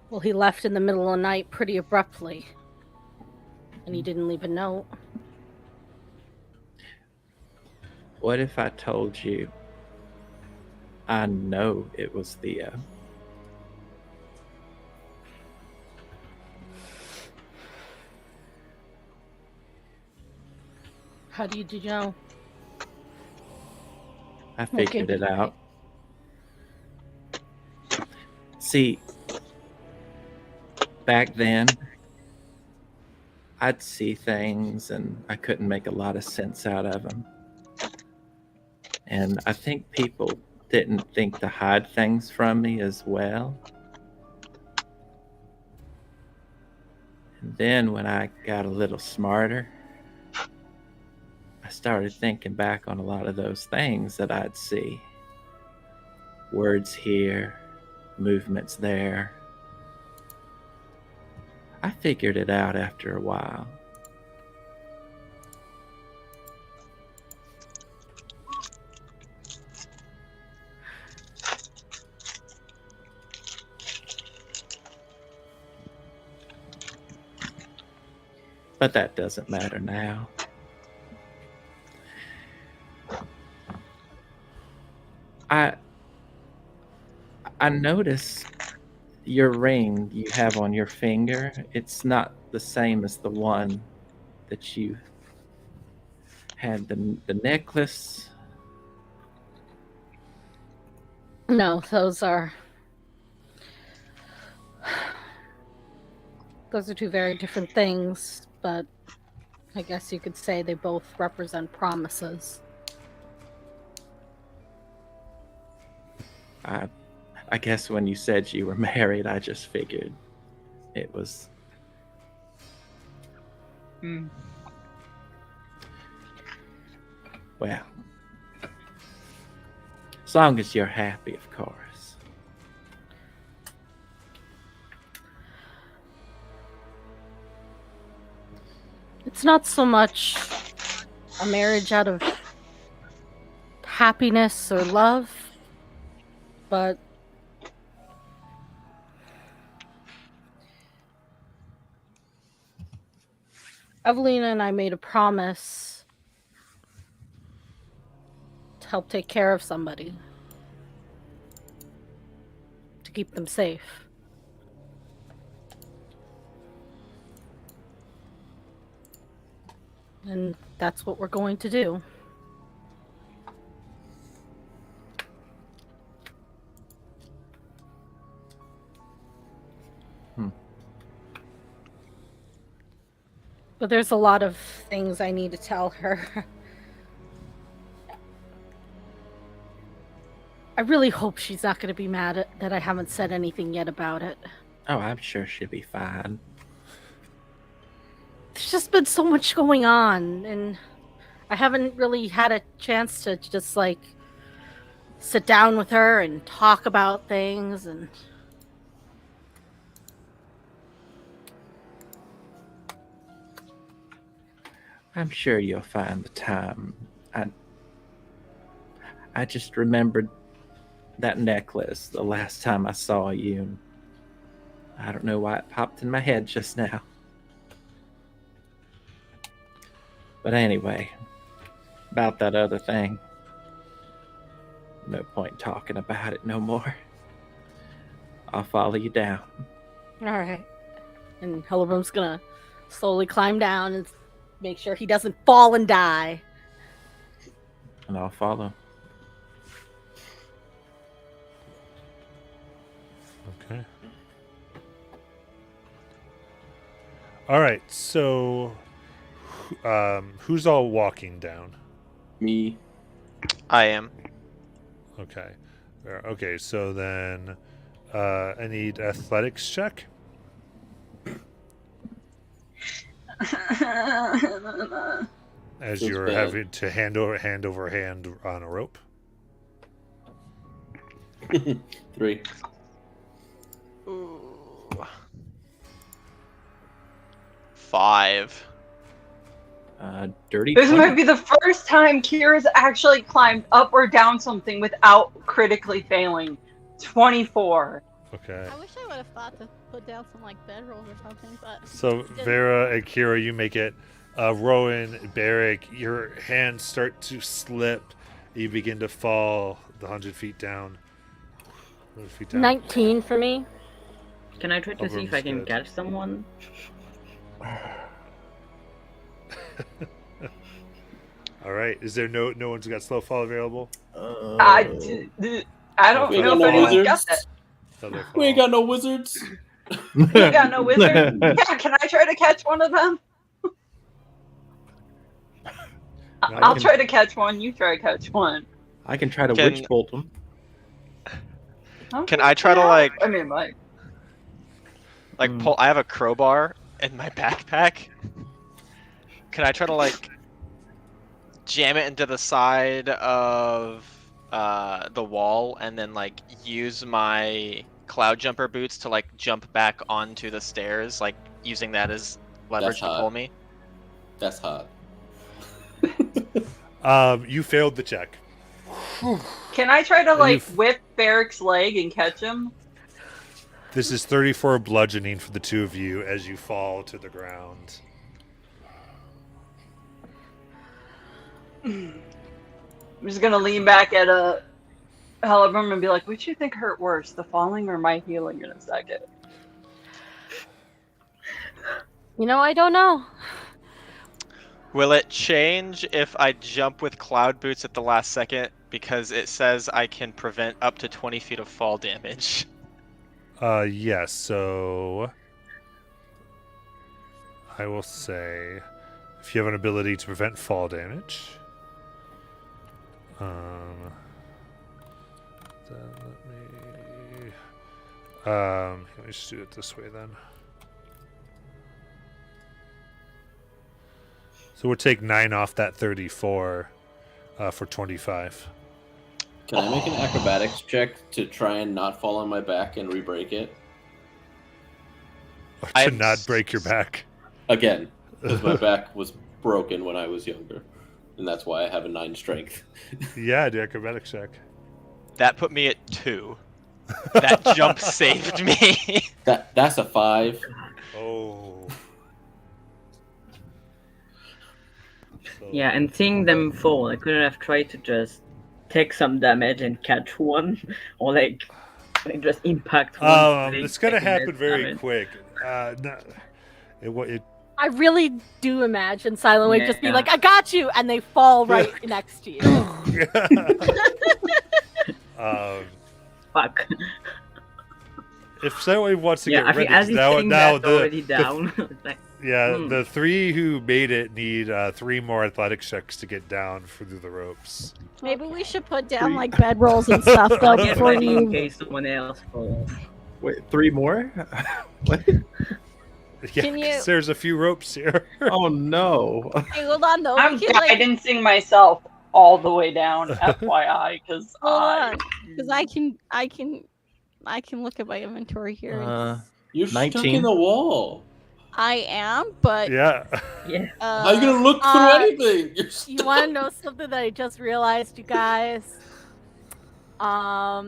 [SPEAKER 8] Well, he left in the middle of the night pretty abruptly. And he didn't leave a note.
[SPEAKER 7] What if I told you I know it was Thea?
[SPEAKER 8] How do you know?
[SPEAKER 7] I figured it out. See, back then, I'd see things and I couldn't make a lot of sense out of them. And I think people didn't think to hide things from me as well. And then when I got a little smarter, I started thinking back on a lot of those things that I'd see. Words here, movements there. I figured it out after a while. But that doesn't matter now. I notice your ring you have on your finger. It's not the same as the one that you had the necklace.
[SPEAKER 8] No, those are two very different things, but I guess you could say they both represent promises.
[SPEAKER 7] I guess when you said you were married, I just figured it was. Well, as long as you're happy, of course.
[SPEAKER 8] It's not so much a marriage out of happiness or love, but Evelina and I made a promise to help take care of somebody, to keep them safe. And that's what we're going to do. But there's a lot of things I need to tell her. I really hope she's not going to be mad that I haven't said anything yet about it.
[SPEAKER 7] Oh, I'm sure she'll be fine.
[SPEAKER 8] There's just been so much going on, and I haven't really had a chance to just, like, sit down with her and talk about things, and...
[SPEAKER 7] I'm sure you'll find the time. I just remembered that necklace the last time I saw you. And I don't know why it popped in my head just now. But anyway, about that other thing. No point talking about it no more. I'll follow you down.
[SPEAKER 8] Alright. And Hellebrim's gonna slowly climb down and make sure he doesn't fall and die.
[SPEAKER 7] And I'll follow.
[SPEAKER 1] Okay. All right. So, who's all walking down?
[SPEAKER 5] Me.
[SPEAKER 3] I am.
[SPEAKER 1] Okay. Okay. So then, I need athletics check. As
[SPEAKER 5] Feels
[SPEAKER 1] you're
[SPEAKER 5] bad.
[SPEAKER 1] having to hand over hand on a rope.
[SPEAKER 5] 3.
[SPEAKER 3] Ooh. 5.
[SPEAKER 7] Dirty
[SPEAKER 4] This
[SPEAKER 7] 20.
[SPEAKER 4] might be the first time Kira's actually climbed up or down something without critically failing. 24.
[SPEAKER 1] Okay.
[SPEAKER 2] I wish I would have thought to put down some like bedrolls or something, but
[SPEAKER 1] So Vera and Kira, you make it. Rowan, Barrick, your hands start to slip. You begin to fall the 100 feet down. 100 feet down.
[SPEAKER 6] 19 for me. Can I try to see if I
[SPEAKER 1] Overham's
[SPEAKER 6] can
[SPEAKER 1] good.
[SPEAKER 6] catch someone?
[SPEAKER 1] All right. Is there no one's got slow fall available?
[SPEAKER 4] I don't
[SPEAKER 5] We
[SPEAKER 4] know
[SPEAKER 5] got
[SPEAKER 4] if
[SPEAKER 5] no
[SPEAKER 4] anyone's got
[SPEAKER 5] wizards.
[SPEAKER 4] that.
[SPEAKER 1] Other
[SPEAKER 5] We ain't
[SPEAKER 1] fall.
[SPEAKER 5] got no wizards.
[SPEAKER 4] You got no wizard? Yeah, can I try to catch one of them? I'll
[SPEAKER 1] can-
[SPEAKER 4] try to catch one. You try to catch one.
[SPEAKER 7] I can try to
[SPEAKER 3] Can-
[SPEAKER 7] witch bolt them.
[SPEAKER 3] Can I try to,
[SPEAKER 4] Yeah,
[SPEAKER 3] like-
[SPEAKER 4] I mean, like.
[SPEAKER 3] Pull. I have a crowbar in my backpack. Can I try to jam it into the side of the wall and then use my cloud jumper boots to jump back onto the stairs, using that as leverage to
[SPEAKER 5] hot.
[SPEAKER 3] pull me?
[SPEAKER 5] That's hot.
[SPEAKER 1] You failed the check.
[SPEAKER 4] Can I try to
[SPEAKER 1] You've-
[SPEAKER 4] whip Barrick's leg and catch him?
[SPEAKER 1] This is 34 bludgeoning for the two of you as you fall to the ground.
[SPEAKER 4] I'm just gonna lean back at a Hellebrim and be like, "Which do you think hurt worse, the falling or my healing?" In a second.
[SPEAKER 8] You know, I don't know.
[SPEAKER 3] Will it change if I jump with cloud boots at the last second? Because it says I can prevent up to 20 feet of fall damage.
[SPEAKER 1] Yes, so I will say if you have an ability to prevent fall damage, then let me just do it this way then. So we'll take 9 off that 34 for 25.
[SPEAKER 5] Can I make an acrobatics check to try and not fall on my back and re-break it?
[SPEAKER 1] To
[SPEAKER 3] I'm
[SPEAKER 1] not break your back.
[SPEAKER 5] Again. because my back was broken when I was younger, and that's why I have a 9 strength.
[SPEAKER 1] Yeah, the acrobatic check.
[SPEAKER 3] That put me at 2. That jump saved me.
[SPEAKER 5] That's a 5.
[SPEAKER 1] Oh. So-
[SPEAKER 6] Yeah, and seeing them fall, I couldn't have tried to just take some damage and catch one, or like just impact one.
[SPEAKER 1] It's gonna happen very quick. No, it
[SPEAKER 8] I really do imagine Silent Wave just be
[SPEAKER 6] Yeah.
[SPEAKER 8] like, "I got you," and they fall right next to you.
[SPEAKER 6] Fuck.
[SPEAKER 1] if Silentwave wants to
[SPEAKER 6] Yeah,
[SPEAKER 1] get
[SPEAKER 6] I
[SPEAKER 1] ready,
[SPEAKER 6] think as he's
[SPEAKER 1] now,
[SPEAKER 6] saying
[SPEAKER 1] now
[SPEAKER 6] that's already down. It's like,
[SPEAKER 1] the 3 who made it need 3 more athletic checks to get down through the ropes.
[SPEAKER 2] Maybe we should put down like bedrolls and stuff though
[SPEAKER 6] I'll get
[SPEAKER 2] before
[SPEAKER 6] ready in
[SPEAKER 2] you.
[SPEAKER 6] case someone else falls.
[SPEAKER 7] Wait, 3 more? What?
[SPEAKER 1] Yeah,
[SPEAKER 2] Can
[SPEAKER 1] 'cause
[SPEAKER 2] you-
[SPEAKER 1] there's a few ropes here.
[SPEAKER 7] Oh no!
[SPEAKER 2] Hey, hold on though.
[SPEAKER 4] I'm
[SPEAKER 2] We can, like,
[SPEAKER 4] guidancing myself all the way down, FYI, because
[SPEAKER 2] hold on, because I can look at my inventory here. and
[SPEAKER 5] You're stuck
[SPEAKER 7] 19.
[SPEAKER 5] in the wall.
[SPEAKER 2] I am, but
[SPEAKER 1] Yeah.
[SPEAKER 6] Yeah.
[SPEAKER 5] How you gonna look through anything? You're
[SPEAKER 8] You
[SPEAKER 5] stuck.
[SPEAKER 8] want to know something that I just realized, you guys? I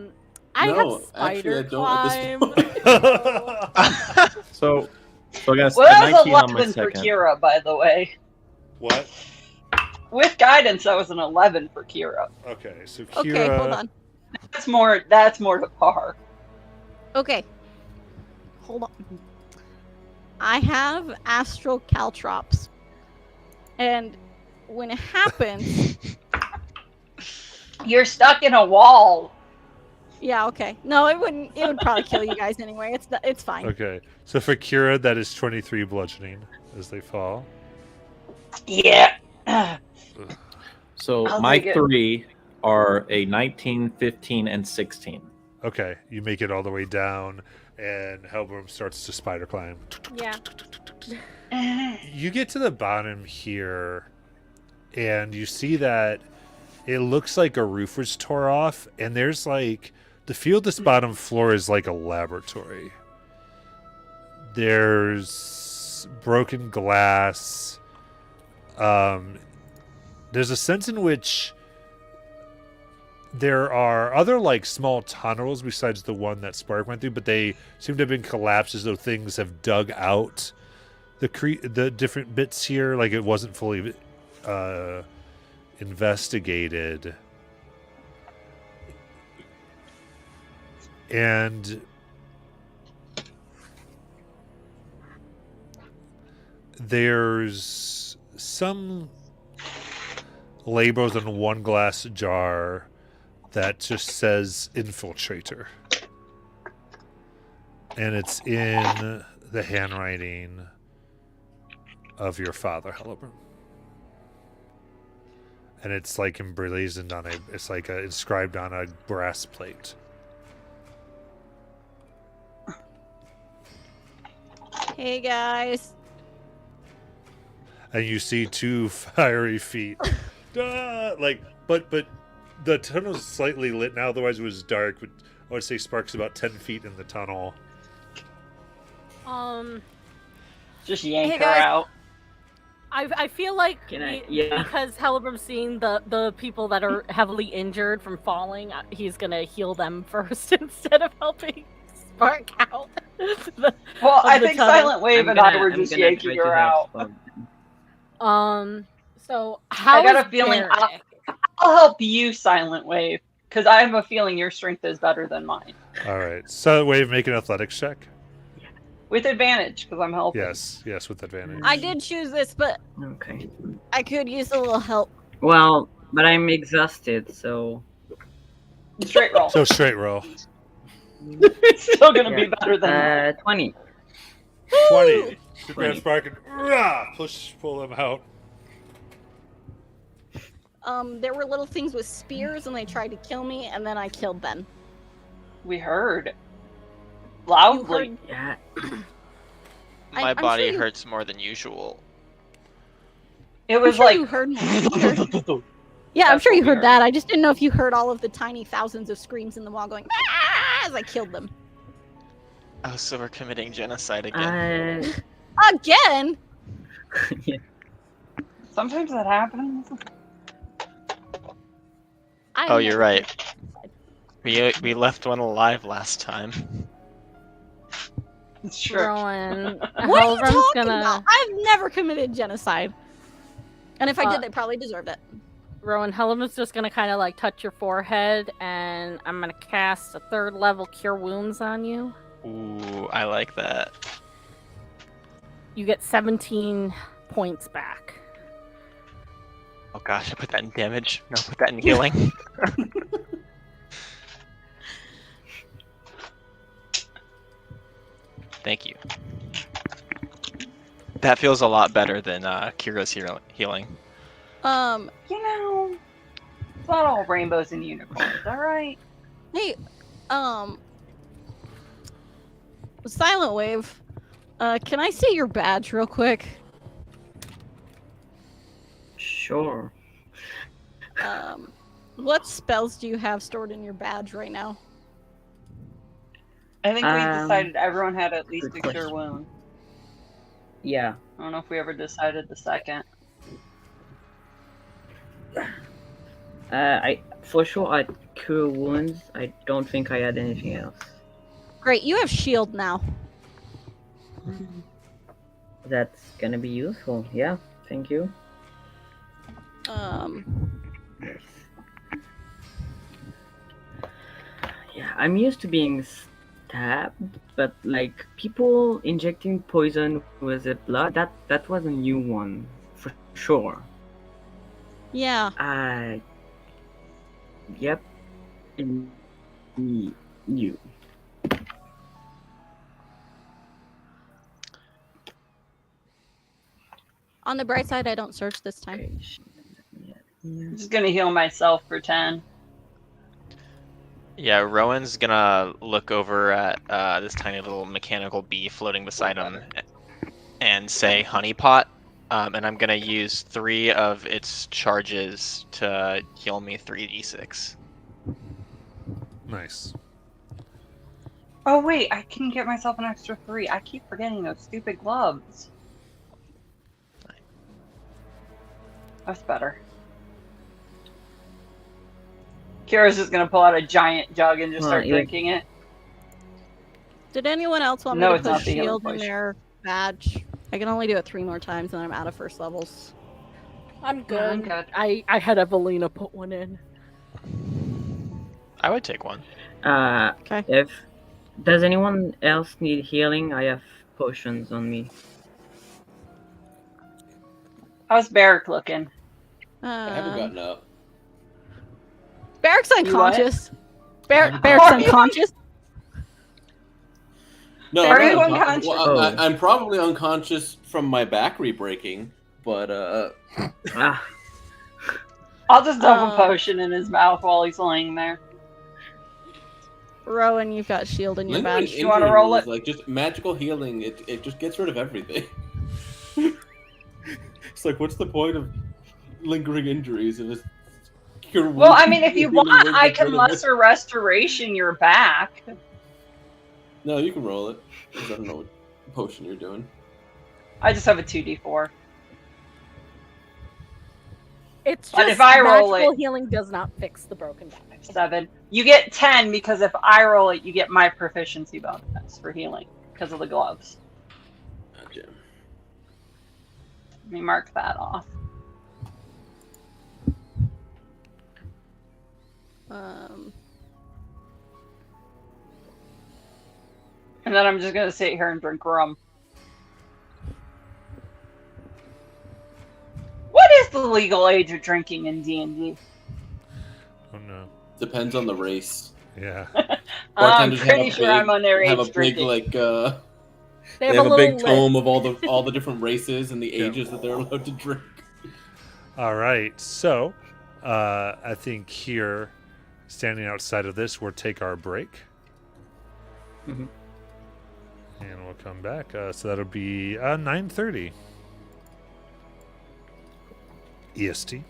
[SPEAKER 5] No,
[SPEAKER 8] have
[SPEAKER 5] actually, I
[SPEAKER 8] spider
[SPEAKER 5] don't at
[SPEAKER 8] climb.
[SPEAKER 5] this
[SPEAKER 7] So I got
[SPEAKER 4] well, that was
[SPEAKER 7] 19 on my
[SPEAKER 4] 11 for
[SPEAKER 7] second.
[SPEAKER 4] Kira, by the way.
[SPEAKER 1] What?
[SPEAKER 4] With guidance, that was an 11 for Kira.
[SPEAKER 1] Okay, so Kira.
[SPEAKER 2] okay, hold on.
[SPEAKER 4] That's more to par.
[SPEAKER 2] Okay, hold on. I have astral caltrops, and when it happens,
[SPEAKER 4] You're stuck in a wall.
[SPEAKER 2] yeah, okay. No, it wouldn't. It would probably kill you guys anyway. It's fine.
[SPEAKER 1] Okay, so for Kira, that is 23 bludgeoning as they fall.
[SPEAKER 4] Yeah.
[SPEAKER 7] So
[SPEAKER 4] I'll
[SPEAKER 7] my
[SPEAKER 4] take it.
[SPEAKER 7] 3 are a 19, 15, and 16.
[SPEAKER 1] Okay, you make it all the way down, and Hellbroom starts to spider climb.
[SPEAKER 8] Yeah.
[SPEAKER 1] You get to the bottom here, and you see that it looks like a roof was tore off, and there's like the field. This bottom floor is like a laboratory. There's broken glass. There's a sense in which there are other like small tunnels besides the one that Spark went through, but they seem to have been collapsed as though things have dug out the different bits here. Like it wasn't fully investigated. And there's some labels on one glass jar that just says infiltrator. And it's in the handwriting of your father, Hellebrand. And it's like emblazoned on it's like inscribed on a brass plate.
[SPEAKER 2] Hey guys.
[SPEAKER 1] And you see 2 fiery feet. Duh! Like, but the tunnel's slightly lit now. Otherwise, it was dark. But I would say Spark's about 10 feet in the tunnel.
[SPEAKER 4] Just yank
[SPEAKER 8] Hey,
[SPEAKER 4] her
[SPEAKER 8] guys.
[SPEAKER 4] out.
[SPEAKER 8] I feel like
[SPEAKER 6] Yeah.
[SPEAKER 8] because Hellebrum's seen the people that are heavily injured from falling, he's gonna heal them first instead of helping Spark out.
[SPEAKER 4] Well,
[SPEAKER 8] of
[SPEAKER 4] I
[SPEAKER 8] the
[SPEAKER 4] think
[SPEAKER 8] tunnel.
[SPEAKER 4] Silent Wave and I were just yanking her out.
[SPEAKER 8] So how
[SPEAKER 4] I got
[SPEAKER 8] is
[SPEAKER 4] a feeling
[SPEAKER 8] Derek?
[SPEAKER 4] I'll help you, Silent Wave, because I have a feeling your strength is better than mine.
[SPEAKER 1] All right. So, Wave, make an athletics check.
[SPEAKER 4] With advantage, because I'm helping.
[SPEAKER 1] Yes, with advantage.
[SPEAKER 2] I did choose this, but
[SPEAKER 6] Okay.
[SPEAKER 2] I could use a little help.
[SPEAKER 6] Well, but I'm exhausted, so
[SPEAKER 4] Straight roll.
[SPEAKER 1] So straight roll.
[SPEAKER 4] It's still gonna be
[SPEAKER 6] Yeah.
[SPEAKER 4] better than
[SPEAKER 6] 20.
[SPEAKER 1] 20. You grab
[SPEAKER 6] 20.
[SPEAKER 1] Spark and rah, pull them out.
[SPEAKER 2] There were little things with spears, and they tried to kill me, and then I killed them.
[SPEAKER 4] we heard.
[SPEAKER 2] You
[SPEAKER 4] Loudly.
[SPEAKER 2] heard-
[SPEAKER 6] Yeah.
[SPEAKER 3] My
[SPEAKER 2] I'm
[SPEAKER 3] body
[SPEAKER 2] sure you-
[SPEAKER 3] hurts more than usual.
[SPEAKER 4] It
[SPEAKER 2] I'm
[SPEAKER 4] was
[SPEAKER 2] sure
[SPEAKER 4] like
[SPEAKER 2] you heard me. Yeah, I'm
[SPEAKER 4] That's
[SPEAKER 2] sure
[SPEAKER 4] what
[SPEAKER 2] you
[SPEAKER 4] we
[SPEAKER 2] heard
[SPEAKER 4] heard.
[SPEAKER 2] that. I just didn't know if you heard all of the tiny thousands of screams in the wall going "Ah!" as I killed them.
[SPEAKER 3] Oh, so we're committing genocide again.
[SPEAKER 6] Uh,
[SPEAKER 2] Again?
[SPEAKER 6] Yeah.
[SPEAKER 4] Sometimes that happens.
[SPEAKER 3] Oh, you're right. We left one alive last time.
[SPEAKER 4] It's true.
[SPEAKER 8] Rowan,
[SPEAKER 2] What are you
[SPEAKER 8] Halbrum's
[SPEAKER 2] talking
[SPEAKER 8] gonna.
[SPEAKER 2] about? I've never committed genocide. And if I
[SPEAKER 8] Uh,
[SPEAKER 2] did, they probably deserved it.
[SPEAKER 8] Rowan, Halbrum's just gonna kind of like touch your forehead, and I'm gonna cast a 3rd level Cure Wounds on you.
[SPEAKER 3] Ooh, I like that.
[SPEAKER 8] You get 17 points back.
[SPEAKER 3] Oh gosh, I put that in damage. No, put that in healing. Thank you. That feels a lot better than Kira's healing.
[SPEAKER 4] You know, it's not all rainbows and unicorns, all right?
[SPEAKER 2] Hey, Silent Wave, can I see your badge real quick?
[SPEAKER 6] Sure.
[SPEAKER 2] What spells do you have stored in your badge right now?
[SPEAKER 4] I think we decided everyone had at least
[SPEAKER 6] good
[SPEAKER 4] a cure
[SPEAKER 6] question.
[SPEAKER 4] wound.
[SPEAKER 6] Yeah.
[SPEAKER 4] I don't know if we ever decided the second.
[SPEAKER 6] I for sure I cure wounds. I don't think I had anything else.
[SPEAKER 2] Great, you have shield now.
[SPEAKER 6] That's gonna be useful. Yeah. Thank you. Yes. Yeah, I'm used to being stabbed, but like people injecting poison with the blood, that was a new one for sure.
[SPEAKER 2] Yeah.
[SPEAKER 6] Yep. New.
[SPEAKER 2] On the bright side, I don't search this time.
[SPEAKER 6] Okay. Yeah.
[SPEAKER 4] I'm just gonna heal myself for 10.
[SPEAKER 3] Yeah, Rowan's gonna look over at this tiny little mechanical bee floating beside him and say honeypot. And I'm gonna use 3 of its charges to heal me 3d6.
[SPEAKER 1] Nice.
[SPEAKER 4] Oh wait, I can get myself an extra 3. I keep forgetting those stupid gloves. That's better. Kira's just gonna pull out a giant jug and just start drinking it.
[SPEAKER 2] Did anyone else want
[SPEAKER 4] No,
[SPEAKER 2] me
[SPEAKER 4] it's
[SPEAKER 2] to
[SPEAKER 4] not
[SPEAKER 2] put
[SPEAKER 4] the healing
[SPEAKER 2] shield in
[SPEAKER 4] potion.
[SPEAKER 2] their badge? I can only do it 3 more times and I'm out of first levels.
[SPEAKER 8] I'm good.
[SPEAKER 4] I'm good.
[SPEAKER 8] I had Evelina put one in.
[SPEAKER 3] I would take one.
[SPEAKER 2] Okay.
[SPEAKER 6] If does anyone else need healing? I have potions on me.
[SPEAKER 4] How's Barrick looking?
[SPEAKER 5] I haven't gotten up.
[SPEAKER 2] Barrick's
[SPEAKER 4] what?
[SPEAKER 2] unconscious. Barrick's
[SPEAKER 4] Are you
[SPEAKER 2] unconscious.
[SPEAKER 5] No,
[SPEAKER 4] Are
[SPEAKER 5] I'm
[SPEAKER 4] you
[SPEAKER 5] not
[SPEAKER 4] unconscious?
[SPEAKER 5] Well, I'm probably unconscious from my back re-breaking, but
[SPEAKER 6] Ah,
[SPEAKER 4] I'll just dump a
[SPEAKER 2] Um,
[SPEAKER 4] potion in his mouth while he's laying there.
[SPEAKER 2] Rowan, you've got shield in your
[SPEAKER 5] lingering
[SPEAKER 2] badge.
[SPEAKER 4] You wanna
[SPEAKER 5] injury
[SPEAKER 4] roll
[SPEAKER 5] rules,
[SPEAKER 4] it?
[SPEAKER 5] like just magical healing, it just gets rid of everything. It's like, what's the point of lingering injuries if it's cure wounds?
[SPEAKER 4] Well, I mean, if you
[SPEAKER 5] Healing
[SPEAKER 4] want,
[SPEAKER 5] won't
[SPEAKER 4] I
[SPEAKER 5] get rid
[SPEAKER 4] can
[SPEAKER 5] of it.
[SPEAKER 4] lesser restoration your back.
[SPEAKER 5] No, you can roll it. 'Cause I don't know what potion you're doing.
[SPEAKER 4] I just have a 2d4.
[SPEAKER 8] It's
[SPEAKER 4] But
[SPEAKER 8] just
[SPEAKER 4] if I roll
[SPEAKER 8] magical
[SPEAKER 4] it-
[SPEAKER 8] healing does not fix the broken back.
[SPEAKER 4] 7. You get 10 because if I roll it, you get my proficiency bonus for healing because of the gloves.
[SPEAKER 5] Gotcha.
[SPEAKER 4] Let me mark that off. And then I'm just gonna sit here and drink rum. What is the legal age of drinking in D&D?
[SPEAKER 1] Oh no.
[SPEAKER 5] Depends on the race.
[SPEAKER 1] Yeah.
[SPEAKER 4] I'm
[SPEAKER 5] Bartenders have
[SPEAKER 4] pretty
[SPEAKER 5] a
[SPEAKER 4] sure
[SPEAKER 5] big-
[SPEAKER 4] I'm underage
[SPEAKER 5] have a big
[SPEAKER 4] drinking.
[SPEAKER 5] like
[SPEAKER 8] They
[SPEAKER 5] they
[SPEAKER 8] have,
[SPEAKER 5] have a big
[SPEAKER 8] little
[SPEAKER 5] tome
[SPEAKER 8] list.
[SPEAKER 5] of all the different races and the
[SPEAKER 1] Yeah.
[SPEAKER 5] ages that they're allowed to drink.
[SPEAKER 1] All right. So, I think here, standing outside of this, we'll take our break.
[SPEAKER 6] Mhm.
[SPEAKER 1] And we'll come back. So that'll be 9:30 EST.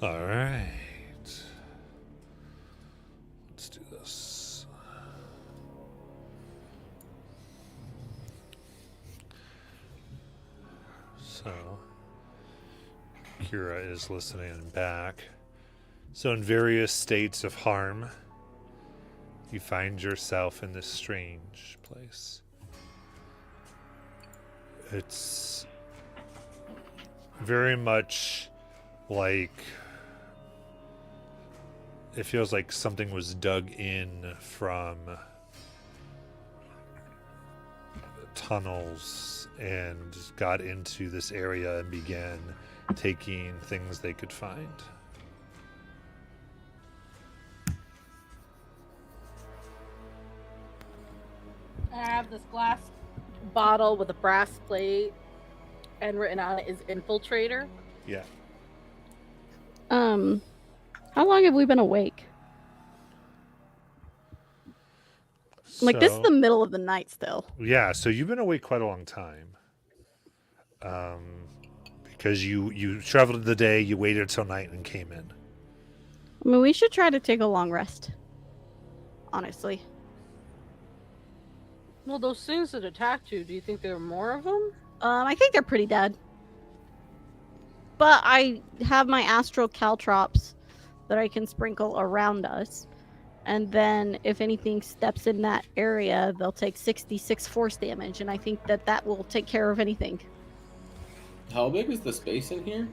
[SPEAKER 1] All right. Let's do this. So, Kira is listening back. So, in various states of harm, you find yourself in this strange place. It's very much like it feels like something was dug in from tunnels and got into this area and began taking things they could find.
[SPEAKER 8] I have this glass bottle with a brass plate, and written on it is infiltrator.
[SPEAKER 1] Yeah.
[SPEAKER 2] How long have we been awake? Like, this is
[SPEAKER 1] So-
[SPEAKER 2] the middle of the night still.
[SPEAKER 1] Yeah, so you've been awake quite a long time. Because you traveled the day, you waited till night and came in.
[SPEAKER 2] I mean, we should try to take a long rest. Honestly.
[SPEAKER 8] Well, those things that attacked you, do you think there are more of them?
[SPEAKER 2] I think they're pretty dead. But I have my astral caltrops that I can sprinkle around us. And then if anything steps in that area, they'll take 66 force damage. And I think that that will take care of anything.
[SPEAKER 5] How big is the space in here?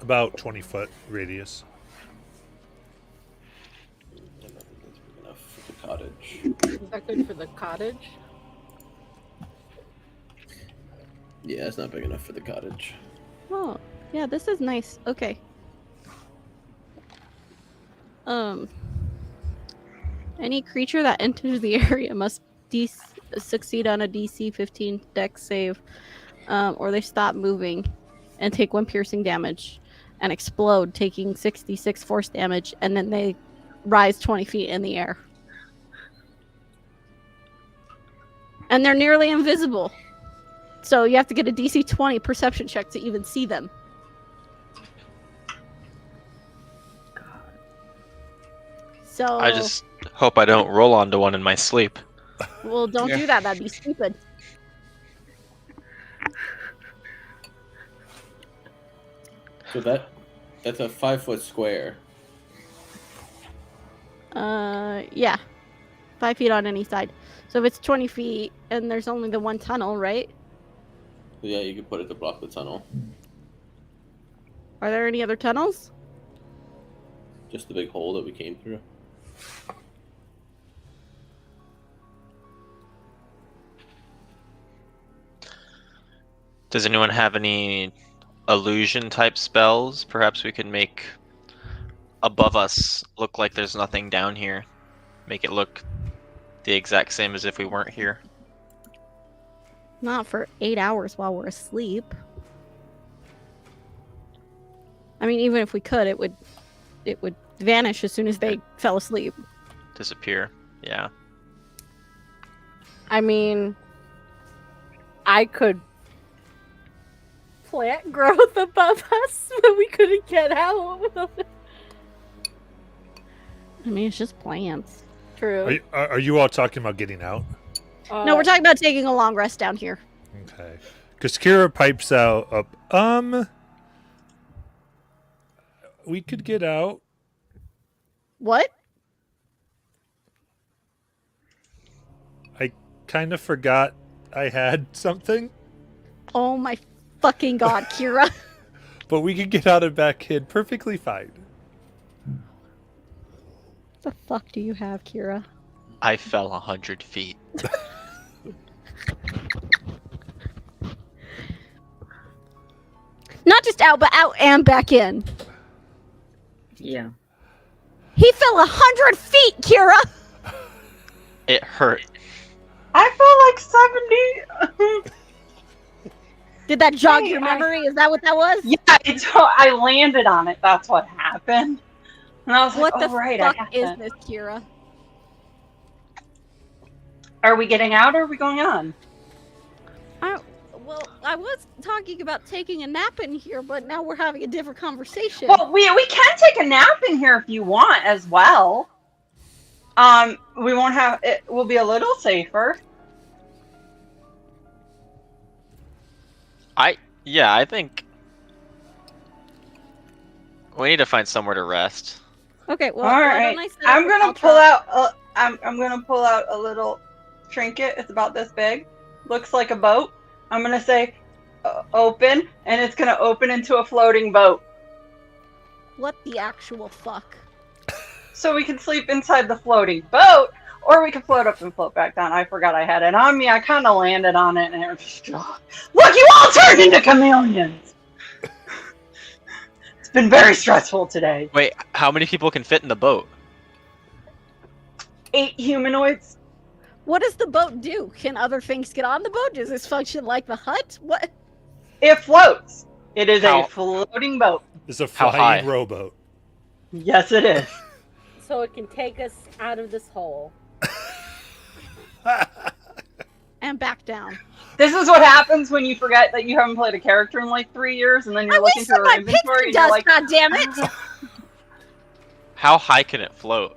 [SPEAKER 1] About 20-foot radius.
[SPEAKER 5] I don't think that's big enough for the cottage.
[SPEAKER 8] Is that good for the cottage?
[SPEAKER 5] Yeah, it's not big enough for the cottage.
[SPEAKER 2] Oh, yeah, this is nice. Okay. Any creature that enters the area must succeed on a DC 15 dex save, or they stop moving and take 1 piercing damage and explode, taking 66 force damage, and then they rise 20 feet in the air. And they're nearly invisible. So you have to get a DC 20 perception check to even see them. So
[SPEAKER 3] I just hope I don't roll onto one in my sleep.
[SPEAKER 2] well, don't do that. That'd be stupid.
[SPEAKER 5] So that's a 5-foot square.
[SPEAKER 2] Yeah, 5 feet on any side. So if it's 20 feet and there's only the one tunnel, right?
[SPEAKER 5] So yeah, you could put it to block the tunnel.
[SPEAKER 2] Are there any other tunnels?
[SPEAKER 5] Just the big hole that we came through.
[SPEAKER 3] Does anyone have any illusion type spells? Perhaps we could make above us look like there's nothing down here. Make it look the exact same as if we weren't here.
[SPEAKER 2] Not for 8 hours while we're asleep. I mean, even if we could, it would vanish as soon as they fell asleep.
[SPEAKER 3] Disappear. Yeah.
[SPEAKER 8] I mean, I could plant growth above us, but we couldn't get out.
[SPEAKER 2] I mean, it's just plants.
[SPEAKER 8] True.
[SPEAKER 1] Are you all talking about getting out?
[SPEAKER 2] No, we're talking about taking a long rest down here.
[SPEAKER 1] Okay. Because Kira pipes out, we could get out.
[SPEAKER 2] What?
[SPEAKER 1] I kind of forgot I had something,
[SPEAKER 2] Oh my fucking god, Kira.
[SPEAKER 1] but we could get out and back in perfectly fine.
[SPEAKER 2] What the fuck do you have, Kira?
[SPEAKER 3] I fell 100 feet.
[SPEAKER 2] Not just out, but out and back in.
[SPEAKER 6] Yeah.
[SPEAKER 2] He fell 100 feet, Kira!
[SPEAKER 3] It hurt.
[SPEAKER 4] I felt like 70.
[SPEAKER 2] Did that jog
[SPEAKER 4] Hey,
[SPEAKER 2] your memory? Is that what that was?
[SPEAKER 4] Yeah, I landed on it. That's what happened. And I was
[SPEAKER 2] What
[SPEAKER 4] like,
[SPEAKER 2] the
[SPEAKER 4] oh, right,
[SPEAKER 2] fuck
[SPEAKER 4] I got
[SPEAKER 2] is
[SPEAKER 4] that.
[SPEAKER 2] this, Kira?
[SPEAKER 4] Are we getting out or are we going on?
[SPEAKER 2] Well, I was talking about taking a nap in here, but now we're having a different conversation.
[SPEAKER 4] Well, we can take a nap in here if you want as well. We won't have it. Will be a little safer.
[SPEAKER 3] I think we need to find somewhere to rest.
[SPEAKER 2] Okay, well,
[SPEAKER 4] All
[SPEAKER 2] why
[SPEAKER 4] right.
[SPEAKER 2] don't I set
[SPEAKER 4] I'm
[SPEAKER 2] up a
[SPEAKER 4] gonna
[SPEAKER 2] caltrop?
[SPEAKER 4] pull out. I'm gonna pull out a little trinket. It's about this big. Looks like a boat. I'm gonna say, open, and it's gonna open into a floating boat.
[SPEAKER 2] What the actual fuck?
[SPEAKER 4] So we can sleep inside the floating boat, or we can float up and float back down. I forgot I had it on me. I kind of landed on it, and it was just, look, you all turned into chameleons. It's been very stressful today.
[SPEAKER 3] Wait, how many people can fit in the boat?
[SPEAKER 4] 8 humanoids.
[SPEAKER 2] What does the boat do? Can other things get on the boat? Does this function like the hut? What?
[SPEAKER 4] It floats. It is
[SPEAKER 3] How-
[SPEAKER 4] a floating boat.
[SPEAKER 1] It's a
[SPEAKER 3] How
[SPEAKER 1] flying
[SPEAKER 3] high?
[SPEAKER 1] rowboat.
[SPEAKER 4] Yes, it is.
[SPEAKER 8] So it can take us out of this hole.
[SPEAKER 2] And back down.
[SPEAKER 4] This is what happens when you forget that you haven't played a character in like 3 years, and then you're
[SPEAKER 2] At
[SPEAKER 4] looking
[SPEAKER 2] least
[SPEAKER 4] through
[SPEAKER 2] my
[SPEAKER 4] your inventory,
[SPEAKER 2] pixie
[SPEAKER 4] and you're
[SPEAKER 2] dust,
[SPEAKER 4] like,
[SPEAKER 2] goddammit!
[SPEAKER 3] How high can it float?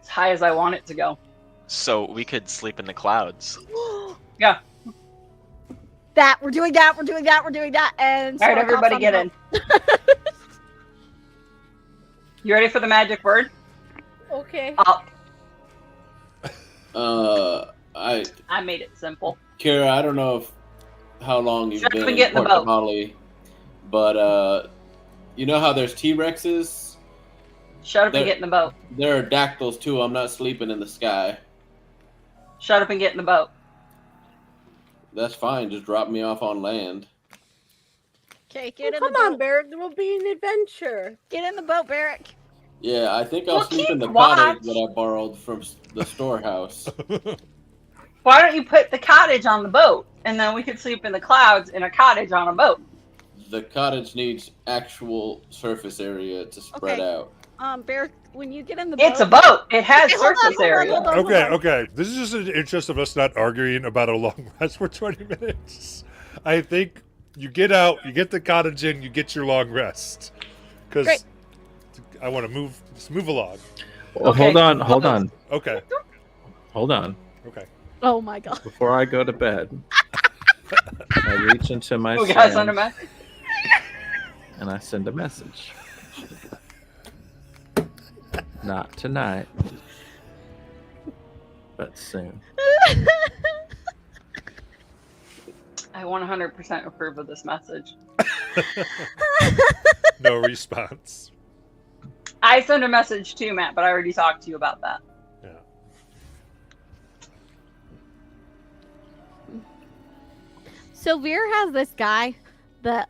[SPEAKER 4] as high as I want it to go.
[SPEAKER 3] So we could sleep in the clouds.
[SPEAKER 4] Yeah.
[SPEAKER 2] That, we're doing that, we're doing that, we're doing that, and...
[SPEAKER 4] All right,
[SPEAKER 2] Star Cop's
[SPEAKER 4] everybody
[SPEAKER 2] on
[SPEAKER 4] get
[SPEAKER 2] the
[SPEAKER 4] in. You ready for the magic word?
[SPEAKER 8] Okay.
[SPEAKER 4] Up.
[SPEAKER 5] I
[SPEAKER 4] made it simple.
[SPEAKER 5] Kara, I don't know how long you've
[SPEAKER 4] Shut up
[SPEAKER 5] been
[SPEAKER 4] and get in the
[SPEAKER 5] Port
[SPEAKER 4] boat.
[SPEAKER 5] Molly, but you know how there's T-Rexes?
[SPEAKER 4] Shut up
[SPEAKER 5] There-
[SPEAKER 4] and get in the boat.
[SPEAKER 5] There are dactyls too. I'm not sleeping in the sky.
[SPEAKER 4] Shut up and get in the boat.
[SPEAKER 5] That's fine. Just drop me off on land.
[SPEAKER 2] Okay, get in
[SPEAKER 8] Come
[SPEAKER 2] the
[SPEAKER 8] on,
[SPEAKER 2] boat.
[SPEAKER 8] Barrett. There will be an adventure.
[SPEAKER 2] Get in the boat, Barrick.
[SPEAKER 5] Yeah, I think I'll
[SPEAKER 4] Well,
[SPEAKER 5] sleep in the
[SPEAKER 4] keep watch.
[SPEAKER 5] cottage that I borrowed from the storehouse.
[SPEAKER 4] Why don't you put the cottage on the boat, and then we could sleep in the clouds in a cottage on a boat?
[SPEAKER 5] The cottage needs actual surface area to spread
[SPEAKER 2] Okay.
[SPEAKER 5] out.
[SPEAKER 2] Barrick, when you get in the boat...
[SPEAKER 4] It's a boat. It has
[SPEAKER 2] Okay, hold on,
[SPEAKER 4] surface
[SPEAKER 2] hold on,
[SPEAKER 4] area.
[SPEAKER 2] hold on.
[SPEAKER 1] Okay, okay. This is just in the interest of us not arguing about a long rest for 20 minutes. I think you get out, you get the cottage in, you get your long rest. Because
[SPEAKER 2] Great.
[SPEAKER 1] I want to move along.
[SPEAKER 7] Well,
[SPEAKER 4] Okay.
[SPEAKER 7] hold on.
[SPEAKER 1] Okay, okay.
[SPEAKER 2] Oh my god.
[SPEAKER 7] Before I go to bed, I reach into my
[SPEAKER 4] We got
[SPEAKER 7] sand
[SPEAKER 4] under my.
[SPEAKER 7] and I send a message. Not tonight, but soon.
[SPEAKER 4] I 100% approve of this message.
[SPEAKER 1] No response.
[SPEAKER 4] I sent a message too, Matt, but I already talked to you about that.
[SPEAKER 1] Yeah.
[SPEAKER 2] So Veer has this guy that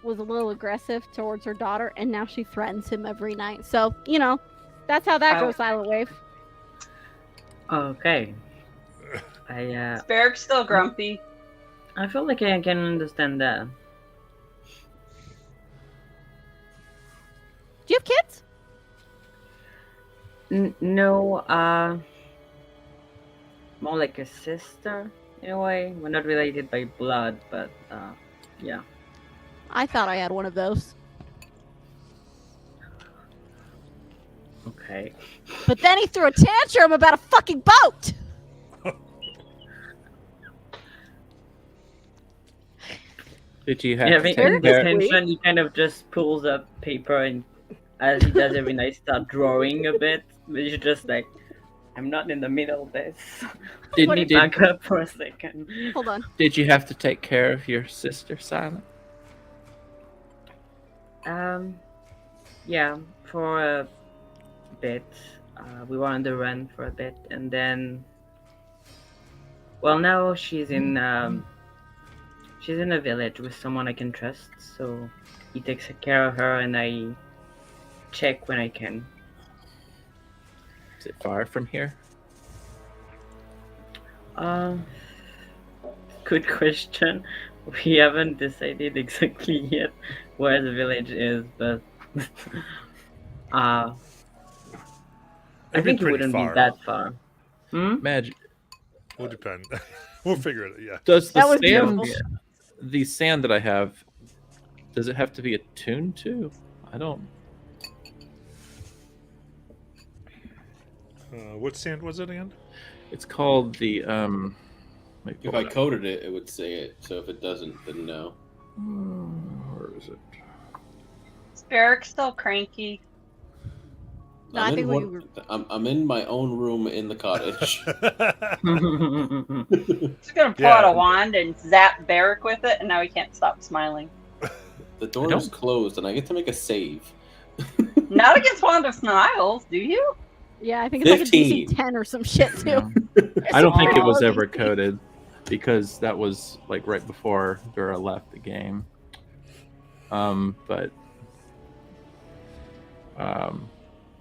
[SPEAKER 2] was a little aggressive towards her daughter, and now she threatens him every night. So, you know, that's how that
[SPEAKER 4] Oh.
[SPEAKER 2] goes, Silent Wave.
[SPEAKER 6] Okay.
[SPEAKER 4] Barrick's still grumpy.
[SPEAKER 6] I feel like I can understand that.
[SPEAKER 2] Do you have kids?
[SPEAKER 6] No, more like a sister in a way. We're not related by blood, but yeah.
[SPEAKER 2] I thought I had one of those.
[SPEAKER 6] Okay.
[SPEAKER 2] But then he threw a tantrum about a fucking boat!
[SPEAKER 7] Did you have
[SPEAKER 6] Yeah,
[SPEAKER 7] to
[SPEAKER 6] make
[SPEAKER 7] take care?
[SPEAKER 6] attention. He kind of just pulls up paper and, as he does every night, start drawing a bit. But you're just like, I'm not in the middle of this.
[SPEAKER 7] Did,
[SPEAKER 6] Let me
[SPEAKER 7] did,
[SPEAKER 6] back up for a second.
[SPEAKER 2] Hold on.
[SPEAKER 7] did you have to take care of your sister, Silent?
[SPEAKER 6] Yeah, for a bit. We were on the run for a bit, and then, well, now she's in a village with someone I can trust. So he takes care of her, and I check when I can.
[SPEAKER 7] Is it far from here?
[SPEAKER 6] Good question. We haven't decided exactly yet where the village is, but I
[SPEAKER 1] It'd be
[SPEAKER 6] think it
[SPEAKER 1] pretty
[SPEAKER 6] wouldn't
[SPEAKER 1] far.
[SPEAKER 6] be that far. Hmm?
[SPEAKER 1] Will depend. We'll figure it out. Yeah.
[SPEAKER 7] Does the
[SPEAKER 2] That was
[SPEAKER 7] sand,
[SPEAKER 2] beautiful.
[SPEAKER 7] the sand that I have, does it have to be attuned to? I don't.
[SPEAKER 1] What sand was it again?
[SPEAKER 7] It's called the Wait,
[SPEAKER 5] If I coded it, it would say it. So if it doesn't, then no.
[SPEAKER 7] where is it?
[SPEAKER 4] Is Barrick still cranky?
[SPEAKER 2] No, I think we were-
[SPEAKER 5] I'm in my own room in the cottage.
[SPEAKER 4] Just gonna pull out a wand and zap Barrick with it, and now he can't stop smiling.
[SPEAKER 5] The door is closed, and I get to make a save.
[SPEAKER 4] Not against Wand of Smiles, do you?
[SPEAKER 2] Yeah, I think it's like a
[SPEAKER 5] 15.
[SPEAKER 2] DC 10 or some shit too.
[SPEAKER 7] Yeah. I don't think it was
[SPEAKER 2] Oh,
[SPEAKER 7] ever coded because that was like right before Vera left the game. But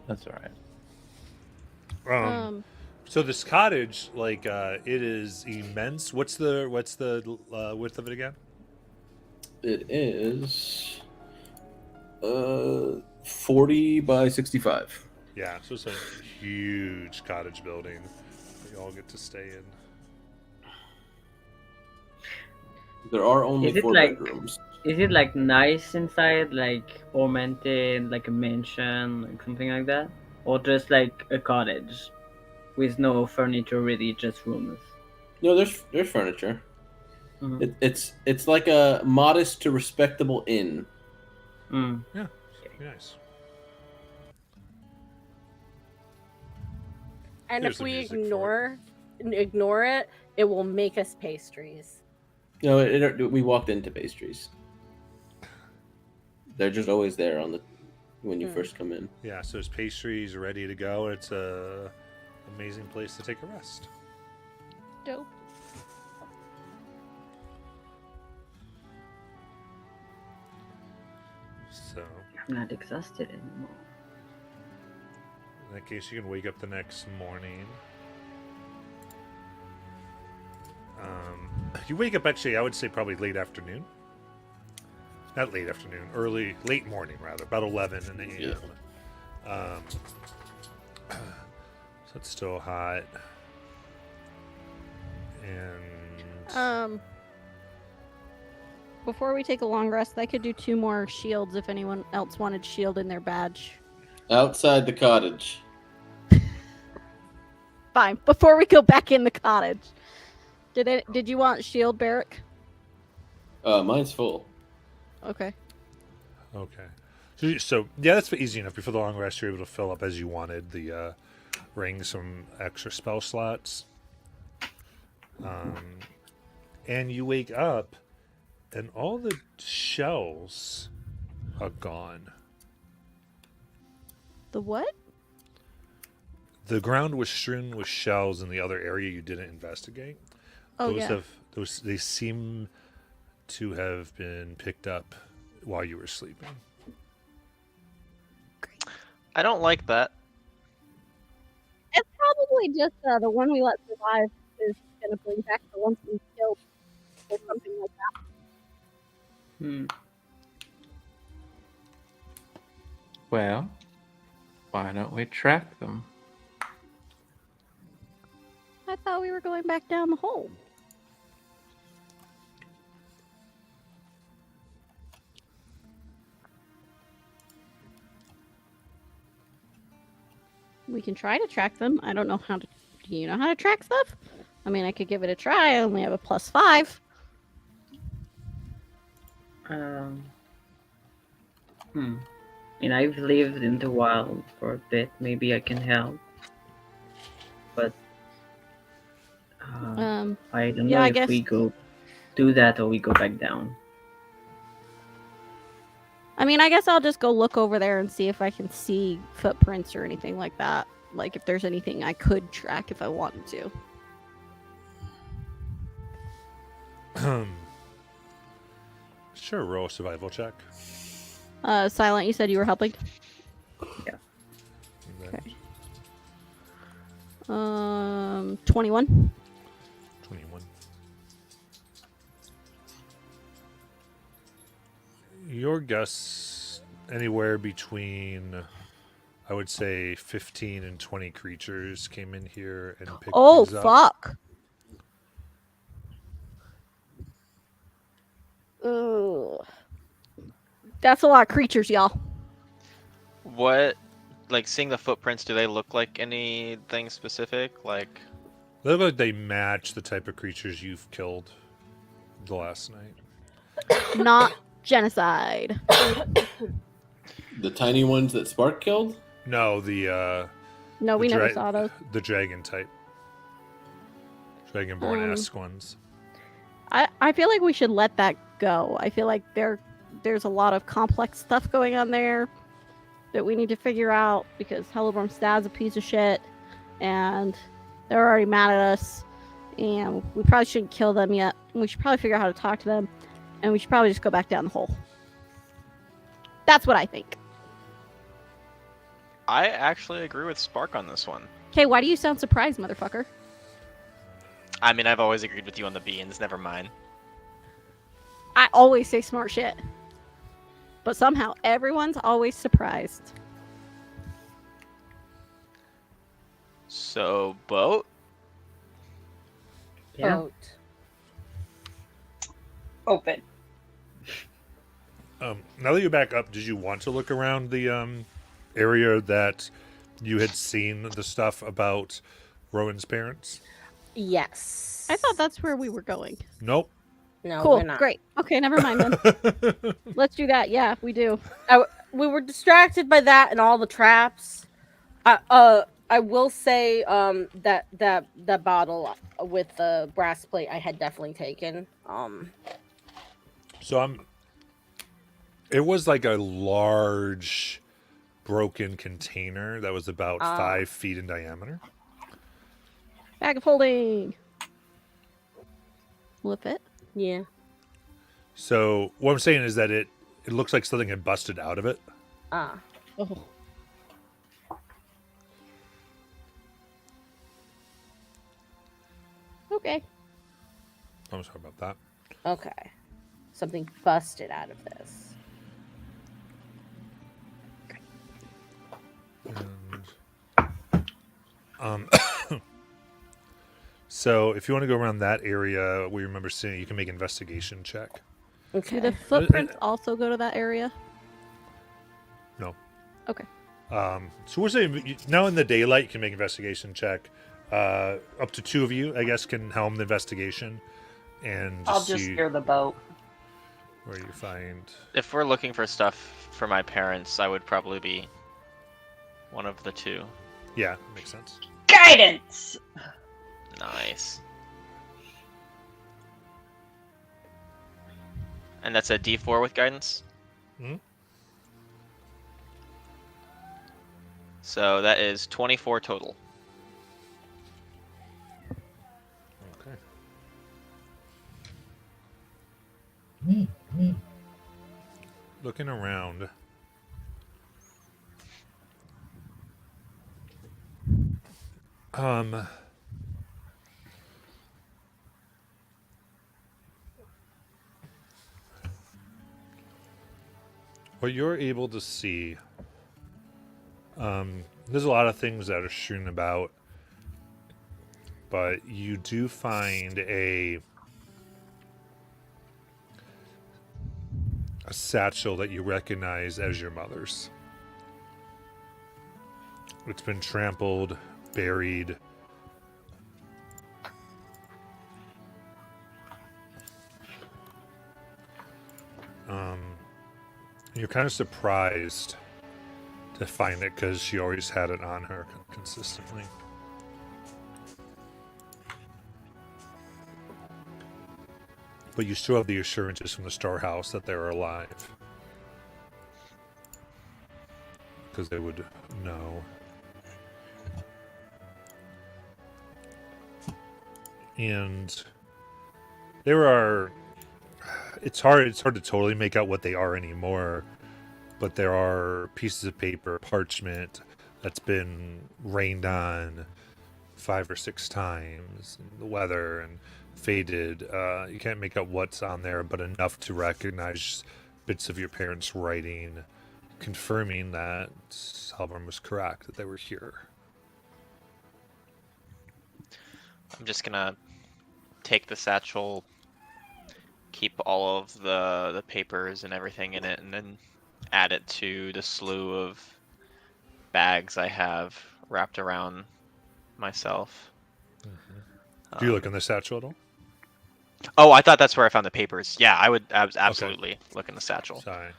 [SPEAKER 7] that's all right.
[SPEAKER 1] So this cottage, like, it is immense. What's the width of it again?
[SPEAKER 5] It is 40 by 65.
[SPEAKER 1] Yeah, so it's a huge cottage building that you all get to stay in.
[SPEAKER 5] There are only
[SPEAKER 6] Is it
[SPEAKER 5] 4
[SPEAKER 6] like-
[SPEAKER 5] bedrooms.
[SPEAKER 6] Is it like nice inside, like ornamented, like a mansion, like something like that, or just like a cottage with no furniture, really, just rooms?
[SPEAKER 5] No, there's furniture.
[SPEAKER 6] Mhm.
[SPEAKER 5] It's like a modest to respectable inn.
[SPEAKER 6] Mm.
[SPEAKER 1] Nice.
[SPEAKER 8] And
[SPEAKER 1] There's
[SPEAKER 8] if
[SPEAKER 1] the
[SPEAKER 8] we
[SPEAKER 1] music for
[SPEAKER 8] ignore it, it will make us pastries.
[SPEAKER 5] No, we walked into pastries. They're just always there when you first come in.
[SPEAKER 1] Yeah, so there's pastries ready to go. It's a amazing place to take a rest.
[SPEAKER 2] Dope.
[SPEAKER 1] So
[SPEAKER 6] I'm not exhausted anymore.
[SPEAKER 1] in that case, you can wake up the next morning. You wake up actually, I would say probably late afternoon. Not late afternoon, late morning rather, about 11 in the AM. So it's still hot. And
[SPEAKER 2] Before we take a long rest, I could do 2 more shields if anyone else wanted shield in their badge.
[SPEAKER 5] Outside the cottage.
[SPEAKER 2] Fine. Before we go back in the cottage, did you want shield, Barrick?
[SPEAKER 5] Mine's full.
[SPEAKER 2] Okay.
[SPEAKER 1] okay. So yeah, that's easy enough. Before the long rest, you're able to fill up as you wanted the rings, some extra spell slots. And you wake up, and all the shells are gone.
[SPEAKER 2] The what?
[SPEAKER 1] The ground was strewn with shells in the other area you didn't investigate.
[SPEAKER 2] Oh yeah.
[SPEAKER 1] They seem to have been picked up while you were sleeping.
[SPEAKER 3] I don't like that.
[SPEAKER 2] It's probably just the one we let survive is gonna bring back the ones we killed or something like that.
[SPEAKER 6] Hmm.
[SPEAKER 7] Well, why don't we track them?
[SPEAKER 2] I thought we were going back down the hole. We can try to track them. I don't know how to. Do you know how to track stuff? I mean, I could give it a try. I only have a +5.
[SPEAKER 6] And I've lived in the wild for a bit. Maybe I can help. But I don't know
[SPEAKER 2] yeah, I
[SPEAKER 6] if
[SPEAKER 2] guess.
[SPEAKER 6] we go do that or we go back down.
[SPEAKER 2] I mean, I guess I'll just go look over there and see if I can see footprints or anything like that. Like if there's anything I could track if I wanted to.
[SPEAKER 1] Sure, roll a survival check.
[SPEAKER 2] Silent, you said you were helping?
[SPEAKER 6] Yeah.
[SPEAKER 2] Okay. 21.
[SPEAKER 1] 21. Your guess, anywhere between, I would say, 15 and 20 creatures came in here and picked
[SPEAKER 2] Oh,
[SPEAKER 1] these up.
[SPEAKER 2] fuck. Ugh. That's a lot of creatures, y'all.
[SPEAKER 3] What, like, seeing the footprints, do they look like anything specific? Like,
[SPEAKER 1] They look like they match the type of creatures you've killed the last night.
[SPEAKER 2] Not genocide.
[SPEAKER 5] The tiny ones that Spark killed?
[SPEAKER 1] No, the
[SPEAKER 2] No, we
[SPEAKER 1] the
[SPEAKER 2] never
[SPEAKER 1] dra-
[SPEAKER 2] saw those.
[SPEAKER 1] the dragon type, dragonborn-esque ones.
[SPEAKER 2] I feel like we should let that go. I feel like there's a lot of complex stuff going on there that we need to figure out because Helleburn's dad's a piece of shit and they're already mad at us and we probably shouldn't kill them yet. We should probably figure out how to talk to them and we should probably just go back down the hole. That's what I think.
[SPEAKER 3] I actually agree with Spark on this one.
[SPEAKER 2] Okay, why do you sound surprised, motherfucker?
[SPEAKER 3] I mean, I've always agreed with you on the beans, never mind.
[SPEAKER 2] I always say smart shit. But somehow everyone's always surprised.
[SPEAKER 3] So, boat?
[SPEAKER 6] Yeah.
[SPEAKER 8] Boat.
[SPEAKER 4] Open.
[SPEAKER 1] Now that you're back up, did you want to look around the area that you had seen the stuff about Rowan's parents?
[SPEAKER 8] Yes.
[SPEAKER 2] I thought that's where we were going.
[SPEAKER 1] Nope.
[SPEAKER 8] No,
[SPEAKER 2] Cool,
[SPEAKER 8] we're not.
[SPEAKER 2] great. Okay, never mind then. Let's do that. Yeah, we do.
[SPEAKER 8] We were distracted by that and all the traps. I will say that bottle with the brass plate I had definitely taken.
[SPEAKER 1] So it was like a large broken container that was about 5 feet in diameter.
[SPEAKER 2] Bag of holding. Will it fit?
[SPEAKER 8] Yeah.
[SPEAKER 1] So what I'm saying is that it looks like something had busted out of it.
[SPEAKER 8] Ah.
[SPEAKER 2] Oh. Okay.
[SPEAKER 1] I'm sorry about that.
[SPEAKER 8] Okay. Something busted out of this.
[SPEAKER 1] And, so if you want to go around that area, we remember seeing you can make an investigation check.
[SPEAKER 8] Okay.
[SPEAKER 2] Do the footprints also go to that area?
[SPEAKER 1] No.
[SPEAKER 2] Okay.
[SPEAKER 1] So we're saying now in the daylight you can make an investigation check. Up to 2 of you, I guess, can helm the investigation, and
[SPEAKER 4] I'll just
[SPEAKER 1] see
[SPEAKER 4] steer the boat.
[SPEAKER 1] where you find.
[SPEAKER 3] If we're looking for stuff for my parents, I would probably be one of the two.
[SPEAKER 1] Yeah, makes sense.
[SPEAKER 4] Guidance!
[SPEAKER 3] Nice. And that's a D4 with guidance?
[SPEAKER 1] Mhm.
[SPEAKER 3] So that is 24 total.
[SPEAKER 1] Okay. Looking around. What you're able to see, there's a lot of things that are strewn about, but you do find a satchel that you recognize as your mother's. It's been trampled, buried. You're kind of surprised to find it because she always had it on her consistently. But you still have the assurances from the storehouse that they're alive. Because they would know. And there are... It's hard to totally make out what they are anymore. But there are pieces of paper, parchment, that's been rained on 5 or 6 times. And the weather and faded. You can't make out what's on there, but enough to recognize bits of your parents' writing, confirming that Halvard was correct, that they were here.
[SPEAKER 3] I'm just gonna take the satchel, keep all of the papers and everything in it, and then add it to the slew of bags I have wrapped around myself.
[SPEAKER 1] Do you look in the satchel at all?
[SPEAKER 3] Oh, I thought that's where I found the papers. Yeah, I would absolutely look in the satchel.
[SPEAKER 1] Sorry.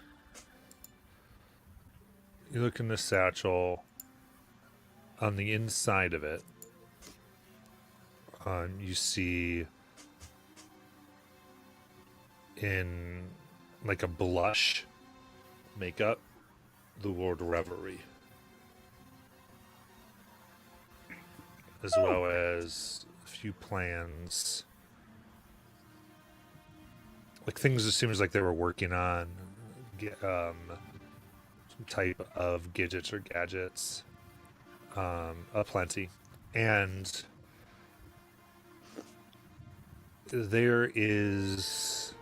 [SPEAKER 1] You look in the satchel. On the inside of it, you see in like a blush makeup the word reverie, as well as a few plans, like things it seems like they were working on, some type of gadgets or gadgets, aplenty, and there is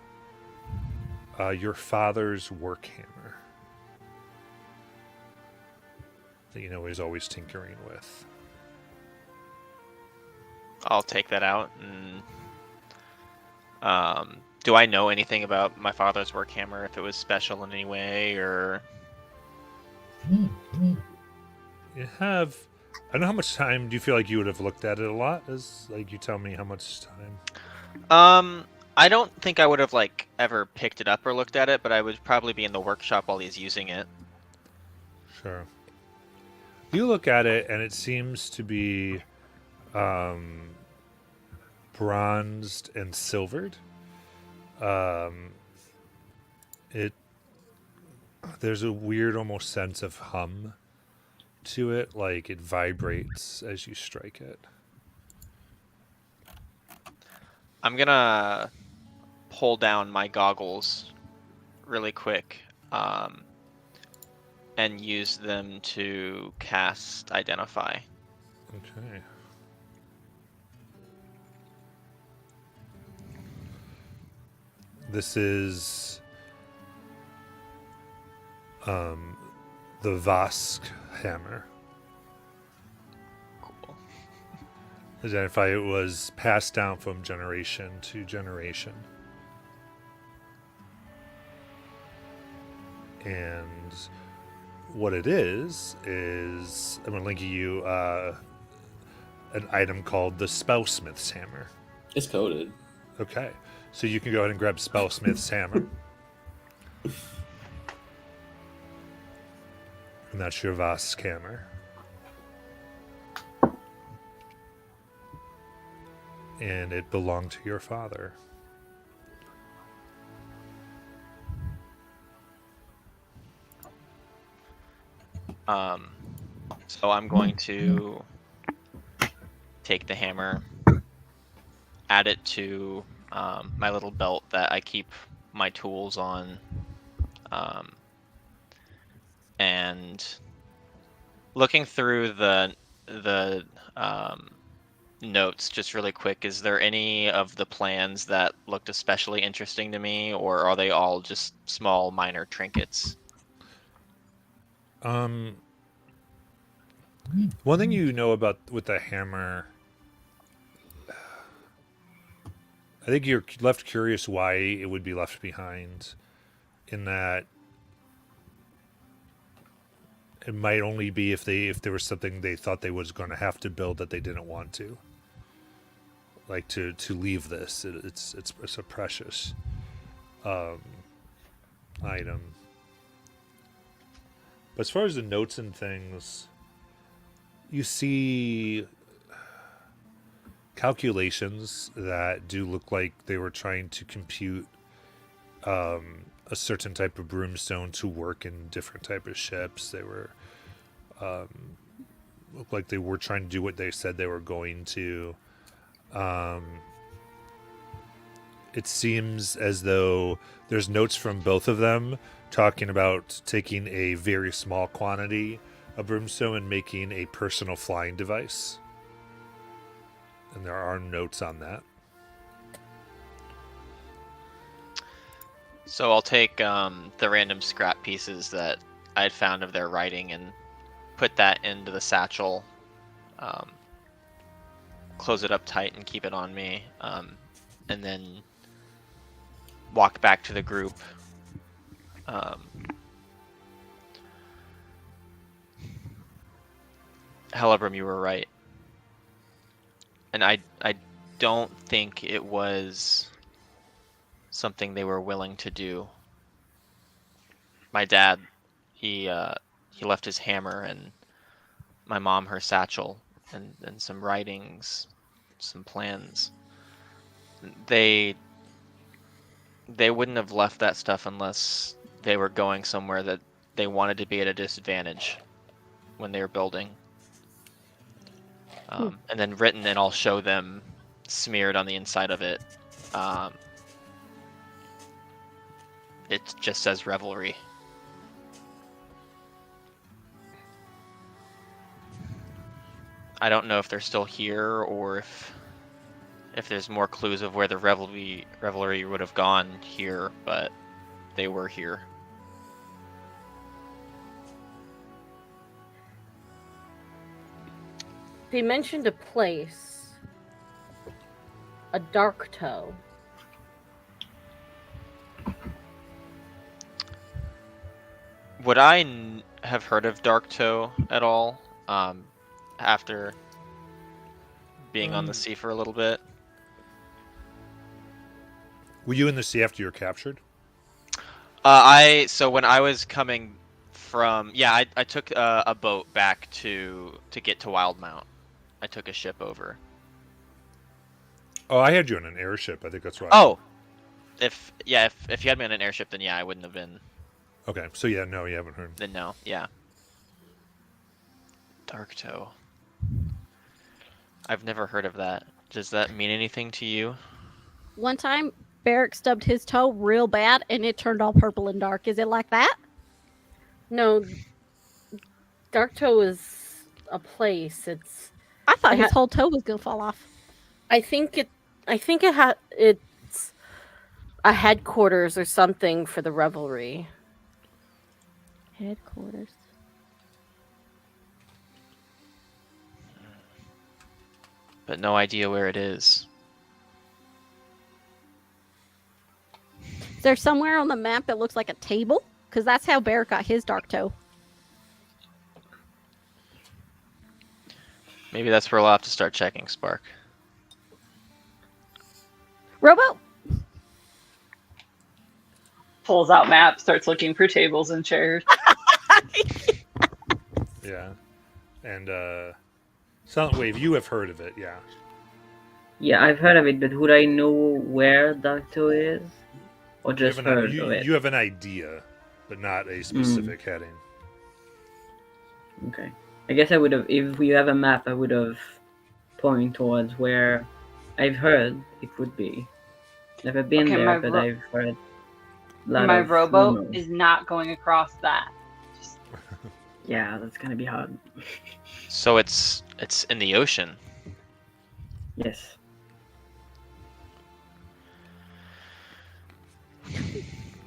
[SPEAKER 1] your father's work hammer that you know he's always tinkering with.
[SPEAKER 3] I'll take that out. And do I know anything about my father's work hammer? If it was special in any way, or
[SPEAKER 1] You have. I don't know how much time do you feel like you would have looked at it a lot? As like you tell me how much time.
[SPEAKER 3] I don't think I would have like ever picked it up or looked at it, but I would probably be in the workshop while he's using it.
[SPEAKER 1] Sure. You look at it and it seems to be bronzed and silvered. There's a weird almost sense of hum to it, like it vibrates as you strike it.
[SPEAKER 3] I'm gonna pull down my goggles really quick, and use them to cast Identify.
[SPEAKER 1] Okay. This is the Vask hammer.
[SPEAKER 3] Cool.
[SPEAKER 1] Identify it was passed down from generation to generation. And what it is I'm going to link you an item called the Spellsmith's Hammer.
[SPEAKER 5] It's coded.
[SPEAKER 1] Okay, so you can go ahead and grab Spellsmith's Hammer. And that's your Vask hammer. And it belonged to your father.
[SPEAKER 3] So I'm going to take the hammer, add it to my little belt that I keep my tools on, and looking through the notes just really quick, is there any of the plans that looked especially interesting to me, or are they all just small minor trinkets?
[SPEAKER 1] One thing you know about with the hammer, I think you're left curious why it would be left behind, in that it might only be if there was something they thought they was going to have to build that they didn't want to. Like to leave this, it's a precious item. But as far as the notes and things, you see calculations that do look like they were trying to compute a certain type of broomstone to work in different type of ships. They were looked like they were trying to do what they said they were going to. It seems as though there's notes from both of them talking about taking a very small quantity of broomstone and making a personal flying device. And there are notes on that.
[SPEAKER 3] So I'll take the random scrap pieces that I'd found of their writing and put that into the satchel, close it up tight and keep it on me, and then walk back to the group. Helebrim, you were right. And I don't think it was something they were willing to do. My dad, he left his hammer and my mom her satchel and some writings, some plans. They wouldn't have left that stuff unless they were going somewhere that they wanted to be at a disadvantage when they were building. And then written, and I'll show them smeared on the inside of it. It just says revelry. I don't know if they're still here or if there's more clues of where the revelry would have gone here, but they were here.
[SPEAKER 8] They mentioned a place, a dark toe.
[SPEAKER 3] Would I have heard of Dark Toe at all after being on the sea for a little bit?
[SPEAKER 1] Were you in the sea after you were captured?
[SPEAKER 3] So when I was coming from, I took a boat back to get to Wildmount. I took a ship over.
[SPEAKER 1] Oh, I had you on an airship. I think that's right.
[SPEAKER 3] Oh, if you had me on an airship, then I wouldn't have been.
[SPEAKER 1] Okay, so yeah, no, you haven't heard.
[SPEAKER 3] Then no, yeah. Dark Toe. I've never heard of that. Does that mean anything to you?
[SPEAKER 2] One time, Barrick stubbed his toe real bad, and it turned all purple and dark. Is it like that?
[SPEAKER 8] No, dark toe is a place.
[SPEAKER 2] I thought his whole toe was gonna fall off.
[SPEAKER 8] I think it's a headquarters or something for the revelry.
[SPEAKER 2] Headquarters.
[SPEAKER 3] But no idea where it is.
[SPEAKER 2] Is there somewhere on the map that looks like a table? Because that's how Barrick got his dark toe.
[SPEAKER 3] Maybe that's where we'll have to start checking, Spark.
[SPEAKER 2] Robo!
[SPEAKER 4] Pulls out map, starts looking for tables and chairs.
[SPEAKER 1] Yeah. And Silent Wave, you have heard of it, yeah.
[SPEAKER 6] Yeah, I've heard of it, but would I know where Dark Toe is? Or just heard of it?
[SPEAKER 1] You have an idea, but not a specific heading.
[SPEAKER 6] Okay. I guess I would have, if we have a map, I would have pointed towards where I've heard it would be. Never been there, but I've heard a lot
[SPEAKER 4] My
[SPEAKER 6] of
[SPEAKER 4] rowboat
[SPEAKER 6] rumors.
[SPEAKER 4] is not going across that.
[SPEAKER 6] Yeah, that's gonna be hard.
[SPEAKER 3] So it's in the ocean.
[SPEAKER 6] Yes.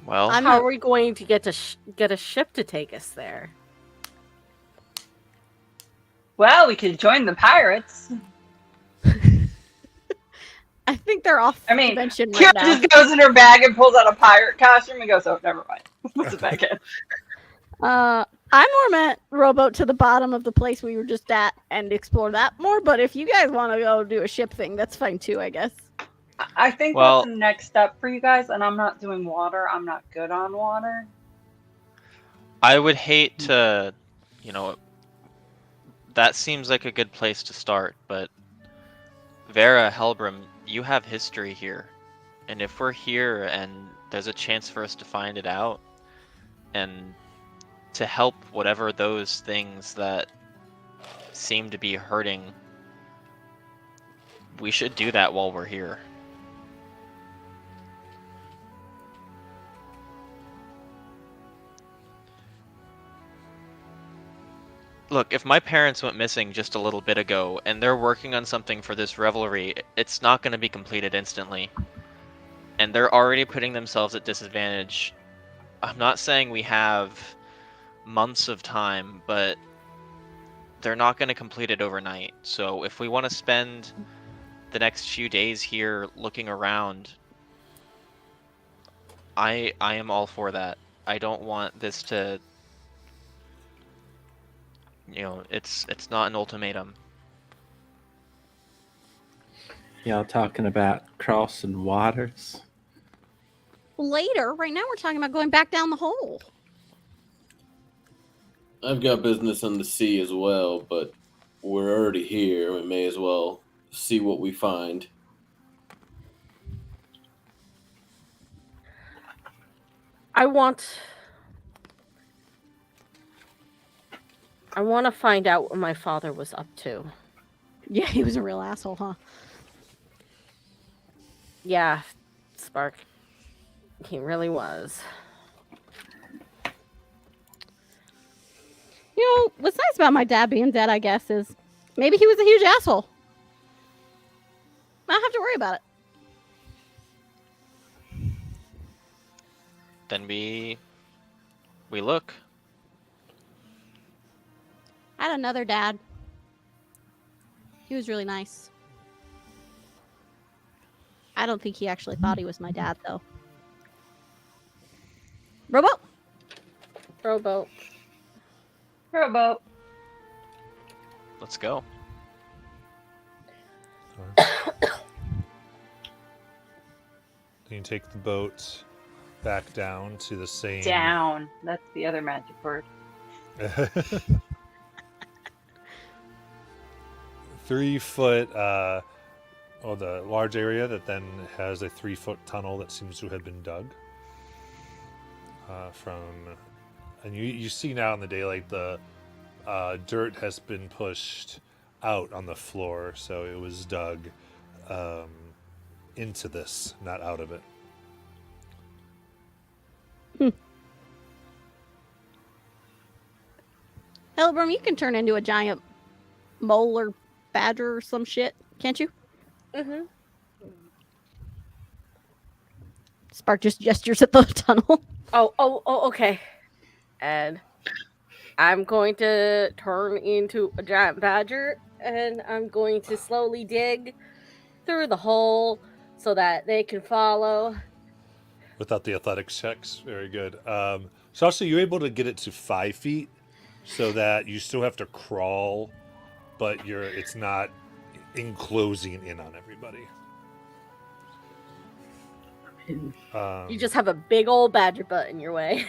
[SPEAKER 3] Well,
[SPEAKER 8] How are we going to get a ship to take us there?
[SPEAKER 4] Well, we could join the pirates.
[SPEAKER 2] I think they're off dimension
[SPEAKER 4] Kira
[SPEAKER 2] right now.
[SPEAKER 4] just goes in her bag and pulls out a pirate costume and goes, "Oh, never mind." Puts it back in.
[SPEAKER 2] I more meant rowboat to the bottom of the place we were just at and explore that more. But if you guys want to go do a ship thing, that's fine too, I guess.
[SPEAKER 4] I think
[SPEAKER 3] Well-
[SPEAKER 4] that's the next step for you guys, and I'm not doing water. I'm not good on water.
[SPEAKER 3] I would hate to, that seems like a good place to start, but Vera, Helbrim, you have history here. And if we're here and there's a chance for us to find it out and to help whatever those things that seem to be hurting, we should do that while we're here. Look, if my parents went missing just a little bit ago and they're working on something for this revelry, it's not going to be completed instantly. And they're already putting themselves at disadvantage. I'm not saying we have months of time, but they're not going to complete it overnight. So if we want to spend the next few days here looking around, I am all for that. I don't want this to, it's not an ultimatum.
[SPEAKER 7] Y'all talking about crossing waters?
[SPEAKER 2] Later, right now we're talking about going back down the hole.
[SPEAKER 5] I've got business on the sea as well, but we're already here. We may as well see what we find.
[SPEAKER 8] I want to find out what my father was up to.
[SPEAKER 2] Yeah, he was a real asshole, huh?
[SPEAKER 8] Yeah, Spark. He really was.
[SPEAKER 2] What's nice about my dad being dead, I guess, is maybe he was a huge asshole. I don't have to worry about it.
[SPEAKER 3] Then we look.
[SPEAKER 2] I had another dad. He was really nice. I don't think he actually thought he was my dad, though. Robo?
[SPEAKER 8] Rowboat.
[SPEAKER 4] Rowboat.
[SPEAKER 3] Let's go.
[SPEAKER 1] You take the boat back down to the same.
[SPEAKER 4] Down. That's the other magic word.
[SPEAKER 1] 3 foot, the large area that then has a 3-foot tunnel that seems to have been dug and you see now in the daylight the dirt has been pushed out on the floor, so it was dug into this, not out of it.
[SPEAKER 2] Hellbrum, you can turn into a giant mole or badger or some shit, can't you?
[SPEAKER 8] Mm-hmm.
[SPEAKER 2] Spark just gestures at the tunnel.
[SPEAKER 8] Oh, okay. And I'm going to turn into a giant badger, and I'm going to slowly dig through the hole so that they can follow.
[SPEAKER 1] Without the athletics checks, very good. So also you're able to get it to 5 feet, so that you still have to crawl, but it's not enclosing in on everybody.
[SPEAKER 8] You just have a big old badger butt in your way.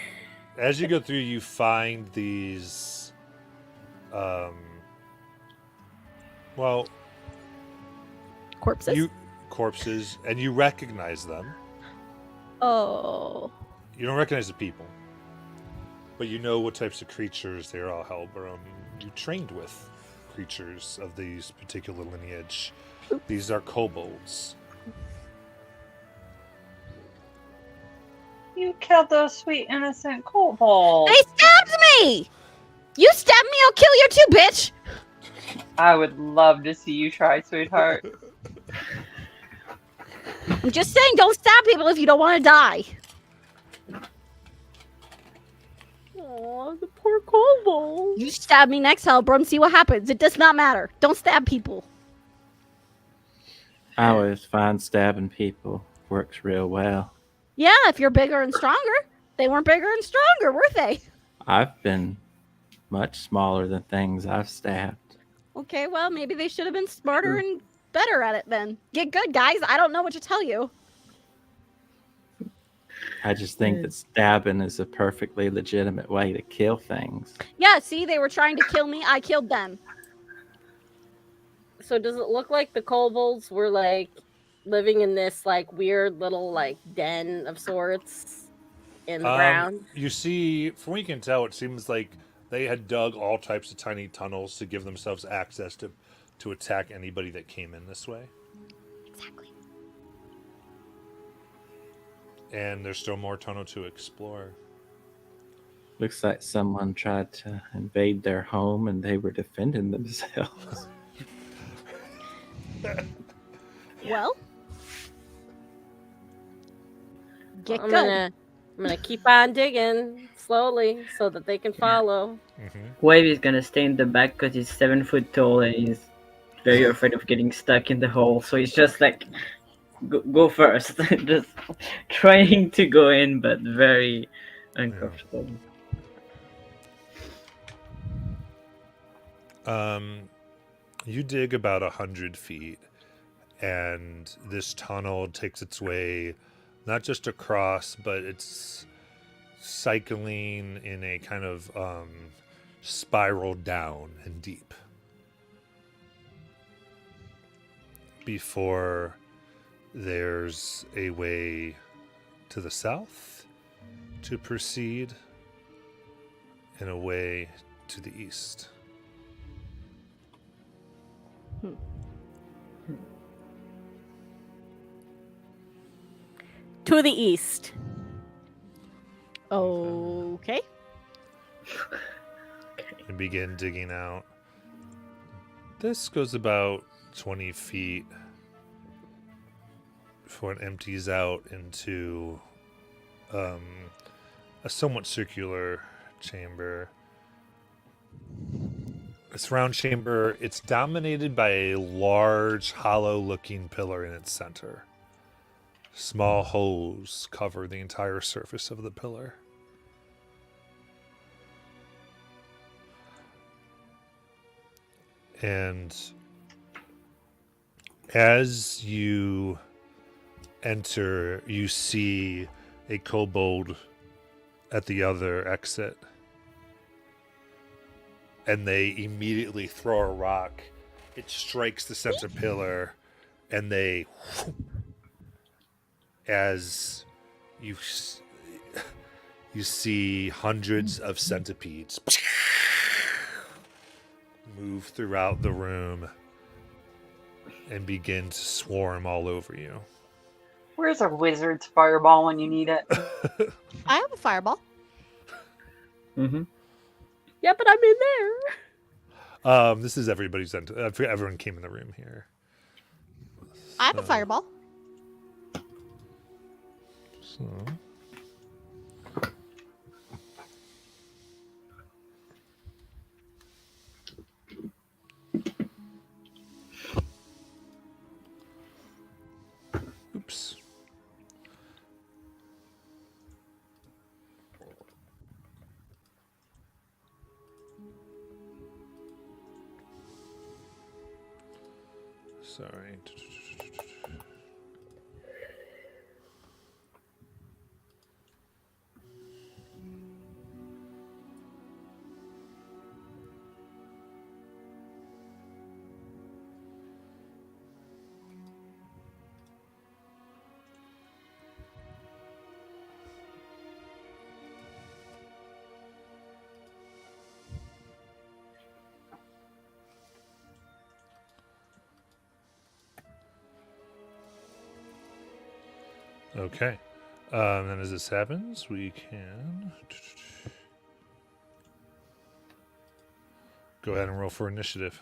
[SPEAKER 1] As you go through, you find these,
[SPEAKER 2] Corpses?
[SPEAKER 1] corpses, and you recognize them.
[SPEAKER 2] Oh.
[SPEAKER 1] You don't recognize the people, but you know what types of creatures they are all. Hellbrum, you trained with creatures of these particular lineage. These are kobolds.
[SPEAKER 4] You killed those sweet innocent kobolds.
[SPEAKER 2] They stabbed me! You stabbed me, I'll kill you too, bitch!
[SPEAKER 4] I would love to see you try, sweetheart.
[SPEAKER 2] I'm just saying, don't stab people if you don't want to die.
[SPEAKER 8] Oh, the poor kobold.
[SPEAKER 2] You stab me next, Hellbrum, see what happens. It does not matter. Don't stab people.
[SPEAKER 7] I always find stabbing people works real well.
[SPEAKER 2] Yeah, if you're bigger and stronger. They weren't bigger and stronger, were they?
[SPEAKER 7] I've been much smaller than things I've stabbed.
[SPEAKER 2] Okay, well, maybe they should have been smarter and better at it then. Get good, guys. I don't know what to tell you.
[SPEAKER 7] I just think that stabbing is a perfectly legitimate way to kill things.
[SPEAKER 2] Yeah, see, they were trying to kill me. I killed them.
[SPEAKER 8] So does it look like the kobolds were like living in this like weird little like den of sorts in the ground?
[SPEAKER 1] You see, from what you can tell, it seems like they had dug all types of tiny tunnels to give themselves access to attack anybody that came in this way.
[SPEAKER 2] Exactly.
[SPEAKER 1] And there's still more tunnel to explore.
[SPEAKER 7] Looks like someone tried to invade their home and they were defending themselves.
[SPEAKER 2] Well, get
[SPEAKER 8] I'm
[SPEAKER 2] good.
[SPEAKER 8] gonna keep on digging slowly so that they can follow.
[SPEAKER 6] Wave is gonna stay in the back because he's 7 foot tall and he's very afraid of getting stuck in the hole. So he's just like go first. Just trying to go in, but very uncomfortable.
[SPEAKER 1] You dig about 100 feet, and this tunnel takes its way not just across, but it's cycling in a kind of spiral down and deep before there's a way to the south to proceed and a way to the east.
[SPEAKER 8] To the east.
[SPEAKER 2] Okay.
[SPEAKER 1] And begin digging out. This goes about 20 feet before it empties out into a somewhat circular chamber. This round chamber, it's dominated by a large, hollow-looking pillar in its center. Small holes cover the entire surface of the pillar. And as you enter, you see a kobold at the other exit. And they immediately throw a rock. It strikes the center pillar, and they, as you see hundreds of centipedes move throughout the room and begin to swarm all over you.
[SPEAKER 4] Where's a wizard's fireball when you need it?
[SPEAKER 2] I have a fireball.
[SPEAKER 6] Mm-hmm.
[SPEAKER 8] Yeah, but I'm in there.
[SPEAKER 1] This is everybody's everyone came in the room here.
[SPEAKER 2] I have a fireball.
[SPEAKER 1] So oops. Sorry. Okay. Then as this happens, we can go ahead and roll for initiative.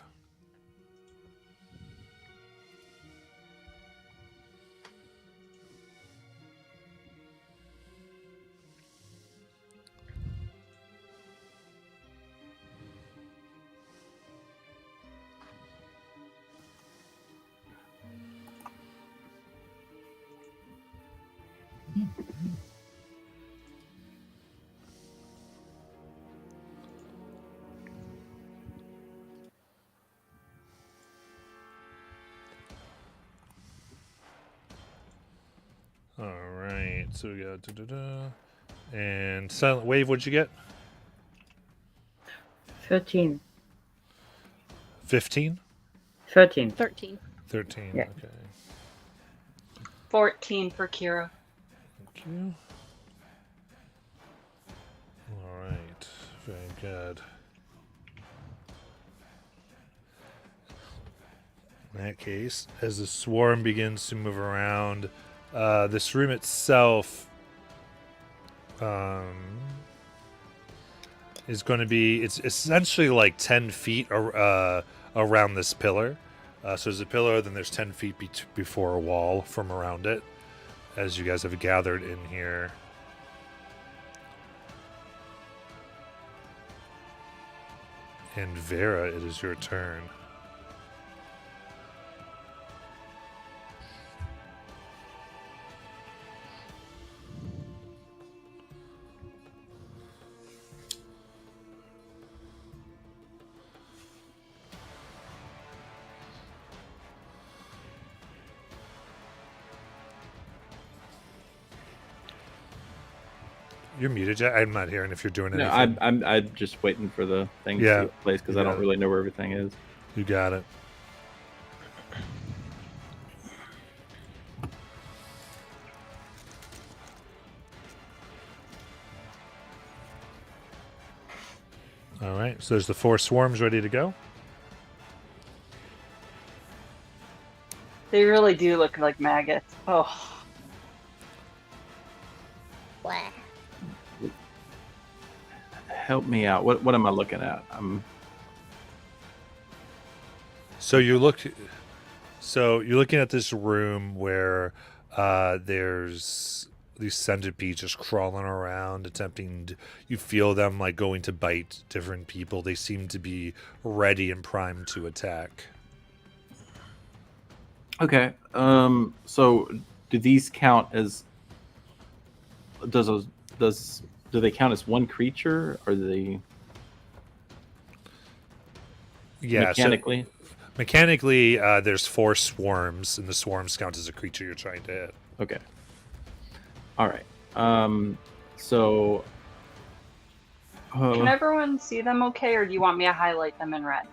[SPEAKER 1] All right, so we got and Silent Wave. What'd you get?
[SPEAKER 6] 13.
[SPEAKER 1] 15?
[SPEAKER 6] 13.
[SPEAKER 2] 13.
[SPEAKER 1] 13.
[SPEAKER 6] Yeah.
[SPEAKER 1] Okay.
[SPEAKER 4] 14 for Kira.
[SPEAKER 1] Thank you. All right. Very good. In that case, as the swarm begins to move around, this room itself is going to be, it's essentially like 10 feet around this pillar. So there's a pillar, then there's 10 feet before a wall from around it, as you guys have gathered in here. And Vera, it is your turn. You're muted, Jack. I'm not hearing if you're doing
[SPEAKER 7] No,
[SPEAKER 1] anything.
[SPEAKER 7] I'm just waiting for the thing
[SPEAKER 1] Yeah,
[SPEAKER 7] to take place because
[SPEAKER 1] you
[SPEAKER 7] I
[SPEAKER 1] got
[SPEAKER 7] don't
[SPEAKER 1] it.
[SPEAKER 7] really know where everything is.
[SPEAKER 1] You got it. All right. So there's the 4 swarms ready to go.
[SPEAKER 4] They really do look like maggots. Oh,
[SPEAKER 8] Blah.
[SPEAKER 7] Help me out. What am I looking at?
[SPEAKER 1] So you're looking at this room where there's these centipedes just crawling around, you feel them like going to bite different people. They seem to be ready and primed to attack.
[SPEAKER 7] Okay. So do these count as? Do they count as one creature, or do they
[SPEAKER 1] Yeah.
[SPEAKER 7] mechanically?
[SPEAKER 1] Mechanically, there's 4 swarms, and the swarms count as a creature you're trying to hit.
[SPEAKER 7] Okay. All right. So.
[SPEAKER 4] can everyone see them okay, or do you want me to highlight them in red?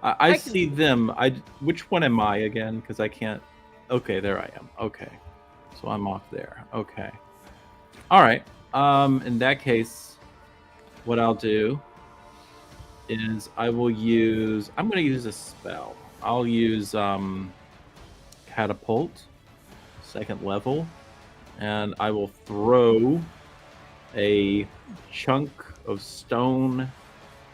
[SPEAKER 7] I see them. Which one am I again? Because I can't. Okay, there I am. Okay, so I'm off there. Okay. All right. In that case, what I'll do is I'm going to use a spell. I'll use catapult, 2nd level, and I will throw a chunk of stone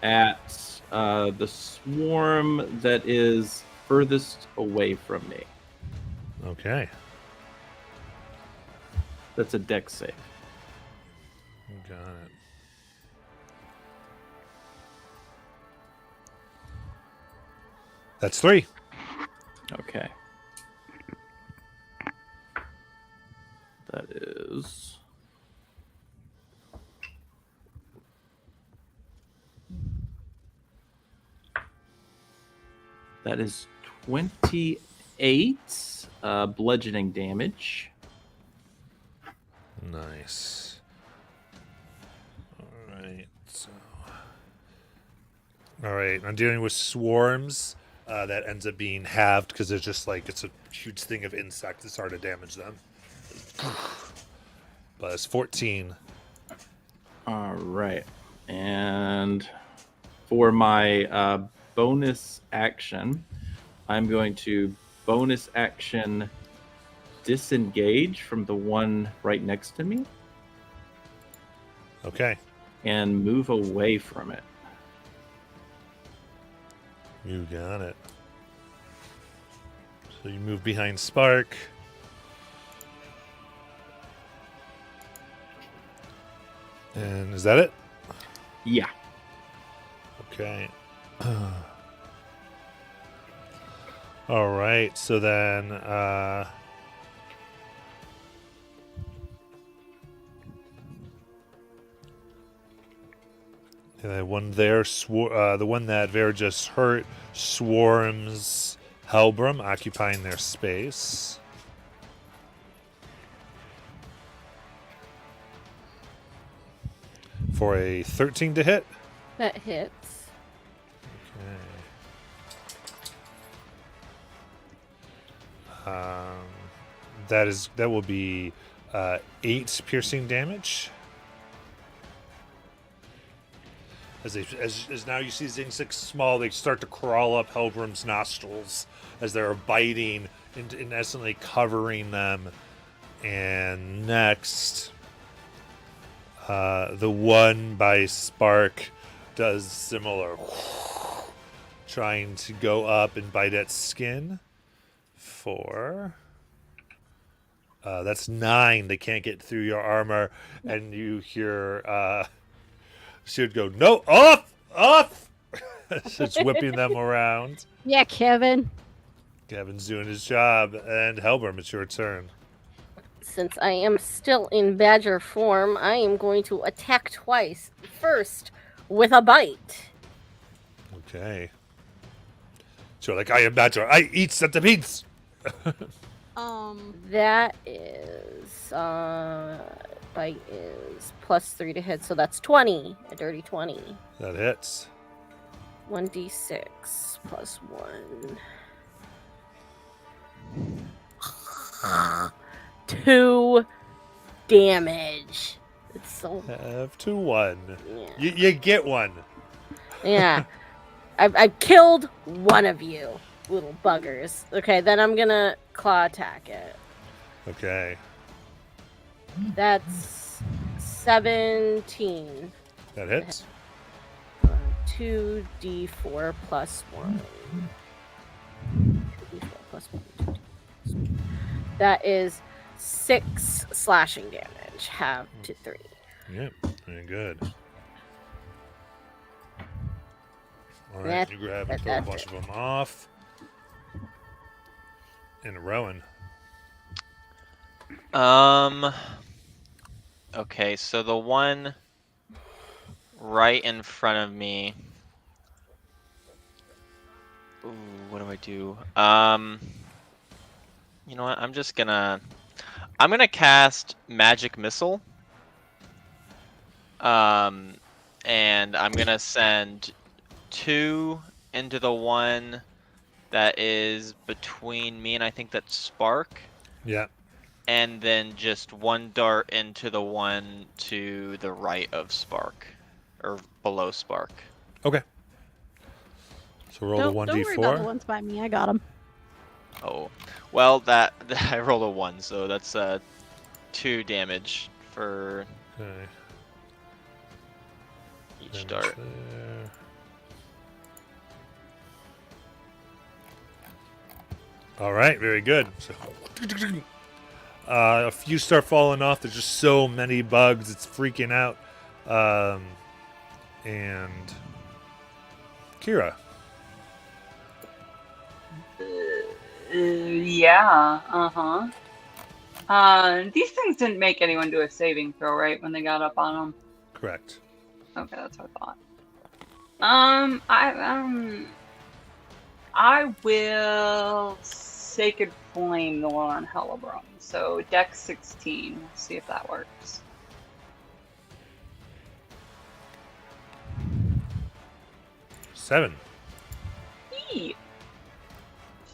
[SPEAKER 7] at the swarm that is furthest away from me.
[SPEAKER 1] Okay.
[SPEAKER 7] That's a dex save.
[SPEAKER 1] Got it. That's 3.
[SPEAKER 7] Okay. That is... That is 28 bludgeoning damage.
[SPEAKER 1] Nice. All right. So. All right. I'm dealing with swarms. That ends up being halved because it's just like it's a huge thing of insect. It's hard to damage them. But it's 14.
[SPEAKER 7] All right. And for my bonus action, I'm going to bonus action disengage from the one right next to me
[SPEAKER 1] Okay.
[SPEAKER 7] and move away from it.
[SPEAKER 1] You got it. So you move behind Spark. And is that it?
[SPEAKER 7] Yeah.
[SPEAKER 1] Okay. All right. So then, the one there, the one that Vera just hurt, swarms Helbram, occupying their space. For a 13 to hit.
[SPEAKER 8] That hits.
[SPEAKER 1] Okay. That will be 8 piercing damage. As now you see these insects small, they start to crawl up Helbram's nostrils as they're biting and essentially covering them. And next, the one by Spark does similar, trying to go up and bite at skin. That's 9. They can't get through your armor, and you hear she would go, "No, off!" It's whipping them around.
[SPEAKER 2] Yeah, Kevin.
[SPEAKER 1] Kevin's doing his job, and Helbram, it's your turn.
[SPEAKER 8] Since I am still in badger form, I am going to attack twice. First, with a bite.
[SPEAKER 1] Okay. So, like, I am Badger. I eat centipedes.
[SPEAKER 8] That is bite is +3 to hit, so that's 20. A dirty 20.
[SPEAKER 1] That hits.
[SPEAKER 8] 1d6 plus 1. 2 damage. It's so
[SPEAKER 1] Have to one.
[SPEAKER 8] yeah.
[SPEAKER 1] You get one.
[SPEAKER 8] Yeah. I've killed one of you, little buggers. Okay, then I'm gonna claw attack it.
[SPEAKER 1] Okay.
[SPEAKER 8] That's 17.
[SPEAKER 1] That hits.
[SPEAKER 8] 2d4 plus 1. 2d4 plus 1. 2d4 plus 1. That is 6 slashing damage. Half to 3.
[SPEAKER 1] Yep. Very good. All right.
[SPEAKER 8] That-
[SPEAKER 1] You grab and
[SPEAKER 8] that-
[SPEAKER 1] throw a
[SPEAKER 8] that's
[SPEAKER 1] bunch
[SPEAKER 8] it.
[SPEAKER 1] of them off. And Rowan.
[SPEAKER 3] Okay, so the one right in front of me. Ooh, what do I do? You know what? I'm gonna cast Magic Missile. And I'm gonna send 2 into the one that is between me and I think that's Spark.
[SPEAKER 1] Yeah.
[SPEAKER 3] And then just 1 dart into the one to the right of Spark. Or below Spark.
[SPEAKER 1] Okay. So roll the
[SPEAKER 2] Don't worry about the
[SPEAKER 1] 1d4.
[SPEAKER 2] ones by me. I got them.
[SPEAKER 3] Oh. Well, that I rolled a 1, so that's 2 damage for
[SPEAKER 1] Okay.
[SPEAKER 3] each
[SPEAKER 1] Damage
[SPEAKER 3] dart.
[SPEAKER 1] there. All right, very good. So, a few start falling off. There's just so many bugs. It's freaking out. And Kira.
[SPEAKER 4] Yeah. These things didn't make anyone do a saving throw, right? When they got up on them.
[SPEAKER 1] Correct.
[SPEAKER 4] Okay, that's what I thought. I will Sacred Flame the one on Hellebrun. So Dex 16. We'll see if that works.
[SPEAKER 1] Seven.
[SPEAKER 4] Eee.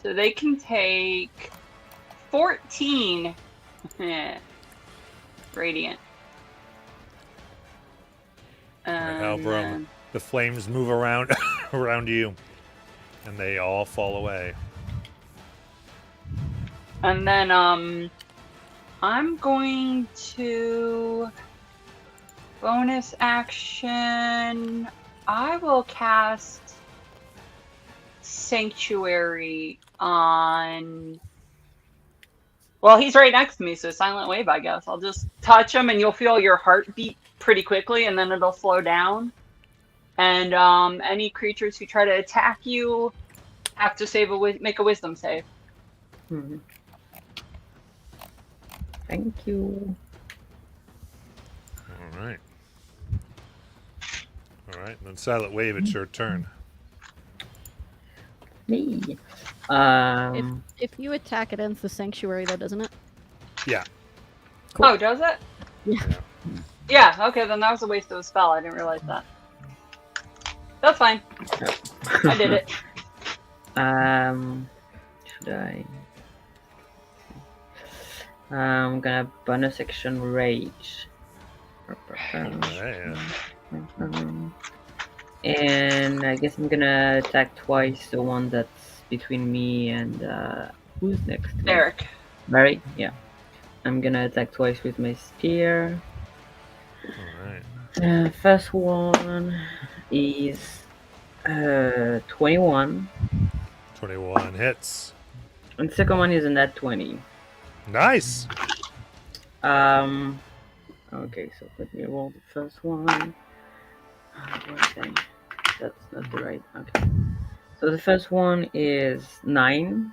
[SPEAKER 4] So they can take 14 radiant.
[SPEAKER 1] Alvaro,
[SPEAKER 4] then-
[SPEAKER 1] the flames move around around you, and they all fall away.
[SPEAKER 4] And then I'm going to bonus action. I will cast Sanctuary on. Well, he's right next to me, so Silent Wave, I guess. I'll just touch him, and you'll feel your heart beat pretty quickly, and then it'll slow down. And any creatures who try to attack you have to make a Wisdom save.
[SPEAKER 6] Mhm. Thank you.
[SPEAKER 1] All right. All right. Then Silent Wave, it's your turn.
[SPEAKER 6] Me.
[SPEAKER 2] If you attack, it ends the sanctuary, though, doesn't it?
[SPEAKER 1] Yeah.
[SPEAKER 2] Cool.
[SPEAKER 4] Oh, does it?
[SPEAKER 2] Yeah.
[SPEAKER 4] Yeah, okay, then that was a waste of a spell. I didn't realize that. That's fine. I did it.
[SPEAKER 6] Should I? I'm gonna bonus action rage.
[SPEAKER 1] Yeah.
[SPEAKER 6] And I guess I'm gonna attack twice the one that's between me and who's next?
[SPEAKER 4] Eric.
[SPEAKER 6] Barry? Yeah. I'm gonna attack twice with my spear.
[SPEAKER 1] All right.
[SPEAKER 6] First one is 21.
[SPEAKER 1] 21 hits.
[SPEAKER 6] And the second one is a nat 20.
[SPEAKER 1] Nice.
[SPEAKER 6] Okay, so let me roll the first one. Okay, that's not the right. Okay. So the first one is 9.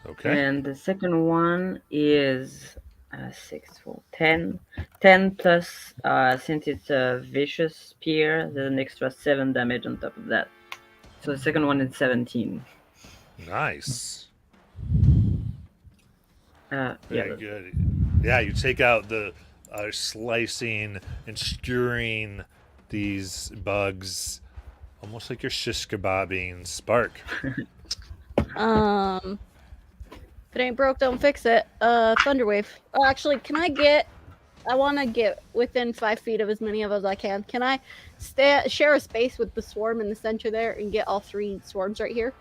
[SPEAKER 1] Okay.
[SPEAKER 6] And the second one is 6 for 10. 10 plus, since it's a vicious spear, there's an extra 7 damage on top of that. So the second one is 17.
[SPEAKER 1] Nice.
[SPEAKER 6] Yeah,
[SPEAKER 1] Very
[SPEAKER 6] that's-
[SPEAKER 1] good. Yeah, you take out the slicing and skewering these bugs, almost like you're shish kebabbing Spark.
[SPEAKER 2] If it ain't broke, don't fix it. Thunderwave. Oh, actually, can I get? I want to get within 5 feet of as many of as I can. Can I share a space with the swarm in the center there and get all 3 swarms right here?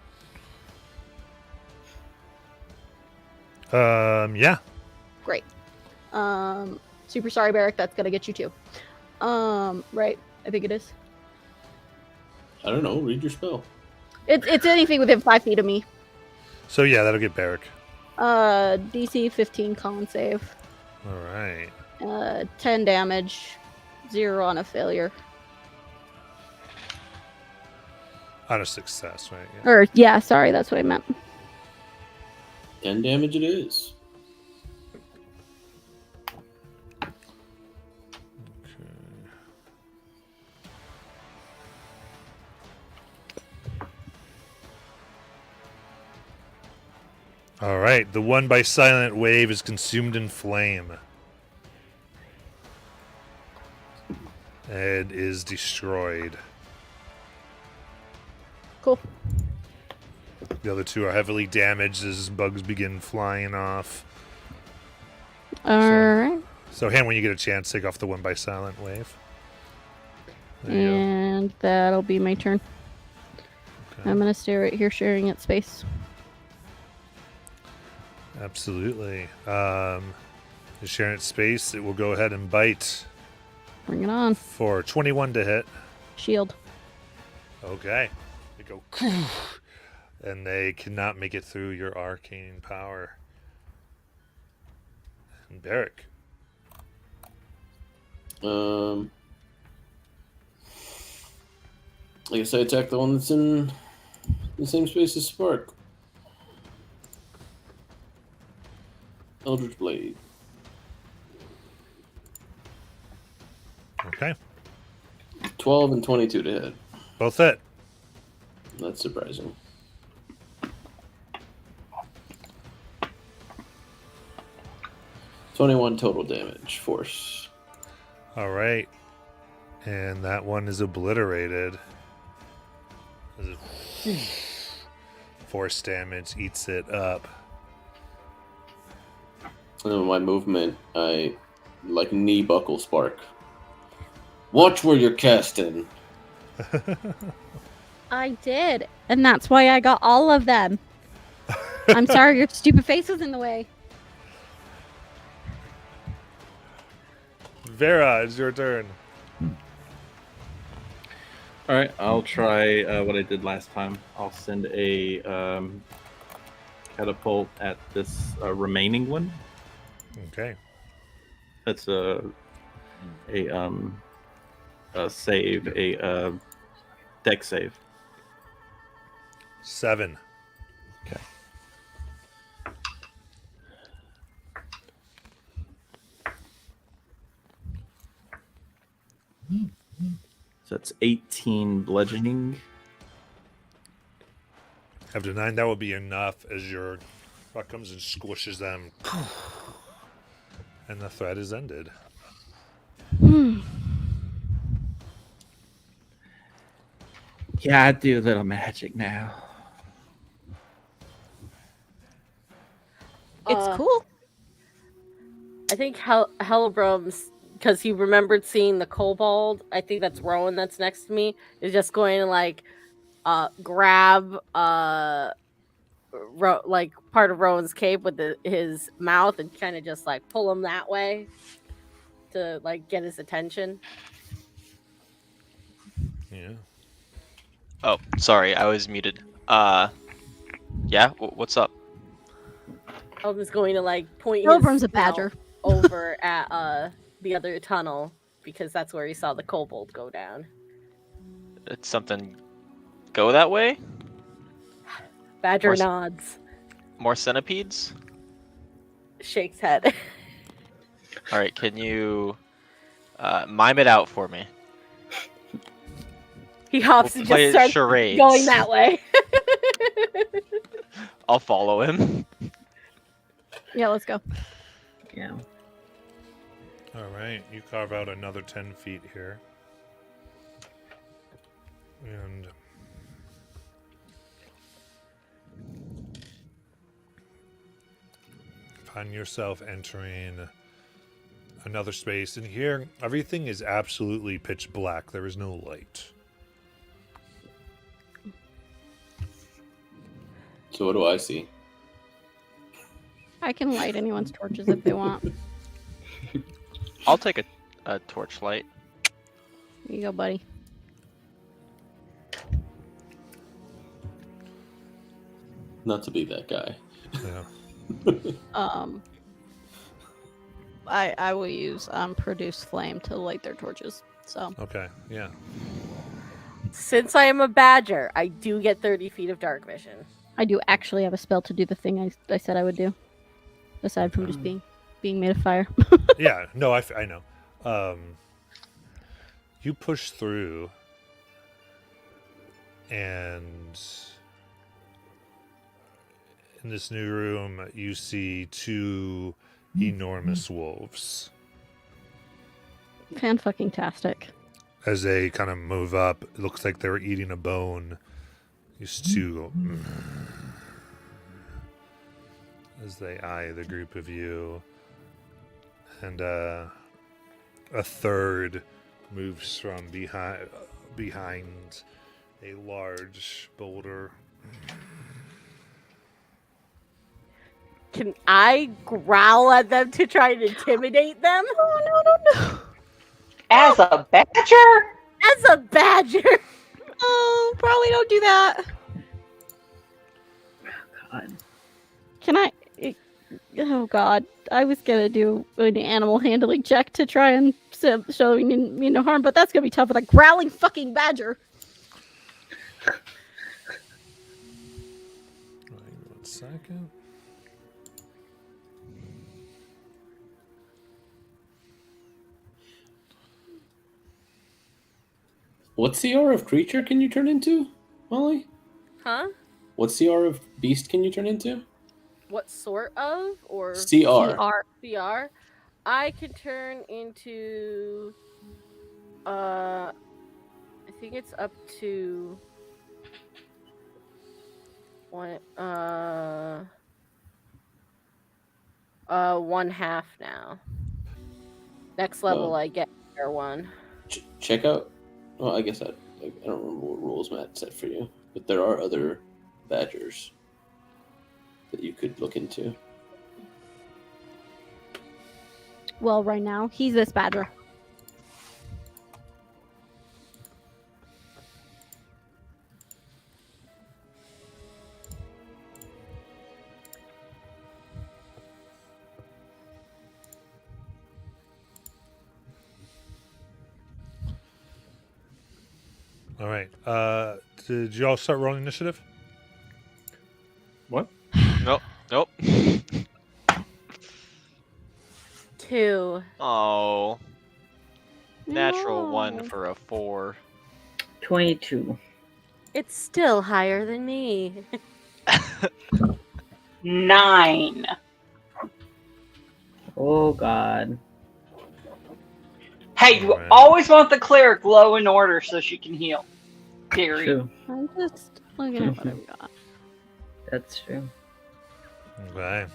[SPEAKER 1] Yeah.
[SPEAKER 2] Great. Super sorry, Barrick. That's gonna get you too. Right. I think it is.
[SPEAKER 5] I don't know. Read your spell.
[SPEAKER 2] It's anything within 5 feet of me.
[SPEAKER 1] So yeah, that'll get Barrick.
[SPEAKER 2] DC 15 con save.
[SPEAKER 1] All right.
[SPEAKER 2] 10 damage, 0 on a failure.
[SPEAKER 1] On a success, right? Yeah.
[SPEAKER 2] Or yeah, sorry, that's what I meant.
[SPEAKER 5] 10 damage it is.
[SPEAKER 1] All right. The one by Silent Wave is consumed in flame. And is destroyed.
[SPEAKER 2] Cool.
[SPEAKER 1] The other 2 are heavily damaged as bugs begin flying off.
[SPEAKER 2] Alright.
[SPEAKER 1] So, Han, when you get a chance, take off the one by Silent Wave. There you go.
[SPEAKER 2] And that'll be my turn.
[SPEAKER 1] Okay.
[SPEAKER 2] I'm gonna stay right here sharing its space.
[SPEAKER 1] Absolutely. Is sharing its space. It will go ahead and bite
[SPEAKER 2] Bring it on.
[SPEAKER 1] for 21 to hit.
[SPEAKER 2] Shield.
[SPEAKER 1] Okay. They go, and they cannot make it through your arcane power. And Barrick.
[SPEAKER 5] I guess I attack the one that's in the same space as Spark. Eldritch Blade.
[SPEAKER 1] Okay.
[SPEAKER 5] 12 and 22 to hit.
[SPEAKER 1] Both hit.
[SPEAKER 5] That's surprising. $21 total damage. Force.
[SPEAKER 1] All right. And that one is obliterated. Force damage eats it up.
[SPEAKER 5] And with my movement, I like knee buckle Spark. Watch where you're casting.
[SPEAKER 2] I did. And that's why I got all of them. I'm sorry, your stupid face was in the way.
[SPEAKER 1] Vera, it's your turn.
[SPEAKER 7] All right, I'll try what I did last time. I'll send a catapult at this remaining one.
[SPEAKER 1] Okay.
[SPEAKER 7] That's a save, a deck save.
[SPEAKER 1] 7.
[SPEAKER 7] Okay. So that's 18 bludgeoning.
[SPEAKER 1] After 9, that will be enough as your rock comes and squishes them. And the threat is ended.
[SPEAKER 7] Yeah, I do a little magic now.
[SPEAKER 2] It's cool.
[SPEAKER 8] I think Hellbrum's, because he remembered seeing the kobold. I think that's Rowan that's next to me. Is just going to like grab like part of Rowan's cape with his mouth and kind of just like pull him that way to like get his attention.
[SPEAKER 1] Yeah.
[SPEAKER 3] Oh, sorry, I was muted. Yeah, what's up?
[SPEAKER 8] Hellbrum's going to like point
[SPEAKER 2] Hellbrum's
[SPEAKER 8] his
[SPEAKER 2] a badger.
[SPEAKER 8] mouth over at the other tunnel because that's where he saw the kobold go down.
[SPEAKER 3] Did something go that way?
[SPEAKER 8] Badger
[SPEAKER 3] More-
[SPEAKER 8] nods,
[SPEAKER 3] More centipedes?
[SPEAKER 8] shakes head.
[SPEAKER 3] All right, can you mime it out for me?
[SPEAKER 8] He hops
[SPEAKER 3] We'll
[SPEAKER 8] and
[SPEAKER 3] play
[SPEAKER 8] just starts
[SPEAKER 3] charades.
[SPEAKER 8] going that way.
[SPEAKER 3] I'll follow him.
[SPEAKER 2] Yeah, let's go.
[SPEAKER 6] Yeah.
[SPEAKER 1] All right, you carve out another 10 feet here. And find yourself entering another space. And here, everything is absolutely pitch black. There is no light.
[SPEAKER 5] So what do I see?
[SPEAKER 2] I can light anyone's torches if they want.
[SPEAKER 3] I'll take a torchlight.
[SPEAKER 2] Here you go, buddy.
[SPEAKER 5] Not to be that guy.
[SPEAKER 1] Yeah.
[SPEAKER 2] I will use produce flame to light their torches. So
[SPEAKER 1] Okay. Yeah.
[SPEAKER 8] Since I am a badger, I do get 30 feet of dark vision.
[SPEAKER 2] I do actually have a spell to do the thing I said I would do. Aside from just being made of fire.
[SPEAKER 1] Yeah. No, I know. You push through, and in this new room, you see two enormous wolves.
[SPEAKER 2] Fan-fucking-tastic.
[SPEAKER 1] As they kind of move up, it looks like they were eating a bone. These two go, as they eye the group of you. And a third moves from behind a large boulder.
[SPEAKER 8] Can I growl at them to try and intimidate them?
[SPEAKER 2] Oh, no.
[SPEAKER 4] As a badger?
[SPEAKER 8] As a badger!
[SPEAKER 2] Oh, probably don't do that.
[SPEAKER 6] God.
[SPEAKER 2] Can I... Oh, God. I was going to do an animal handling check to try and show me no harm, but that's going to be tough with a growling fucking badger.
[SPEAKER 1] Wait 1 second.
[SPEAKER 5] What CR of creature can you turn into, Molly?
[SPEAKER 8] Huh?
[SPEAKER 5] What CR of beast can you turn into?
[SPEAKER 8] What sort of? Or
[SPEAKER 5] CR.
[SPEAKER 8] CR? I can turn into... I think it's up to... one half now. Next level
[SPEAKER 5] Oh.
[SPEAKER 8] I get air one.
[SPEAKER 5] Check out. Well, I guess I don't remember what rules Matt set for you, but there are other badgers that you could look into.
[SPEAKER 2] Well, right now, he's this badger.
[SPEAKER 1] All right. Did you all start rolling initiative?
[SPEAKER 7] What?
[SPEAKER 3] Nope.
[SPEAKER 8] 2.
[SPEAKER 3] Oh. Natural
[SPEAKER 2] No.
[SPEAKER 3] 1 for a 4.
[SPEAKER 6] 22.
[SPEAKER 8] It's still higher than me.
[SPEAKER 4] 9.
[SPEAKER 6] Oh God.
[SPEAKER 4] Hey, you
[SPEAKER 1] Alright.
[SPEAKER 4] always want the cleric low in order so she can heal. Period.
[SPEAKER 6] True.
[SPEAKER 2] I'm just looking at what I've got.
[SPEAKER 6] That's true.
[SPEAKER 1] Okay.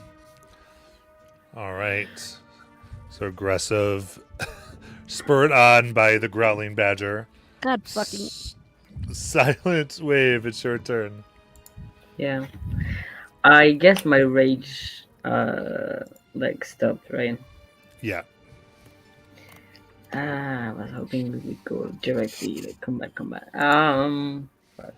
[SPEAKER 1] All right. So aggressive, spurred on by the growling badger.
[SPEAKER 2] God fucking...
[SPEAKER 1] Silent wave. It's your turn.
[SPEAKER 6] Yeah. I guess my rage like stopped, right?
[SPEAKER 1] Yeah.
[SPEAKER 6] I was hoping we would go directly like combat. Fuck.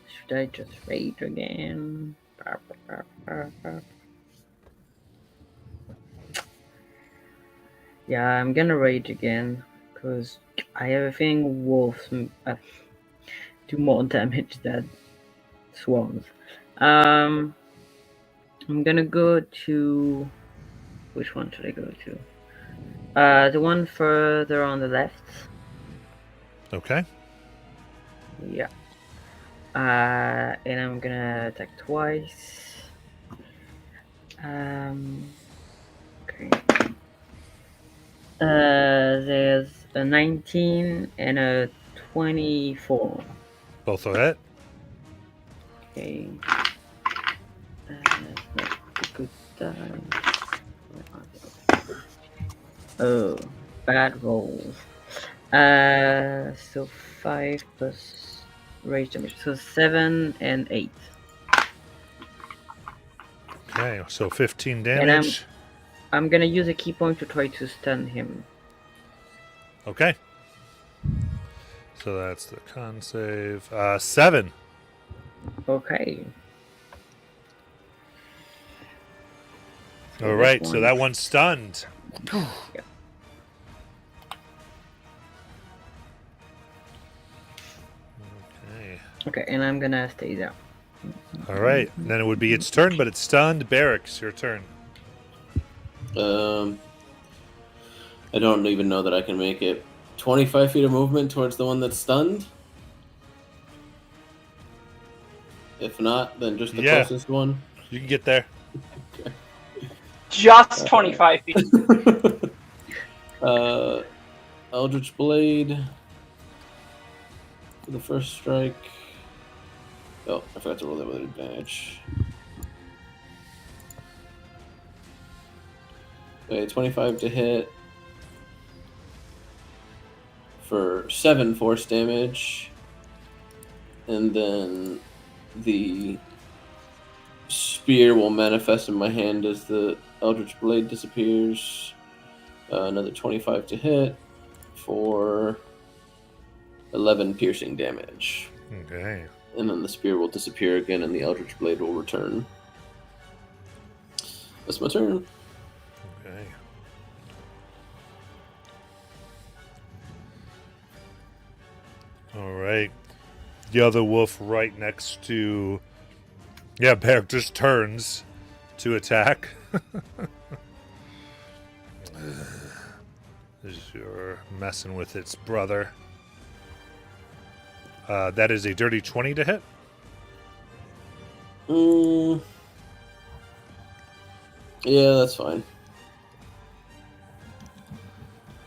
[SPEAKER 6] Should I just rage again? Yeah, I'm gonna rage again because I have a feeling wolves do more damage than swans. I'm gonna go to... Which one should I go to? The one further on the left.
[SPEAKER 1] Okay.
[SPEAKER 6] Yeah. And I'm gonna attack twice. Okay. There's a 19 and a 24.
[SPEAKER 1] Both will hit.
[SPEAKER 6] Okay. That's not a good die. Oh, bad rolls. So 5 plus rage damage. So 7 and 8.
[SPEAKER 1] Okay, so 15
[SPEAKER 6] And
[SPEAKER 1] damage.
[SPEAKER 6] I'm gonna use a key point to try to stun him.
[SPEAKER 1] Okay. So that's the con save. 7.
[SPEAKER 6] Okay.
[SPEAKER 1] All right, so that one's stunned.
[SPEAKER 6] Yeah.
[SPEAKER 1] Okay.
[SPEAKER 6] Okay, and I'm gonna stay there.
[SPEAKER 1] All right, then it would be its turn, but it's stunned. Barracks, your turn.
[SPEAKER 5] I don't even know that I can make it. 25 feet of movement towards the one that's stunned? If not, then just the
[SPEAKER 1] Yeah.
[SPEAKER 5] closest one.
[SPEAKER 1] You can get there.
[SPEAKER 4] Just 25 feet.
[SPEAKER 5] Eldritch Blade for the first strike. Oh, I forgot to roll that with advantage. Okay, 25 to hit for 7 force damage. And then the spear will manifest in my hand as the Eldritch Blade disappears. Another 25 to hit for 11 piercing damage.
[SPEAKER 1] Okay.
[SPEAKER 5] And then the spear will disappear again and the Eldritch Blade will return. That's my turn.
[SPEAKER 1] Okay. All right. The other wolf right next to... Yeah, Barrack just turns to attack. You're messing with its brother. That is a dirty 20 to hit.
[SPEAKER 5] Yeah, that's fine.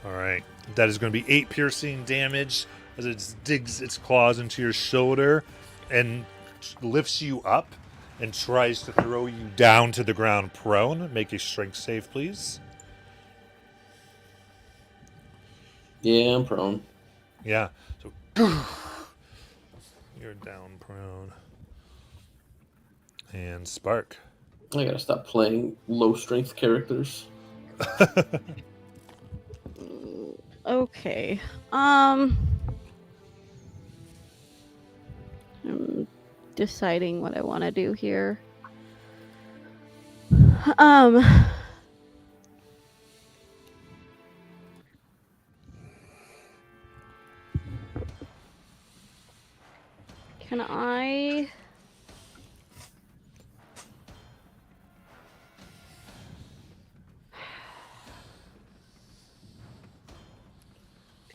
[SPEAKER 1] All right. That is going to be 8 piercing damage as it digs its claws into your shoulder and lifts you up and tries to throw you down to the ground prone. Make a strength save, please.
[SPEAKER 5] Yeah, I'm prone.
[SPEAKER 1] Yeah. So you're down prone. And Spark.
[SPEAKER 5] I gotta stop playing low strength characters.
[SPEAKER 2] Okay. I'm deciding what I want to do here. Can I...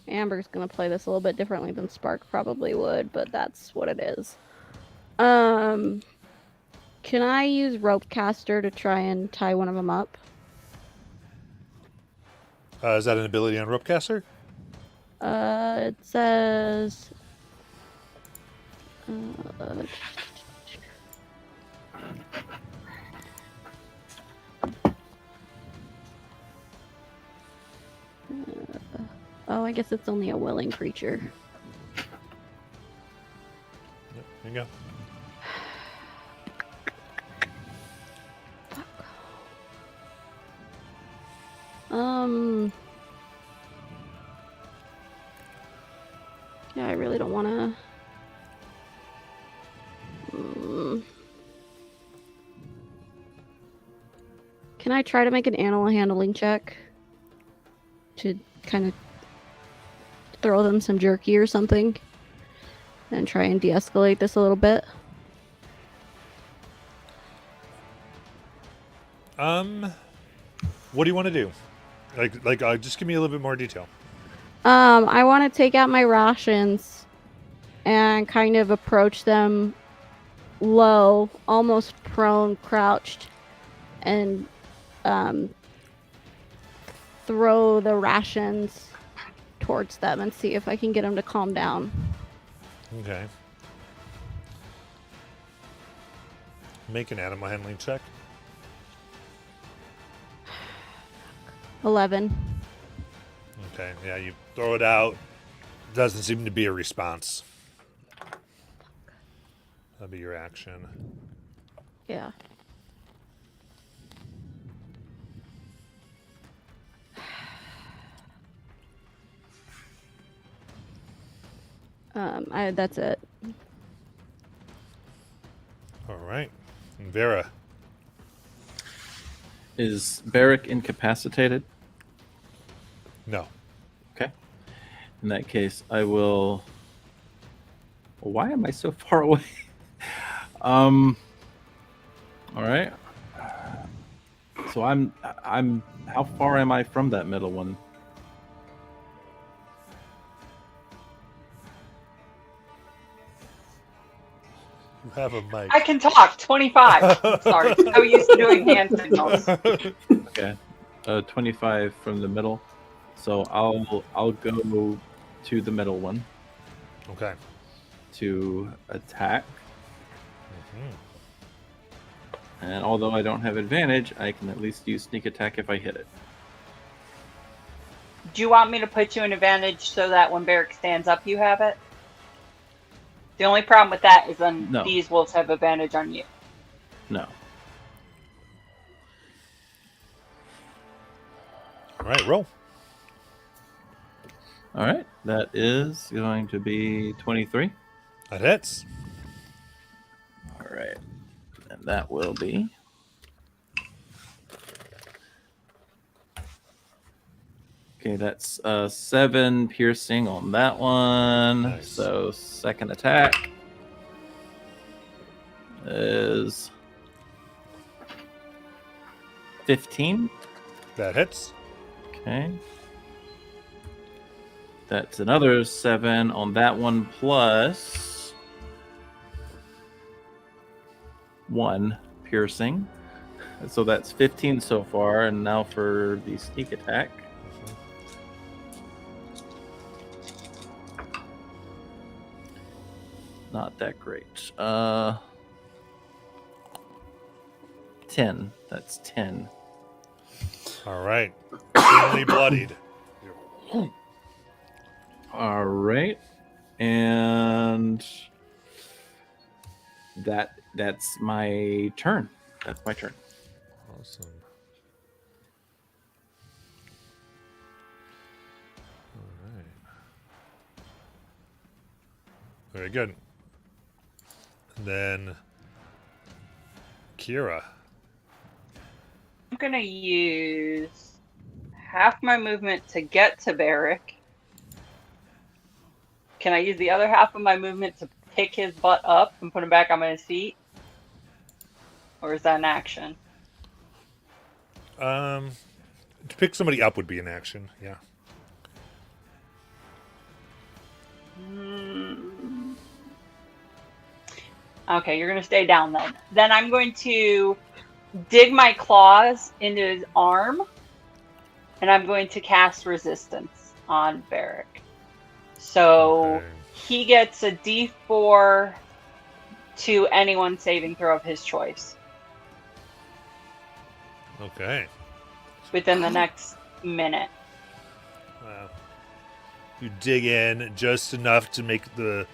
[SPEAKER 2] Amber's gonna play this a little bit differently than Spark probably would, but that's what it is. Can I use Rope Caster to try and tie one of them up?
[SPEAKER 1] Is that an ability on Ropecaster?
[SPEAKER 2] It says... oh, I guess it's only a willing creature.
[SPEAKER 1] Yep, there you go.
[SPEAKER 2] Yeah, I really don't want to... Can I try to make an animal handling check? To kind of throw them some jerky or something? And try and de-escalate this a little bit?
[SPEAKER 1] What do you want to do? Just give me a little bit more detail.
[SPEAKER 2] I want to take out my rations and kind of approach them low, almost prone, crouched, and throw the rations towards them and see if I can get them to calm down.
[SPEAKER 1] Okay. Make an animal handling check.
[SPEAKER 2] 11.
[SPEAKER 1] Okay, yeah, you throw it out. Doesn't seem to be a response. That'll be your action.
[SPEAKER 2] Yeah. That's it.
[SPEAKER 1] All right. And Vera.
[SPEAKER 7] Is Barrick incapacitated?
[SPEAKER 1] No.
[SPEAKER 7] Okay. In that case, I will. Why am I so far away? All right. So I'm. How far am I from that middle one?
[SPEAKER 1] You have a mic.
[SPEAKER 4] I can talk. 25. I'm sorry. So used to doing hand signals.
[SPEAKER 7] Okay. 25 from the middle. So I'll go to the middle one
[SPEAKER 1] Okay.
[SPEAKER 7] to attack.
[SPEAKER 1] Mhm.
[SPEAKER 7] And although I don't have advantage, I can at least use sneak attack if I hit it.
[SPEAKER 4] Do you want me to put you in advantage so that when Barrick stands up, you have it? The only problem with that is then
[SPEAKER 7] No.
[SPEAKER 4] these wolves have advantage on you.
[SPEAKER 7] No.
[SPEAKER 1] All right, roll.
[SPEAKER 7] All right. That is going to be 23.
[SPEAKER 1] That hits.
[SPEAKER 7] All right. And that will be. Okay, that's 7 piercing on that one.
[SPEAKER 1] Nice.
[SPEAKER 7] So second attack is 15.
[SPEAKER 1] That hits.
[SPEAKER 7] Okay. That's another 7 on that one plus 1 piercing. So that's 15 so far. And now for the sneak attack. Not that great. 10. That's 10.
[SPEAKER 1] All right. Extremely bloodied.
[SPEAKER 7] All right. And that's my turn. That's my turn.
[SPEAKER 1] Awesome. All right. Very good. And then Kira.
[SPEAKER 4] I'm going to use half my movement to get to Barrick. Can I use the other half of my movement to pick his butt up and put him back on his feet? Or is that an action?
[SPEAKER 1] To pick somebody up would be an action. Yeah.
[SPEAKER 4] Okay, you're going to stay down then. Then I'm going to dig my claws into his arm, and I'm going to cast resistance on Barrick. So
[SPEAKER 1] Okay.
[SPEAKER 4] he gets a D4 to anyone saving throw of his choice
[SPEAKER 1] Okay.
[SPEAKER 4] within the next minute.
[SPEAKER 1] Wow. You dig in just enough to make the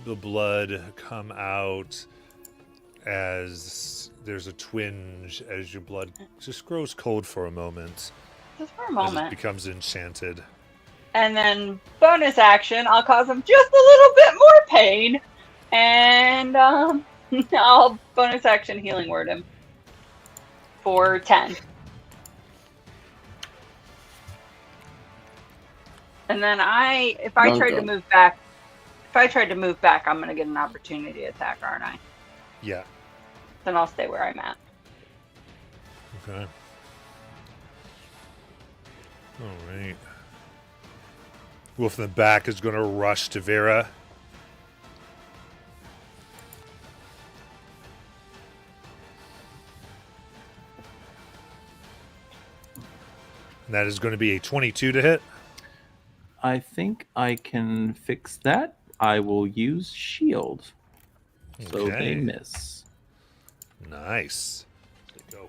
[SPEAKER 1] blood come out as there's a twinge as your blood just grows cold for a moment
[SPEAKER 4] Just for a
[SPEAKER 1] as it
[SPEAKER 4] moment.
[SPEAKER 1] becomes enchanted.
[SPEAKER 4] And then bonus action, I'll cause him just a little bit more pain. And I'll bonus action healing word him for 10. And then if I tried to move back, I'm gonna get an opportunity attack, aren't I?
[SPEAKER 1] Yeah.
[SPEAKER 4] Then I'll stay where I'm at.
[SPEAKER 1] Okay. All right. Wolf in the back is going to rush to Vera. And that is going to be a 22 to hit.
[SPEAKER 7] I think I can fix that. I will use shield. So they
[SPEAKER 1] Okay.
[SPEAKER 7] miss.
[SPEAKER 1] Nice. They go.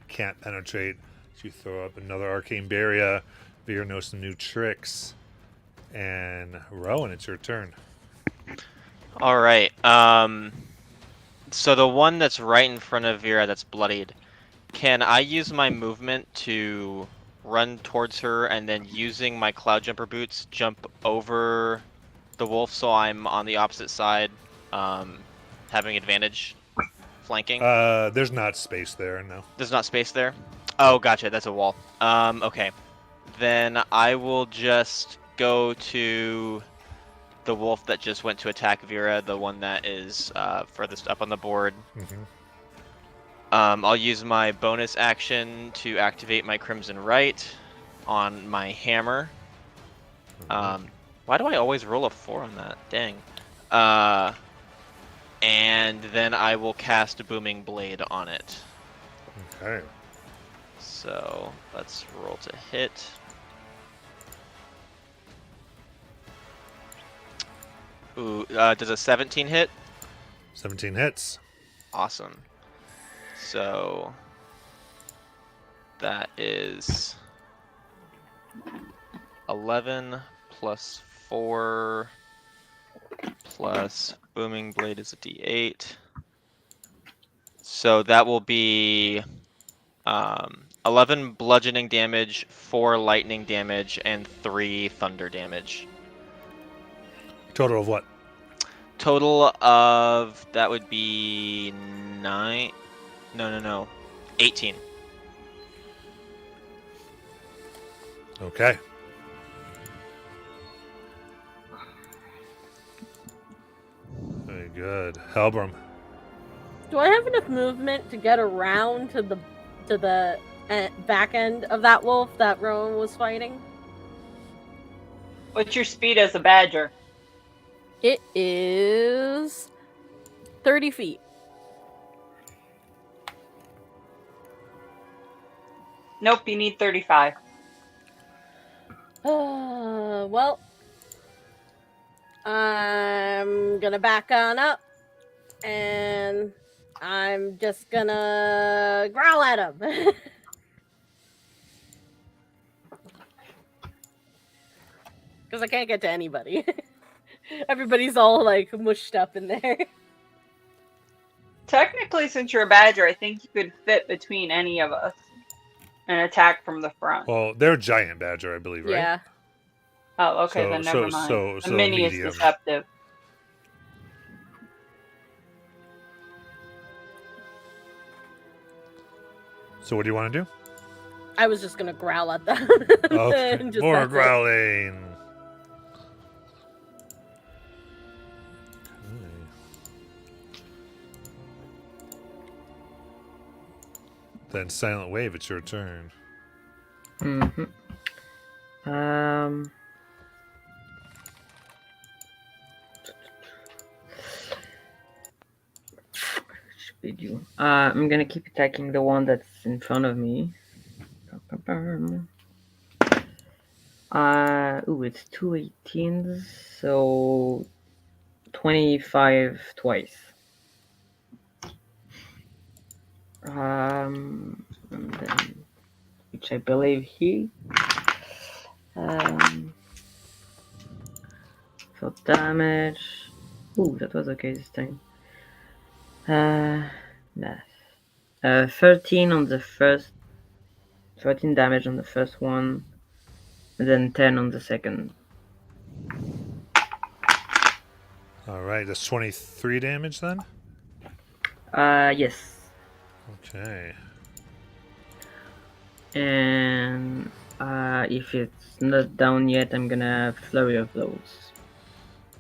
[SPEAKER 1] Can't penetrate. You throw up another arcane barrier. Veer knows some new tricks. And Rowan, it's your turn.
[SPEAKER 3] All right. So the one that's right in front of Vera that's bloodied, can I use my movement to run towards her and then using my cloud jumper boots jump over the wolf so I'm on the opposite side, having advantage flanking?
[SPEAKER 1] There's not space there, no.
[SPEAKER 3] There's not space there? Oh, gotcha. That's a wall. Okay. Then I will just go to the wolf that just went to attack Vera, the one that is furthest up on the board.
[SPEAKER 1] Mm-hmm.
[SPEAKER 3] I'll use my bonus action to activate my Crimson Right on my hammer. Why do I always roll a 4 on that? Dang. And then I will cast a Booming Blade on it.
[SPEAKER 1] Okay.
[SPEAKER 3] So let's roll to hit. Ooh, does a 17 hit?
[SPEAKER 1] 17 hits.
[SPEAKER 3] Awesome. So that is 11 plus 4 plus Booming Blade is a d8. So that will be 11 bludgeoning damage, 4 lightning damage, and 3 thunder damage.
[SPEAKER 1] Total of what?
[SPEAKER 3] Total of that would be 9. No. 18.
[SPEAKER 1] Okay. Very good. Helbram.
[SPEAKER 8] Do I have enough movement to get around to the back end of that wolf that Rowan was fighting?
[SPEAKER 4] What's your speed as a badger?
[SPEAKER 8] It is 30 feet.
[SPEAKER 4] Nope, you need 35.
[SPEAKER 8] Well, I'm gonna back on up, and I'm just gonna growl at him. Because I can't get to anybody. Everybody's all like mushed up in there.
[SPEAKER 4] Technically, since you're a badger, I think you could fit between any of us and attack from the front.
[SPEAKER 1] Well, they're giant badger, I believe, right?
[SPEAKER 8] Yeah.
[SPEAKER 4] Oh, okay,
[SPEAKER 1] So-
[SPEAKER 4] then
[SPEAKER 1] so-
[SPEAKER 4] never mind.
[SPEAKER 1] so-
[SPEAKER 4] the
[SPEAKER 1] so
[SPEAKER 4] mini
[SPEAKER 1] medium.
[SPEAKER 4] is deceptive.
[SPEAKER 1] So what do you want to do?
[SPEAKER 8] I was just gonna growl at them.
[SPEAKER 1] Okay.
[SPEAKER 8] And just
[SPEAKER 1] More
[SPEAKER 8] that's it.
[SPEAKER 1] growling. Okay. Then Silent Wave, it's your turn.
[SPEAKER 6] Mm-hmm. Should you? I'm gonna keep attacking the one that's in front of me. It's 2 18s, so 25 twice. And then, which I believe he. For damage. Ooh, that was okay this time. Math. 13 on the first. 13 damage on the first one, and then 10 on the second.
[SPEAKER 1] All right, that's 23 damage then?
[SPEAKER 6] Yes.
[SPEAKER 1] Okay.
[SPEAKER 6] And if it's not down yet, I'm gonna flurry of blows.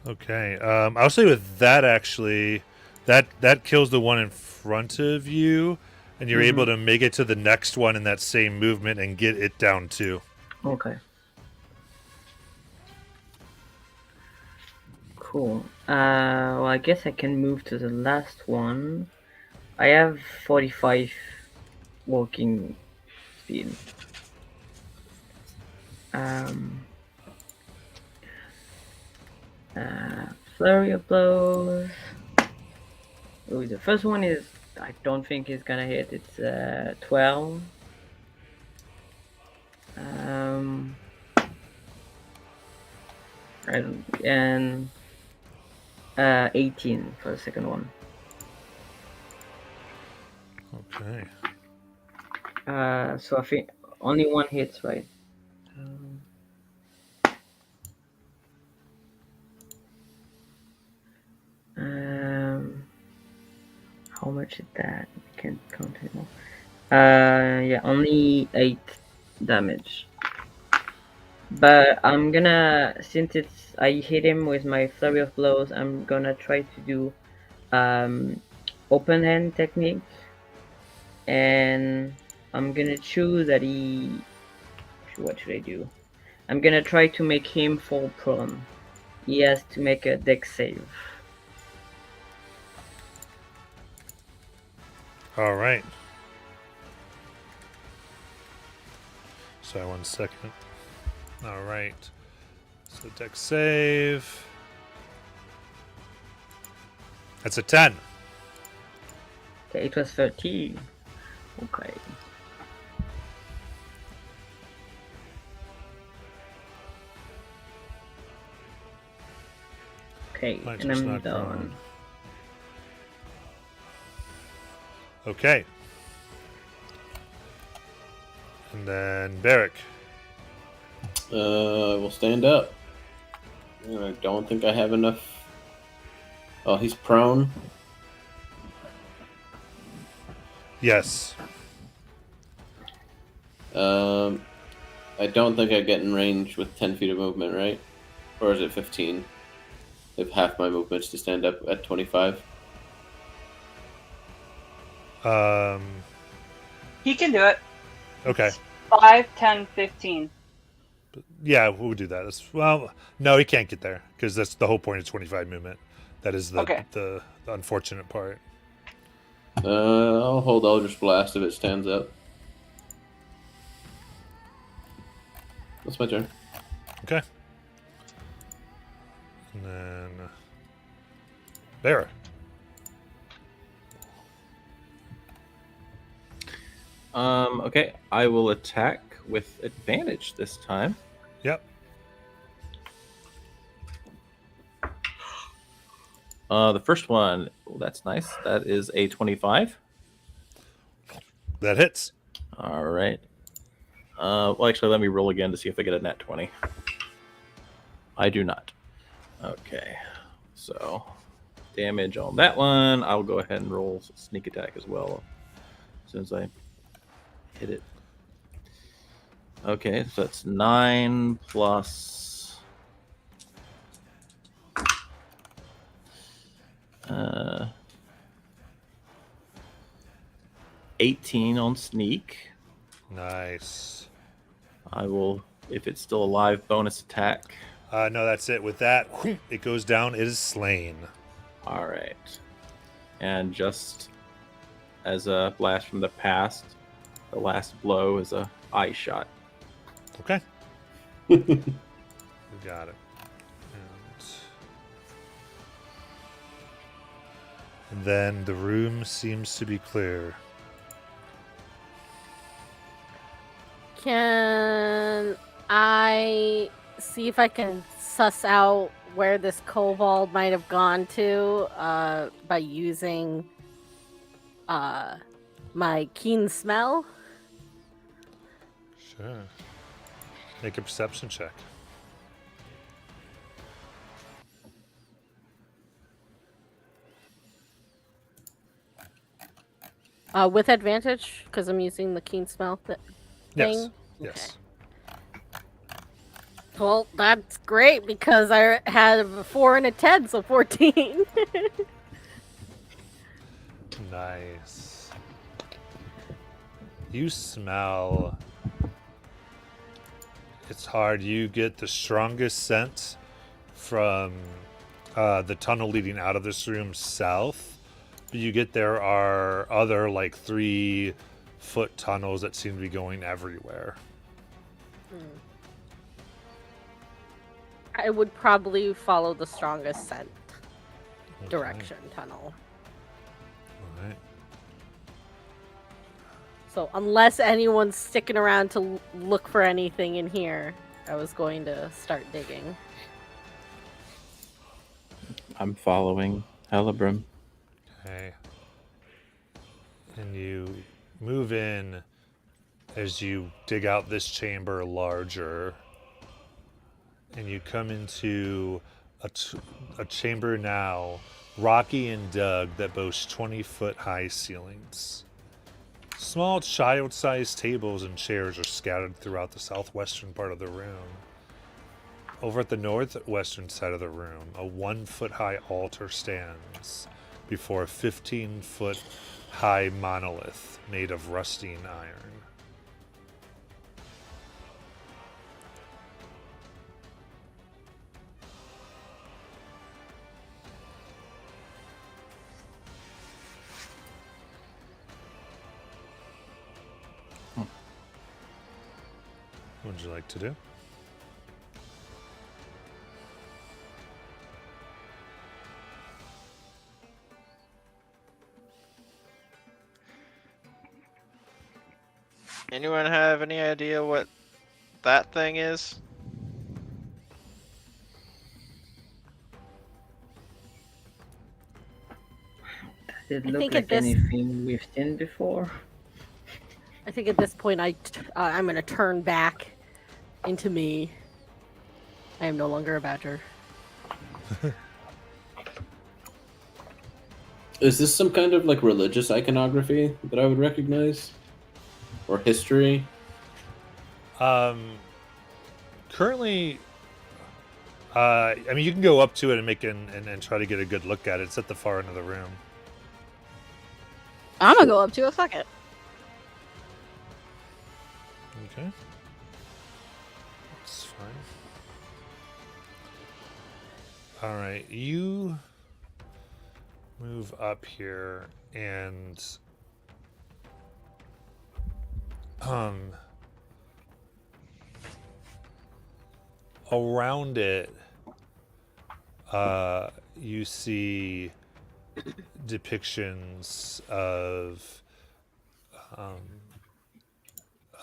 [SPEAKER 1] Okay. I'll say with that actually, that kills the one in front of you, and you're able to make it to the next one in that same movement and get it down too.
[SPEAKER 6] Okay. Cool. Well, I guess I can move to the last one. I have 45 walking speed. Um, Flurry of blows. Ooh, the first one is I don't think it's gonna hit. It's 12. And 18 for the second one.
[SPEAKER 1] Okay.
[SPEAKER 6] So I think only one hits, right? How much is that? I can't count anymore. Yeah, only 8 damage. But I'm gonna, since I hit him with my flurry of blows, I'm gonna try to do open hand technique, and I'm gonna choose that he. What should I do? I'm gonna try to make him fall prone. He has to make a dex save.
[SPEAKER 1] All right. Sorry, 1 second. All right. So deck save. That's a 10.
[SPEAKER 6] Okay, it was 13. Okay. Okay,
[SPEAKER 1] Mine's
[SPEAKER 6] and
[SPEAKER 1] just
[SPEAKER 6] I'm
[SPEAKER 1] not
[SPEAKER 6] done.
[SPEAKER 1] prone. Okay. And then Barrick.
[SPEAKER 5] I will stand up. I don't think I have enough. Oh, he's prone.
[SPEAKER 1] Yes.
[SPEAKER 5] I don't think I get in range with 10 feet of movement, right? Or is it 15? If half my movement's to stand up at 25.
[SPEAKER 4] He can do it.
[SPEAKER 1] Okay.
[SPEAKER 4] 5, 10, 15.
[SPEAKER 1] Yeah, we'll do that. Well, no, he can't get there because that's the whole point of 25 movement. That is the
[SPEAKER 4] Okay.
[SPEAKER 1] the unfortunate part.
[SPEAKER 5] I'll hold Eldritch Blast if it stands up. That's my turn.
[SPEAKER 1] Okay. And then Bear.
[SPEAKER 7] Okay, I will attack with advantage this time.
[SPEAKER 1] Yep.
[SPEAKER 7] The first one, well, that's nice. That is a 25.
[SPEAKER 1] That hits.
[SPEAKER 7] All right. Well, actually, let me roll again to see if I get a nat 20. I do not. Okay. So, damage on that one. I'll go ahead and roll sneak attack as well as soon as I hit it. Okay, so that's 9 plus 18 on sneak.
[SPEAKER 1] Nice.
[SPEAKER 7] I will, if it's still alive, bonus attack.
[SPEAKER 1] No, that's it. With that, it goes down. It is slain.
[SPEAKER 7] All right. And just as a blast from the past, the last blow is a eye shot.
[SPEAKER 1] Okay. We got it. And then the room seems to be clear.
[SPEAKER 8] Can I see if I can suss out where this kobold might have gone to by using my keen smell?
[SPEAKER 1] Sure. Make a perception check.
[SPEAKER 8] With advantage, because I'm using the keen smell thing?
[SPEAKER 1] Yes. Yes.
[SPEAKER 8] Well, that's great because I had a 4 and a 10, so 14.
[SPEAKER 1] Nice. You smell. It's hard. You get the strongest scent from the tunnel leading out of this room south. But you get there are other like 3-foot tunnels that seem to be going everywhere.
[SPEAKER 8] I would probably follow the strongest scent
[SPEAKER 1] Okay.
[SPEAKER 8] direction tunnel.
[SPEAKER 1] All right.
[SPEAKER 8] So unless anyone's sticking around to look for anything in here, I was going to start digging.
[SPEAKER 7] I'm following Hellebrun.
[SPEAKER 1] Okay. And you move in as you dig out this chamber larger, and you come into a chamber now, rocky and dug, that boasts 20-foot high ceilings. Small child-sized tables and chairs are scattered throughout the southwestern part of the room. Over at the northwestern side of the room, a 1-foot high altar stands before a 15-foot high monolith made of rusting iron. What would you like to do?
[SPEAKER 3] Anyone have any idea what that thing is?
[SPEAKER 6] Does it
[SPEAKER 8] I
[SPEAKER 6] look
[SPEAKER 8] think at
[SPEAKER 6] like
[SPEAKER 8] this-
[SPEAKER 6] anything we've seen before?
[SPEAKER 8] I think at this point I'm going to turn back into me. I am no longer a badger.
[SPEAKER 5] Is this some kind of like religious iconography that I would recognize? Or history?
[SPEAKER 1] Currently, I mean, you can go up to it and and try to get a good look at it. It's at the far end of the room.
[SPEAKER 2] I'm gonna go up to it. Fuck it.
[SPEAKER 1] Okay. That's fine. All right, you move up here and around it you see depictions of a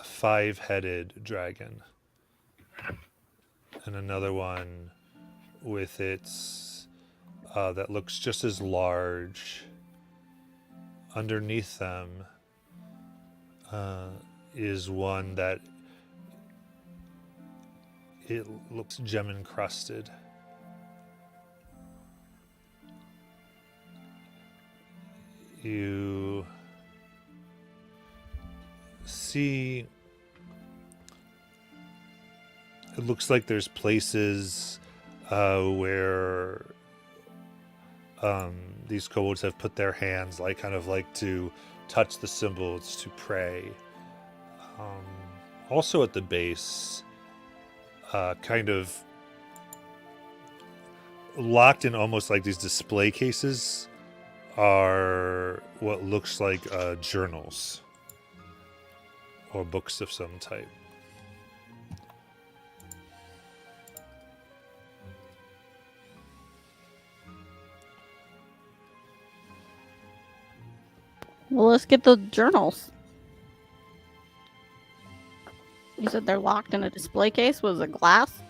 [SPEAKER 1] 5-headed dragon and another one with its that looks just as large. Underneath them is one that it looks gem encrusted. You see, it looks like there's places where these kobolds have put their hands, like kind of like to touch the symbols to pray. Also at the base, kind of locked in almost like these display cases, are what looks like journals or books of some type.
[SPEAKER 2] Well, let's get the journals. You said they're locked in a display case. Was it glass?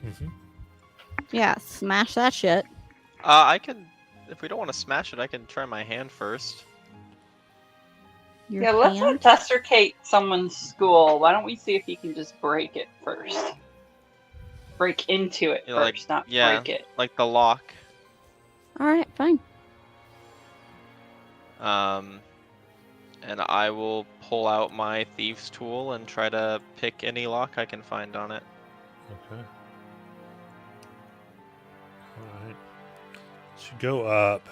[SPEAKER 1] Mm-hmm.
[SPEAKER 2] Yeah, smash that shit.
[SPEAKER 3] I can. If we don't want to smash it, I can try my hand first.
[SPEAKER 2] Your
[SPEAKER 4] Yeah, let's
[SPEAKER 2] hand?
[SPEAKER 4] desecrate someone's school. Why don't we see if you can just break it first? Break into it
[SPEAKER 3] Yeah, like-
[SPEAKER 4] first, not
[SPEAKER 3] yeah.
[SPEAKER 4] break it.
[SPEAKER 3] Like the lock.
[SPEAKER 2] All right, fine.
[SPEAKER 3] And I will pull out my thieves' tool and try to pick any lock I can find on it.
[SPEAKER 1] Okay. All right. So you go up.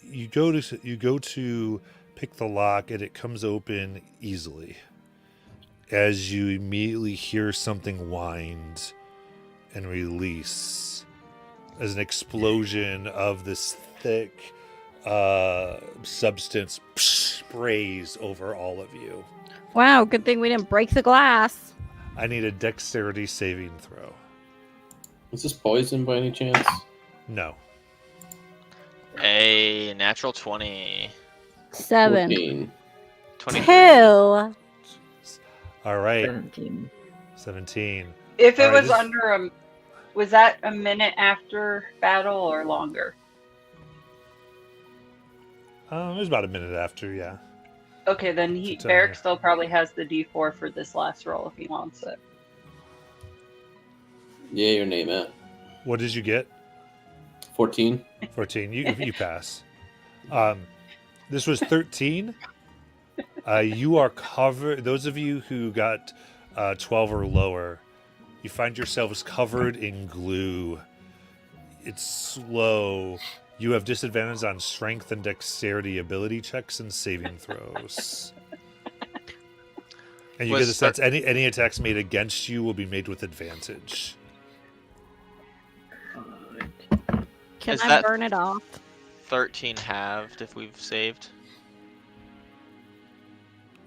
[SPEAKER 1] You go to pick the lock and it comes open easily as you immediately hear something wind and release as an explosion of this thick substance sprays over all of you.
[SPEAKER 2] Wow, good thing we didn't break the glass.
[SPEAKER 1] I need a dexterity saving throw.
[SPEAKER 5] Is this poison by any chance?
[SPEAKER 1] No.
[SPEAKER 3] A natural 20.
[SPEAKER 2] 7.
[SPEAKER 5] 14.
[SPEAKER 3] 23.
[SPEAKER 8] 2.
[SPEAKER 1] All right.
[SPEAKER 6] 17.
[SPEAKER 1] 17.
[SPEAKER 4] If it
[SPEAKER 1] All right,
[SPEAKER 4] was
[SPEAKER 1] this-
[SPEAKER 4] under a, was that a minute after battle or longer?
[SPEAKER 1] It was about a minute after, yeah.
[SPEAKER 4] Okay, then
[SPEAKER 1] It's a
[SPEAKER 4] Barrick
[SPEAKER 1] timer.
[SPEAKER 4] still probably has the D4 for this last roll if he wants it.
[SPEAKER 5] Yeah, your name at
[SPEAKER 1] What did you get?
[SPEAKER 5] 14.
[SPEAKER 1] 14. You pass. This was 13. You are covered. Those of you who got 12 or lower, you find yourselves covered in glue. It's slow. You have disadvantage on strength and dexterity ability checks and saving throws. And you
[SPEAKER 3] Was
[SPEAKER 1] get a sense any attacks made against you will be made with advantage.
[SPEAKER 2] Can
[SPEAKER 3] Is
[SPEAKER 2] I
[SPEAKER 3] that-
[SPEAKER 2] burn it off?
[SPEAKER 3] 13 halved if we've saved.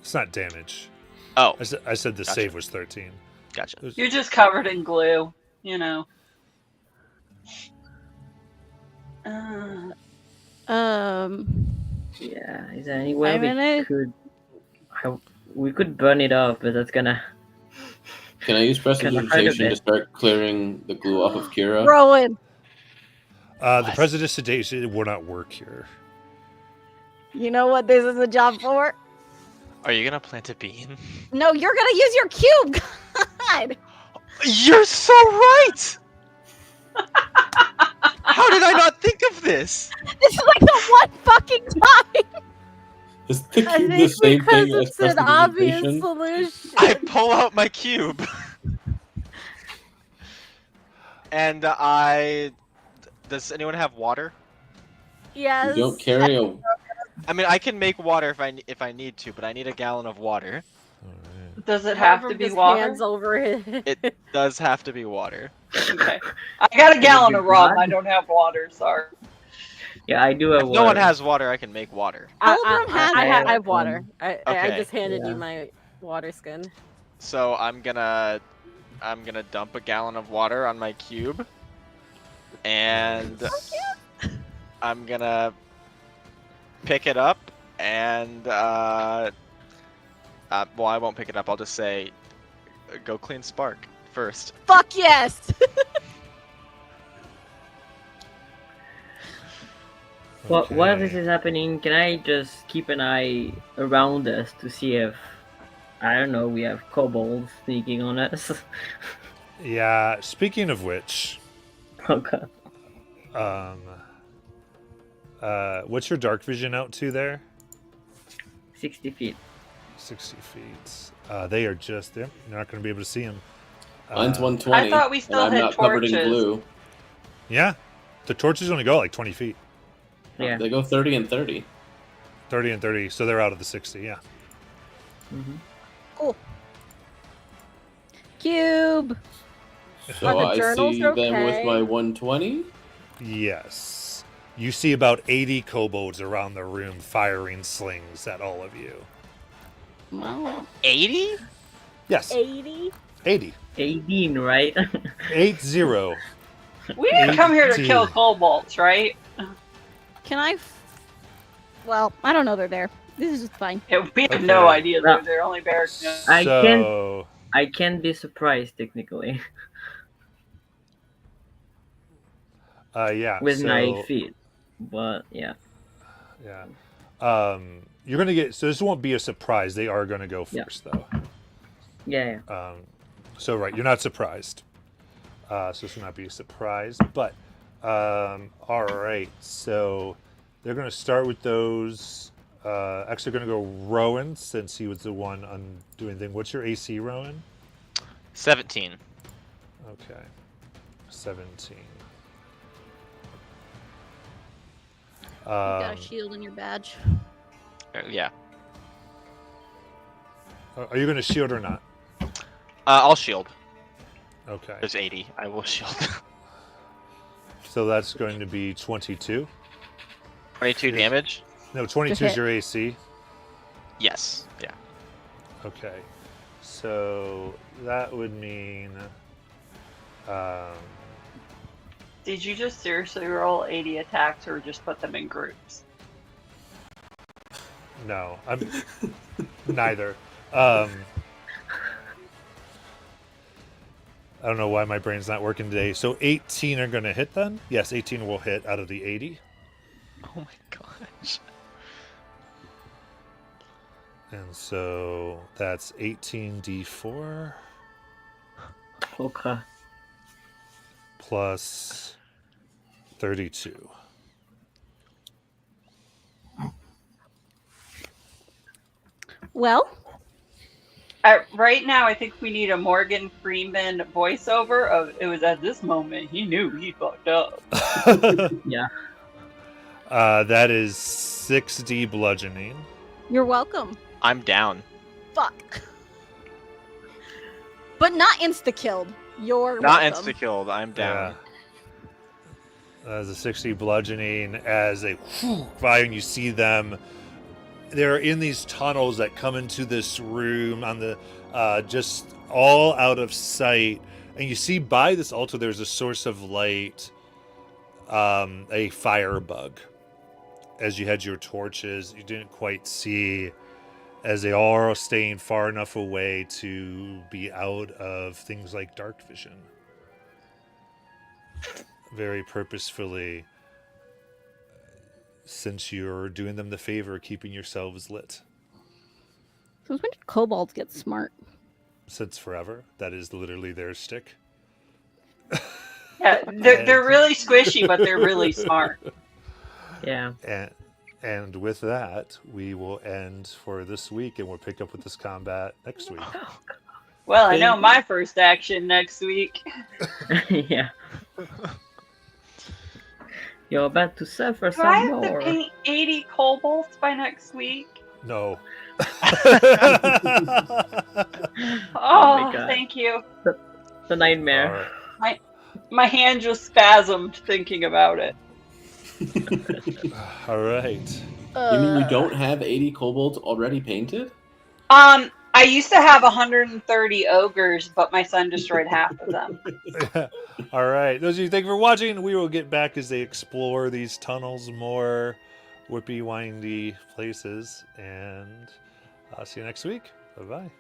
[SPEAKER 1] It's not damage.
[SPEAKER 3] Oh,
[SPEAKER 1] I said the
[SPEAKER 3] Gotcha.
[SPEAKER 1] save was 13.
[SPEAKER 3] gotcha.
[SPEAKER 1] It was-
[SPEAKER 4] You're just covered in glue, you know.
[SPEAKER 6] Yeah, is there any way
[SPEAKER 2] I'm
[SPEAKER 6] we
[SPEAKER 2] gonna-
[SPEAKER 6] could... We could burn it off, but that's gonna...
[SPEAKER 5] Can I use
[SPEAKER 6] Can I find a
[SPEAKER 5] prestidigitation to
[SPEAKER 6] bit?
[SPEAKER 5] start clearing the glue off of Kira?
[SPEAKER 2] Rowan,
[SPEAKER 1] the
[SPEAKER 3] What?
[SPEAKER 1] prestidigitation will not work here.
[SPEAKER 2] you know what this is a job for?
[SPEAKER 3] Are you gonna plant a bean?
[SPEAKER 2] No, you're gonna use your cube. God,
[SPEAKER 3] You're so right! How did I not think of this?
[SPEAKER 2] this is like the one fucking time.
[SPEAKER 5] Is the
[SPEAKER 8] I
[SPEAKER 5] cube the
[SPEAKER 8] think
[SPEAKER 5] same
[SPEAKER 8] because
[SPEAKER 5] thing as
[SPEAKER 8] it's an obvious
[SPEAKER 5] prestidigitation?
[SPEAKER 8] solution.
[SPEAKER 3] I pull out my cube. And does anyone have water?
[SPEAKER 8] Yes.
[SPEAKER 5] You don't carry a...
[SPEAKER 3] I mean, I can make water if I need to, but I need a gallon of water.
[SPEAKER 4] Does it have to
[SPEAKER 8] However,
[SPEAKER 4] be
[SPEAKER 8] his
[SPEAKER 4] water?
[SPEAKER 8] hands over it.
[SPEAKER 3] It does have to be water.
[SPEAKER 4] Okay. I got a gallon of rum.
[SPEAKER 6] not?
[SPEAKER 4] I don't have water, sorry.
[SPEAKER 6] Yeah, I do have
[SPEAKER 3] If no one
[SPEAKER 6] water.
[SPEAKER 3] has water, I can make water.
[SPEAKER 2] Pilgrim has
[SPEAKER 8] I
[SPEAKER 2] water.
[SPEAKER 8] have water. I
[SPEAKER 3] Okay.
[SPEAKER 8] just handed
[SPEAKER 6] Yeah.
[SPEAKER 8] you my water skin.
[SPEAKER 3] So I'm gonna dump a gallon of water on my cube, and I'm gonna pick it up and well, I won't pick it up. I'll just say, go clean Spark first.
[SPEAKER 2] Fuck yes.
[SPEAKER 6] Well, while
[SPEAKER 1] Okay.
[SPEAKER 6] this is happening, can I just keep an eye around us to see if, I don't know, we have kobolds sneaking on us?
[SPEAKER 1] Yeah, speaking of which,
[SPEAKER 6] Okay.
[SPEAKER 1] what's your dark vision out to there?
[SPEAKER 6] 60 feet.
[SPEAKER 1] 60 feet. They are just there. You're not going to be able to see them.
[SPEAKER 5] Mine's 120.
[SPEAKER 4] I thought we still
[SPEAKER 5] and I'm
[SPEAKER 4] had
[SPEAKER 5] not covered in
[SPEAKER 4] torches.
[SPEAKER 5] glue.
[SPEAKER 1] Yeah, the torches only go like 20 feet.
[SPEAKER 6] Yeah.
[SPEAKER 5] They go 30 and 30.
[SPEAKER 1] 30 and 30, so they're out of the 60, yeah.
[SPEAKER 6] Mm-hmm.
[SPEAKER 2] Cube.
[SPEAKER 5] So
[SPEAKER 8] Are the
[SPEAKER 5] I
[SPEAKER 8] journals
[SPEAKER 5] see them
[SPEAKER 8] okay?
[SPEAKER 5] with my 120.
[SPEAKER 1] Yes. You see about 80 kobolds around the room firing slings at all of you.
[SPEAKER 2] Well,
[SPEAKER 3] 80?
[SPEAKER 1] Yes,
[SPEAKER 8] 80?
[SPEAKER 1] 80.
[SPEAKER 6] 18, right?
[SPEAKER 1] 80.
[SPEAKER 4] We didn't come here to
[SPEAKER 1] 18.
[SPEAKER 4] kill kobolds, right?
[SPEAKER 2] can I? Well, I don't know. They're there. This is just fine.
[SPEAKER 4] Yeah, we have
[SPEAKER 1] Okay.
[SPEAKER 4] no idea
[SPEAKER 6] Well,
[SPEAKER 4] they're only Barrick knows.
[SPEAKER 6] I
[SPEAKER 1] So,
[SPEAKER 6] I can be surprised, technically,
[SPEAKER 1] yeah.
[SPEAKER 6] with
[SPEAKER 1] so,
[SPEAKER 6] my feet. But, yeah.
[SPEAKER 1] Yeah. You're going to get, so this won't be a surprise. They are going to go
[SPEAKER 6] Yeah.
[SPEAKER 1] first, though.
[SPEAKER 6] Yeah,
[SPEAKER 1] So, right, you're not surprised. So this will not be a surprise. But, all right. So they're going to start with those. Actually, going to go Rowan, since he was the one doing thing. What's your AC, Rowan?
[SPEAKER 3] 17.
[SPEAKER 1] Okay. 17.
[SPEAKER 2] You got a shield in your badge.
[SPEAKER 3] Yeah.
[SPEAKER 1] Are you going to shield or not?
[SPEAKER 3] I'll shield.
[SPEAKER 1] Okay.
[SPEAKER 3] There's 80. I will shield.
[SPEAKER 1] So that's going to be 22.
[SPEAKER 3] 22
[SPEAKER 1] Is-
[SPEAKER 3] damage.
[SPEAKER 1] No, 22
[SPEAKER 2] hit.
[SPEAKER 1] is your AC.
[SPEAKER 3] Yes. Yeah.
[SPEAKER 1] Okay. So that would mean. Um,
[SPEAKER 4] Did you just seriously roll 80 attacks or just put them in groups?
[SPEAKER 1] no, I'm neither. I don't know why my brain's not working today. So 18 are going to hit then? Yes, 18 will hit out of the 80.
[SPEAKER 3] Oh my gosh.
[SPEAKER 1] And so that's 18d4
[SPEAKER 6] Okay.
[SPEAKER 1] plus 32.
[SPEAKER 2] Well,
[SPEAKER 4] Right now, I think we need a Morgan Freeman voiceover of it was at this moment he knew he fucked up.
[SPEAKER 6] Yeah.
[SPEAKER 1] That is 6d bludgeoning.
[SPEAKER 2] you're welcome.
[SPEAKER 3] I'm down.
[SPEAKER 2] Fuck. But not insta killed. You're
[SPEAKER 3] Not
[SPEAKER 2] welcome.
[SPEAKER 3] insta killed. I'm down.
[SPEAKER 1] As a 60 bludgeoning, as they fire, and you see them. They're in these tunnels that come into this room on the just all out of sight. And you see by this altar, there's a source of light, a firebug. As you had your torches, you didn't quite see, as they are staying far enough away to be out of things like dark vision. Very purposefully, since you're doing them the favor of keeping yourselves lit.
[SPEAKER 2] Since when did kobolds get smart?
[SPEAKER 1] Since forever, that is literally their stick.
[SPEAKER 4] Yeah, they're really squishy, but they're really smart.
[SPEAKER 6] Yeah.
[SPEAKER 1] And with that, we will end for this week, and we'll pick up with this combat next week.
[SPEAKER 4] Well, I know my first action next week.
[SPEAKER 6] Yeah. You're about to suffer
[SPEAKER 4] Do I
[SPEAKER 6] some
[SPEAKER 4] have to
[SPEAKER 6] more.
[SPEAKER 4] paint 80 kobolds by next week?
[SPEAKER 1] No.
[SPEAKER 4] Oh,
[SPEAKER 6] God.
[SPEAKER 4] thank you.
[SPEAKER 6] The nightmare.
[SPEAKER 4] My hand just spasmed thinking about it.
[SPEAKER 1] All right.
[SPEAKER 5] You mean you don't have 80 kobolds already painted?
[SPEAKER 4] I used to have 130 ogres, but my son destroyed half of them.
[SPEAKER 1] All right. Those of you, thank you for watching. We will get back as they explore these tunnels, more whippy, windy places, and I'll see you next week. Bye-bye.